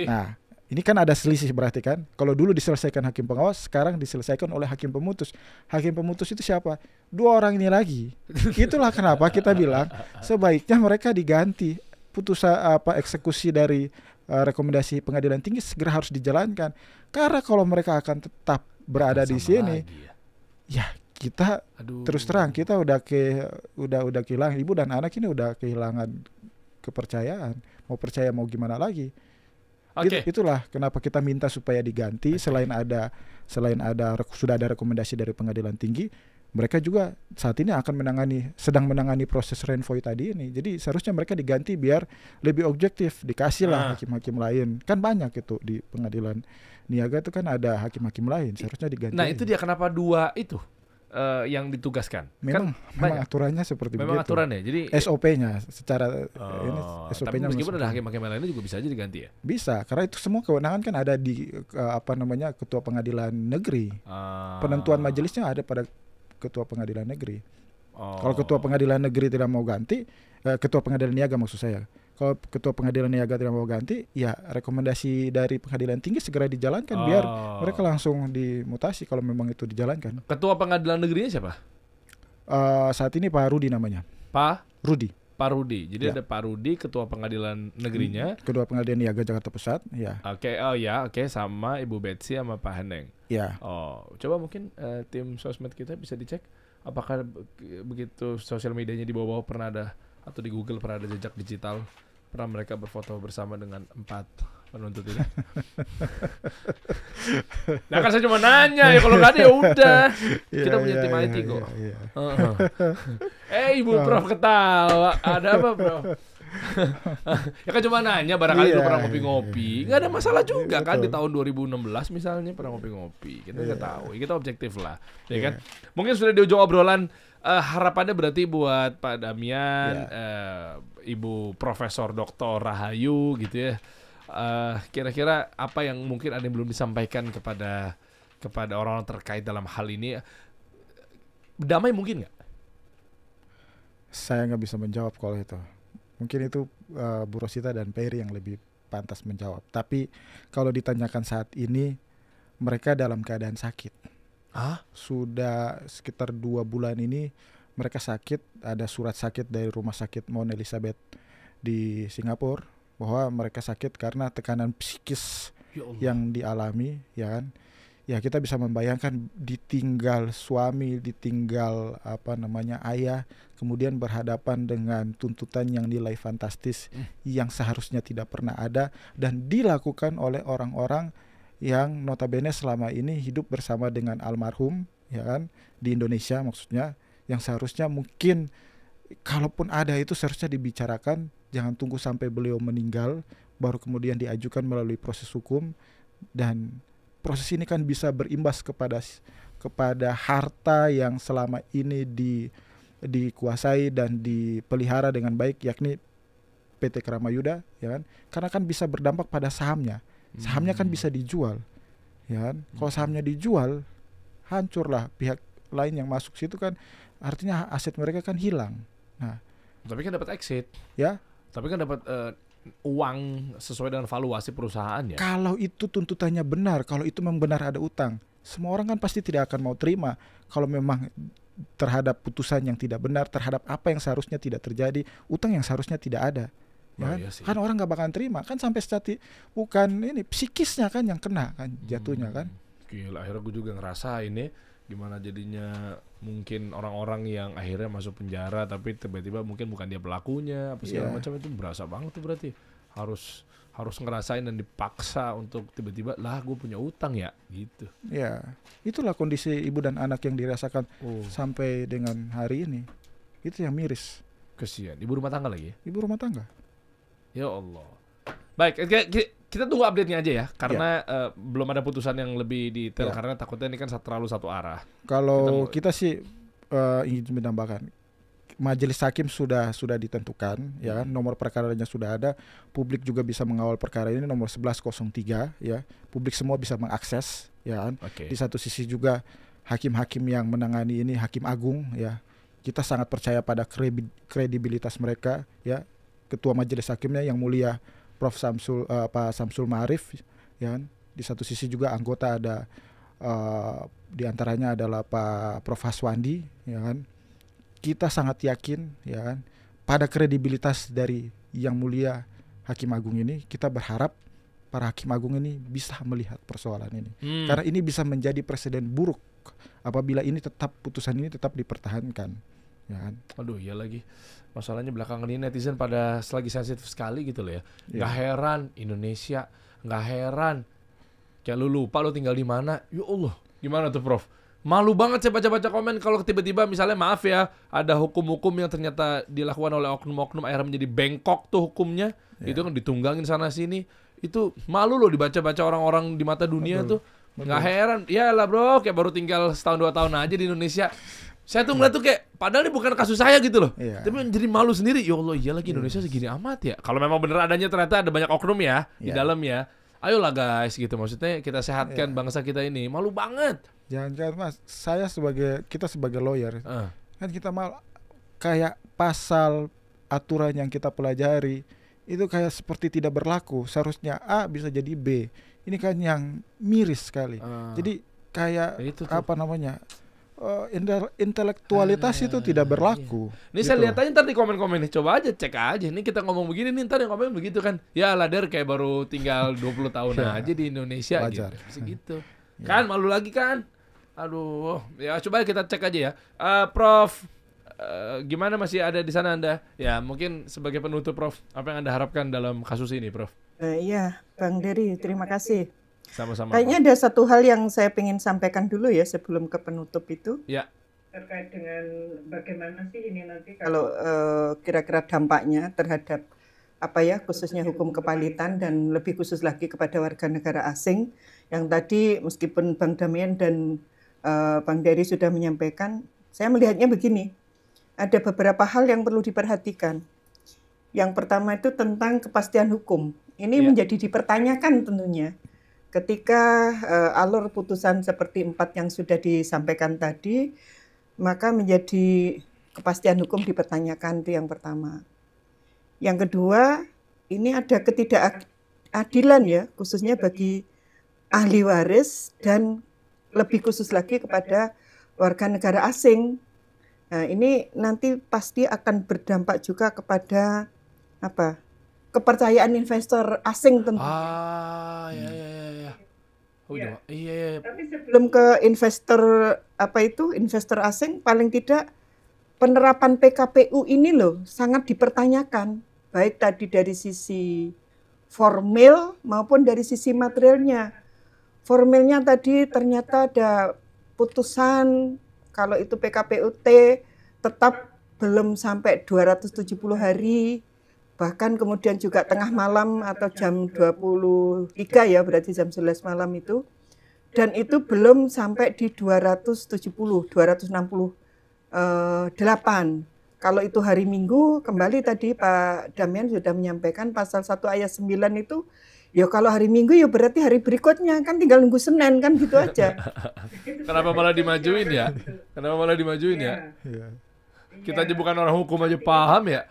Nah, ini kan ada selisih berarti kan. Kalau dulu diselesaikan hakim pengawas, sekarang diselesaikan oleh hakim pemutus. Hakim pemutus itu siapa? 2 orang ini lagi. Itulah kenapa kita bilang sebaiknya mereka diganti. Eksekusi dari rekomendasi pengadilan tinggi segera harus dijalankan. Karena kalau mereka akan tetap berada di sini, ya kita terus terang kita udah kehilangan, ibu dan anak ini udah kehilangan kepercayaan. Mau percaya mau gimana lagi? Itulah kenapa kita minta supaya diganti. Selain ada sudah ada rekomendasi dari pengadilan tinggi, mereka juga saat ini sedang menangani proses renvoy tadi ini. Jadi seharusnya mereka diganti biar lebih objektif, dikasihlah hakim-hakim lain. Kan banyak itu di pengadilan niaga itu kan ada hakim-hakim lain, seharusnya diganti. Nah, itu dia kenapa 2 itu yang ditugaskan. Memang aturannya seperti begitu. Memang aturannya. Jadi SOP-nya secara ini SOP-nya. Tapi meskipun ada hakim-hakim lainnya juga bisa aja diganti ya. Bisa, karena itu semua kewenangan kan ada di ketua pengadilan negeri. Penentuan majelisnya ada pada ketua pengadilan negeri. Kalau ketua pengadilan negeri tidak mau ganti, ketua pengadilan niaga maksud saya. Kalau ketua pengadilan niaga tidak mau ganti, ya rekomendasi dari pengadilan tinggi segera dijalankan biar mereka langsung dimutasi kalau memang itu dijalankan. Ketua pengadilan negerinya siapa? Saat ini Pak Rudi namanya. Pak Rudi. Jadi ada Pak Rudi, ketua pengadilan negerinya. Ketua pengadilan niaga Jakarta Pusat, ya. Oke, sama Ibu Betsy sama Pak Heneng. Ya. Coba mungkin tim sosmed kita bisa dicek apakah begitu sosial medianya di bawah pernah ada, atau di Google pernah ada jejak digital, pernah mereka berfoto bersama dengan 4 penuntut ini. Nah kan saya cuma nanya ya, kalau nggak ada ya udah. Kita punya tim IT kok. Ibu Prof ketawa. Ada apa Prof? Ya kan cuma nanya, barangkali lu pernah ngopi-ngopi. Nggak ada masalah juga kan, di tahun 2016 misalnya pernah ngopi-ngopi. Kita nggak tahu, kita objektif lah, ya kan. Mungkin sudah di ujung obrolan. Harapannya berarti buat Pak Damian, Ibu Profesor Dr. Rahayu gitu ya. Kira-kira apa yang mungkin ada yang belum disampaikan kepada orang-orang terkait dalam hal ini? Damai mungkin nggak? Saya nggak bisa menjawab kalau itu. Mungkin itu Bu Rosita dan Peri yang lebih pantas menjawab. Tapi kalau ditanyakan saat ini, mereka dalam keadaan sakit. Sudah sekitar 2 bulan ini mereka sakit. Ada surat sakit dari Rumah Sakit Mount Elizabeth di Singapura bahwa mereka sakit karena tekanan psikis yang dialami, ya kan. Ya kita bisa membayangkan ditinggal suami, ditinggal ayah, kemudian berhadapan dengan tuntutan yang nilai fantastis yang seharusnya tidak pernah ada dan dilakukan oleh orang-orang yang notabene selama ini hidup bersama dengan almarhum, ya kan, di Indonesia maksudnya, yang seharusnya mungkin kalaupun ada itu seharusnya dibicarakan, jangan tunggu sampai beliau meninggal baru kemudian diajukan melalui proses hukum. Dan proses ini kan bisa berimbas kepada harta yang selama ini dikuasai dan dipelihara dengan baik, yakni PT Kramayuda, ya kan, karena kan bisa berdampak pada sahamnya. Sahamnya kan bisa dijual, ya kan? Kalau sahamnya dijual, hancurlah pihak lain yang masuk situ kan, artinya aset mereka kan hilang. Nah, tapi kan dapat exit, ya. Tapi kan dapat uang sesuai dengan valuasi perusahaannya. Kalau itu tuntutannya benar, kalau itu memang benar ada utang, semua orang kan pasti tidak akan mau terima. Kalau memang terhadap putusan yang tidak benar, terhadap apa yang seharusnya tidak terjadi, utang yang seharusnya tidak ada. Ya kan? Iya sih. Kan orang nggak bakalan terima kan sampai bukan ini psikisnya kan yang kena kan jatuhnya kan. Gila, akhirnya gue juga ngerasa ini gimana jadinya mungkin orang-orang yang akhirnya masuk penjara tapi tiba-tiba mungkin bukan dia pelakunya apa segala macam, itu berasa banget tuh berarti harus ngerasain dan dipaksa untuk tiba-tiba lah gue punya utang ya gitu. Ya, itulah kondisi ibu dan anak yang dirasakan sampai dengan hari ini. Itu yang miris. Kesian, ibu rumah tangga lagi ya? Ibu rumah tangga. Ya Allah. Baik, kita tunggu update-nya aja ya, karena belum ada putusan yang lebih detail karena takutnya ini kan terlalu satu arah. Kalau kita sih ingin menambahkan, majelis hakim sudah ditentukan, ya kan, nomor perkaranya sudah ada, publik juga bisa mengawal perkara ini nomor 1103, ya, publik semua bisa mengakses, ya kan. Di satu sisi juga hakim-hakim yang menangani ini hakim agung, ya, kita sangat percaya pada kredibilitas mereka, ya, ketua majelis hakimnya yang mulia Prof. Pak Samsul Ma'arif, ya kan? Di satu sisi juga anggota ada di antaranya adalah Pak Prof. Haswandi, ya kan? Kita sangat yakin, ya kan, pada kredibilitas dari yang mulia Hakim Agung ini. Kita berharap para Hakim Agung ini bisa melihat persoalan ini, karena ini bisa menjadi presiden buruk apabila putusan ini tetap dipertahankan, ya kan? Aduh, iya lagi. Masalahnya belakangan ini netizen pada lagi sensitif sekali gitu loh ya. Nggak heran Indonesia, nggak heran kayak lu lupa lu tinggal di mana. Ya Allah, gimana tuh Prof? Malu banget saya baca-baca komen kalau tiba-tiba misalnya maaf ya, ada hukum-hukum yang ternyata dilakukan oleh oknum-oknum akhirnya menjadi bengkok tuh hukumnya. Itu kan ditunggangin sana sini. Itu malu loh dibaca-baca orang-orang di mata dunia. Betul. Tuh. Nggak heran. Ya lah bro, kayak baru tinggal setahun 2 tahun aja di Indonesia. Saya tuh ngeliat tuh kayak, padahal ini bukan kasus saya gitu loh. Tapi menjadi malu sendiri. Ya Allah, iya lagi Indonesia segini amat ya. Kalau memang bener adanya ternyata ada banyak oknum ya di dalam ya. Ayolah guys gitu, maksudnya kita sehatkan bangsa kita ini. Malu banget. Jangan-jangan Mas, kita sebagai lawyer, kan kita kayak pasal aturan yang kita pelajari itu kayak seperti tidak berlaku. Seharusnya A bisa jadi B. Ini kan yang miris sekali. Jadi kayak apa namanya? Intelektualitas itu tidak berlaku. Ini gitu. Saya lihat aja ntar di komen-komen nih, coba aja cek aja. Ini kita ngomong begini nih, ntar yang komen begitu kan. Ya ladar kayak baru tinggal 20 tahun aja di Indonesia. Wajar. Gitu. Kan malu lagi kan. Aduh, ya coba kita cek aja ya. Prof, gimana masih ada di sana Anda? Ya mungkin sebagai penutup Prof, apa yang Anda harapkan dalam kasus ini Prof? Iya, Bang Dery, terima kasih. Sama-sama. Kayaknya ada satu hal yang saya ingin sampaikan dulu ya sebelum ke penutup itu. Ya. Terkait dengan bagaimana sih ini nanti kalau kira-kira dampaknya terhadap apa ya, khususnya hukum kepalitan dan lebih khusus lagi kepada warga negara asing yang tadi meskipun Bang Damian dan Bang Dery sudah menyampaikan, saya melihatnya begini. Ada beberapa hal yang perlu diperhatikan. Yang pertama itu tentang kepastian hukum. Ini menjadi dipertanyakan tentunya. Ketika alur putusan seperti 4 yang sudah disampaikan tadi, maka menjadi kepastian hukum dipertanyakan, itu yang pertama. Yang kedua, ini ada ketidakadilan ya, khususnya bagi ahli waris dan lebih khusus lagi kepada warga negara asing. Nah, ini nanti pasti akan berdampak juga kepada apa? Kepercayaan investor asing tentu. Ya. Oh, iya. Tapi sebelum ke investor asing, paling tidak penerapan PKPU ini loh sangat dipertanyakan, baik tadi dari sisi formil maupun dari sisi materialnya. Formilnya tadi ternyata ada putusan kalau itu PKPUT tetap belum sampai 270 hari. Bahkan kemudian juga tengah malam atau jam 23 ya, berarti jam 11 malam itu. Dan itu belum sampai di 268. Kalau itu hari Minggu, kembali tadi Pak Damian sudah menyampaikan pasal 1 ayat 9 itu, ya kalau hari Minggu ya berarti hari berikutnya, kan tinggal nunggu Senin kan gitu aja. Kenapa malah dimajuin ya? Kita aja bukan orang hukum aja paham ya?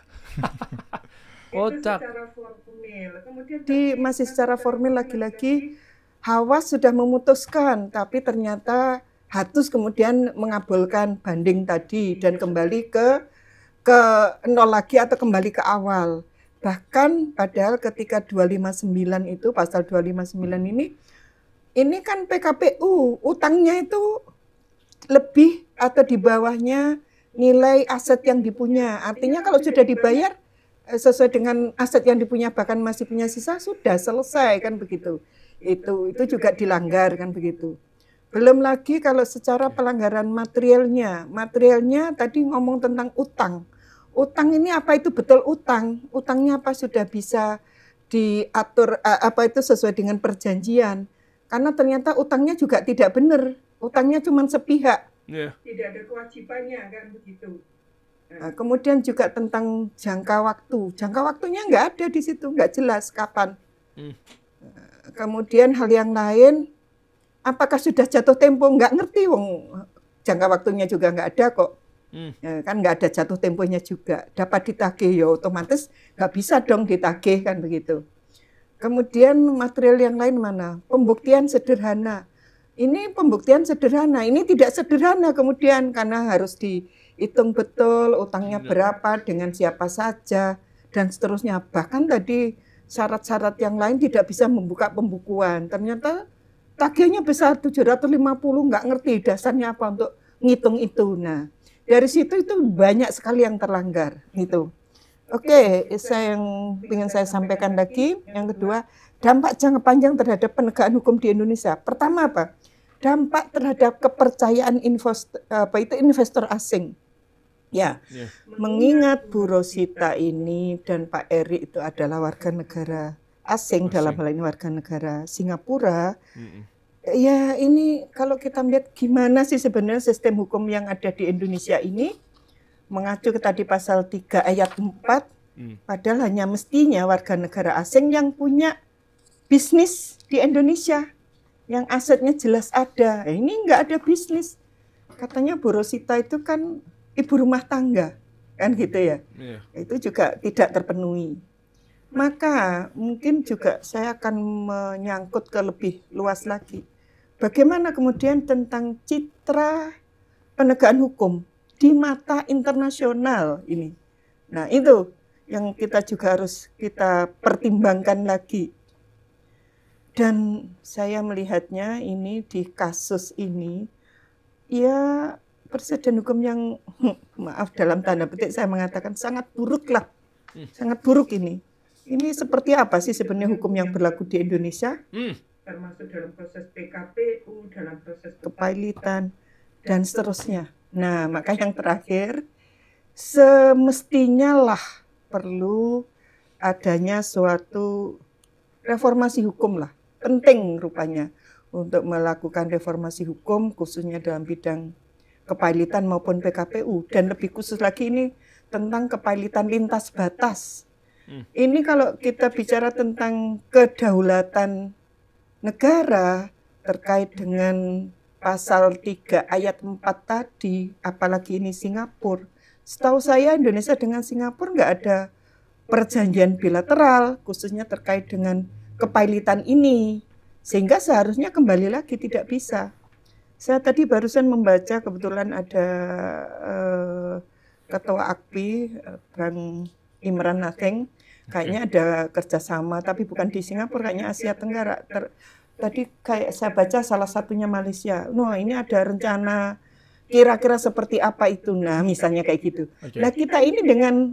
Kocak. Secara formil. Kemudian masih secara formil lagi-lagi Hawas sudah memutuskan, tapi ternyata Hatus kemudian mengabulkan banding tadi dan kembali ke nol lagi atau kembali ke awal. Bahkan padahal ketika 259 itu, pasal 259 ini kan PKPU, utangnya itu lebih atau di bawahnya nilai aset yang dipunya. Artinya kalau sudah dibayar sesuai dengan aset yang dipunya, bahkan masih punya sisa, sudah selesai kan begitu. Itu juga dilanggar kan begitu. Belum lagi kalau secara pelanggaran materialnya tadi ngomong tentang utang. Utang ini apa itu betul utang? Utangnya apa sudah bisa diatur apa itu sesuai dengan perjanjian? Karena ternyata utangnya juga tidak benar. Utangnya cuma sepihak. Yeah. Tidak ada kewajibannya kan begitu. Nah, kemudian juga tentang jangka waktu. Jangka waktunya nggak ada di situ, nggak jelas kapan. Kemudian hal yang lain, apakah sudah jatuh tempo? Nggak ngerti, wong jangka waktunya juga nggak ada kok. Kan nggak ada jatuh temponya juga. Dapat ditagih ya otomatis nggak bisa dong ditagih kan begitu. Kemudian material yang lain mana? Pembuktian sederhana. Ini pembuktian sederhana. Ini tidak sederhana kemudian karena harus dihitung betul utangnya berapa dengan siapa saja dan seterusnya. Bahkan tadi syarat-syarat yang lain tidak bisa membuka pembukuan. Ternyata tagihnya besar 750, nggak ngerti dasarnya apa untuk ngitung itu. Nah, dari situ itu banyak sekali yang terlanggar gitu. Oke, yang ingin saya sampaikan lagi, yang kedua, dampak jangka panjang terhadap penegakan hukum di Indonesia. Pertama apa? Dampak terhadap kepercayaan investor asing. Ya, mengingat Bu Rosita ini dan Pak Eri itu adalah warga negara asing, dalam hal ini warga negara Singapura. Ya ini kalau kita melihat gimana sih sebenarnya sistem hukum yang ada di Indonesia ini, mengacu ke tadi pasal 3 ayat 4, padahal hanya mestinya warga negara asing yang punya bisnis di Indonesia, yang asetnya jelas ada. Ini nggak ada bisnis. Katanya Bu Rosita itu kan ibu rumah tangga, kan gitu ya. Itu juga tidak terpenuhi. Maka mungkin juga saya akan menyangkut ke lebih luas lagi. Bagaimana kemudian tentang citra penegakan hukum di mata internasional ini. Nah itu yang kita juga harus kita pertimbangkan lagi. Dan saya melihatnya ini di kasus ini, ya presiden hukum yang, maaf dalam tanda petik saya mengatakan sangat buruk lah. Sangat buruk ini. Ini seperti apa sih sebenarnya hukum yang berlaku di Indonesia? Termasuk dalam proses PKPU, dalam proses kepailitan, dan seterusnya. Nah, maka yang terakhir, semestinya lah perlu adanya suatu reformasi hukum lah. Penting rupanya untuk melakukan reformasi hukum, khususnya dalam bidang kepailitan maupun PKPU. Dan lebih khusus lagi ini tentang kepailitan lintas batas. Ini kalau kita bicara tentang kedaulatan negara terkait dengan pasal 3 ayat 4 tadi, apalagi ini Singapura. Setahu saya Indonesia dengan Singapura nggak ada perjanjian bilateral, khususnya terkait dengan kepailitan ini. Sehingga seharusnya kembali lagi tidak bisa. Saya tadi barusan membaca, kebetulan ada Ketua AKPI, Bang Imran Natheng, kayaknya ada kerjasama, tapi bukan di Singapura, kayaknya Asia Tenggara. Tadi kayak saya baca salah satunya Malaysia. Nah ini ada rencana kira-kira seperti apa itu. Nah misalnya kayak gitu. Nah kita ini dengan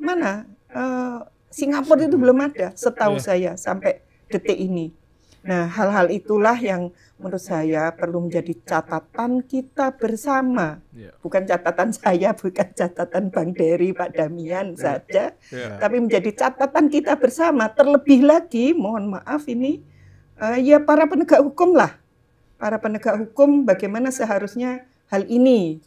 mana? Singapura itu belum ada, setahu saya sampai detik ini. Nah hal-hal itulah yang menurut saya perlu menjadi catatan kita bersama. Bukan catatan saya, bukan catatan Bang Dery, Pak Damian saja, tapi menjadi catatan kita bersama. Terlebih lagi, mohon maaf ini, ya para penegak hukum lah. Para penegak hukum bagaimana seharusnya hal ini.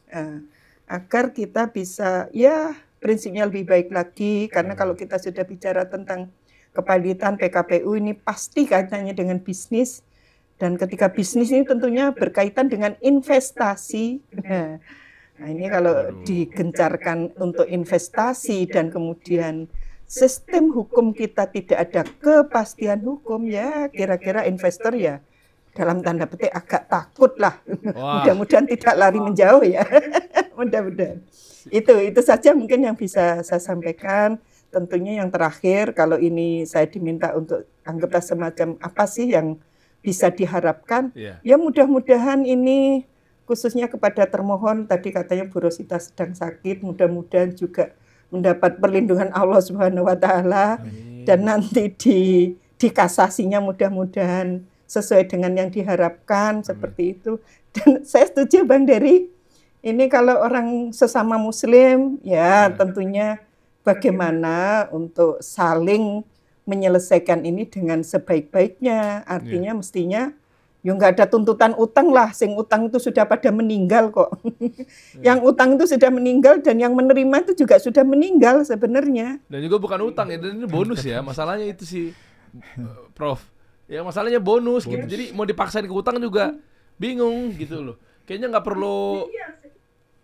Agar kita bisa, ya prinsipnya lebih baik lagi. Karena kalau kita sudah bicara tentang kepailitan PKPU ini pasti kaitannya dengan bisnis. Dan ketika bisnis ini tentunya berkaitan dengan investasi. Nah ini kalau digencarkan untuk investasi dan kemudian sistem hukum kita tidak ada kepastian hukum, ya kira-kira investor ya dalam tanda petik agak takut lah. Wah. Mudah-mudahan tidak lari menjauh ya. Mudah-mudahan. Itu saja mungkin yang bisa saya sampaikan. Tentunya yang terakhir, kalau ini saya diminta untuk anggaplah semacam apa sih yang bisa diharapkan. Ya mudah-mudahan ini khususnya kepada termohon, tadi katanya Bu Rosita sedang sakit, mudah-mudahan juga mendapat perlindungan Allah Subhanahu wa taala dan nanti di kasasinya mudah-mudahan sesuai dengan yang diharapkan. Seperti itu. Dan saya setuju Bang Dery, ini kalau orang sesama muslim ya tentunya bagaimana untuk saling menyelesaikan ini dengan sebaik-baiknya. Artinya mestinya ya nggak ada tuntutan utang lah, sing utang itu sudah pada meninggal kok. Yang utang itu sudah meninggal dan yang menerima itu juga sudah meninggal sebenarnya. Dan juga bukan utang ya, dan ini bonus ya. Masalahnya itu sih, Prof. Ya masalahnya bonus gitu. Jadi mau dipaksain ke utang juga bingung gitu loh. Kayaknya nggak perlu.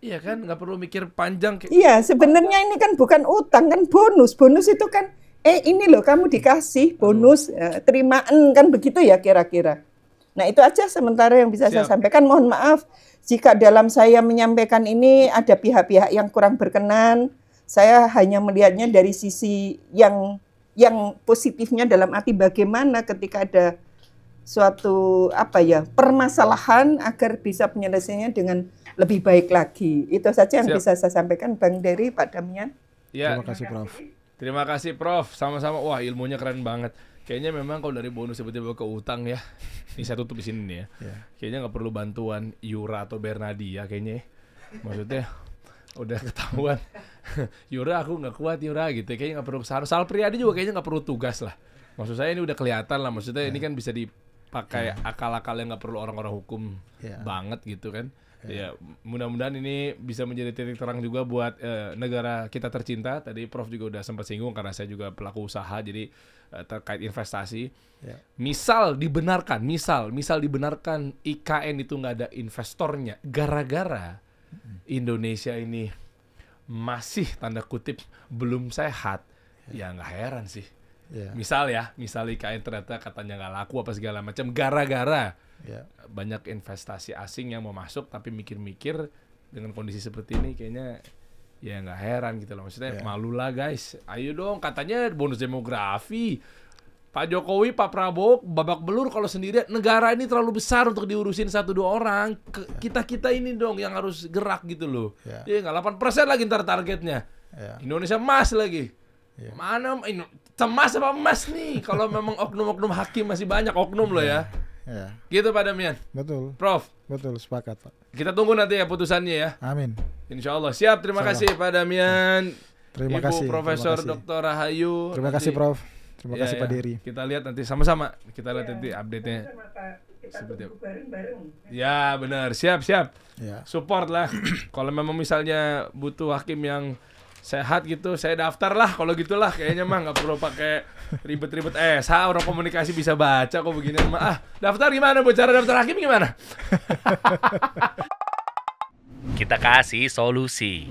Iya kan, nggak perlu mikir panjang. Iya, sebenarnya ini kan bukan utang, kan bonus. Bonus itu kan, ini loh kamu dikasih bonus, terimaan kan begitu ya kira-kira. Nah itu aja sementara yang bisa saya sampaikan. Mohon maaf jika dalam saya menyampaikan ini ada pihak-pihak yang kurang berkenan. Saya hanya melihatnya dari sisi yang positifnya dalam arti bagaimana ketika ada suatu permasalahan agar bisa penyelesaiannya dengan lebih baik lagi. Itu saja yang bisa saya sampaikan Bang Dery, Pak Damian. Ya, terima kasih Prof. Terima kasih Prof. Sama-sama. Wah ilmunya keren banget. Kayaknya memang kalau dari bonus tiba-tiba ke utang ya. Ini saya tutup di sini nih ya. Kayaknya nggak perlu bantuan Yura atau Bernadi ya kayaknya. Maksudnya udah ketahuan. Yura aku nggak kuat Yura gitu. Kayaknya nggak perlu kesana. Sal Priadi juga kayaknya nggak perlu tugas lah. Maksud saya ini udah kelihatan lah. Maksudnya ini kan bisa dipakai akal-akal yang nggak perlu orang-orang hukum banget gitu kan. Ya mudah-mudahan ini bisa menjadi titik terang juga buat negara kita tercinta. Tadi Prof juga udah sempat singgung karena saya juga pelaku usaha jadi terkait investasi. Misal dibenarkan IKN itu nggak ada investornya gara-gara Indonesia ini masih tanda kutip belum sehat, ya nggak heran sih. Misal IKN ternyata katanya nggak laku apa segala macam gara-gara banyak investasi asing yang mau masuk, tapi mikir-mikir dengan kondisi seperti ini kayaknya ya nggak heran gitu loh. Maksudnya malu lah guys, ayo dong katanya bonus demografi. Pak Jokowi, Pak Prabowo babak belur kalau sendirian. Negara ini terlalu besar untuk diurusin 1-2 orang. Kita ini dong yang harus gerak gitu loh. Ya nggak 8% lagi ntar targetnya. Indonesia emas lagi. Mana cemas apa emas nih? Kalau memang oknum-oknum hakim masih banyak oknum loh ya. Gitu Pak Damian. Betul. Prof. Betul, sepakat Pak. Kita tunggu nanti ya putusannya ya. Amin. Insya Allah. Siap, terima kasih Pak Damian. Terima Ibu kasih. Profesor Dr. Rahayu. Terima kasih Prof. Terima kasih Pak Dery. Kita lihat nanti sama-sama. Kita lihat nanti update-nya. Seperti apa. Ya benar. Siap. Support lah. Kalau memang misalnya butuh hakim yang sehat gitu, saya daftar lah kalau gitulah. Kayaknya mah nggak perlu pakai ribet-ribet. Orang komunikasi bisa baca kok begini mah. Daftar gimana? Cara daftar hakim gimana? Kita kasih solusi.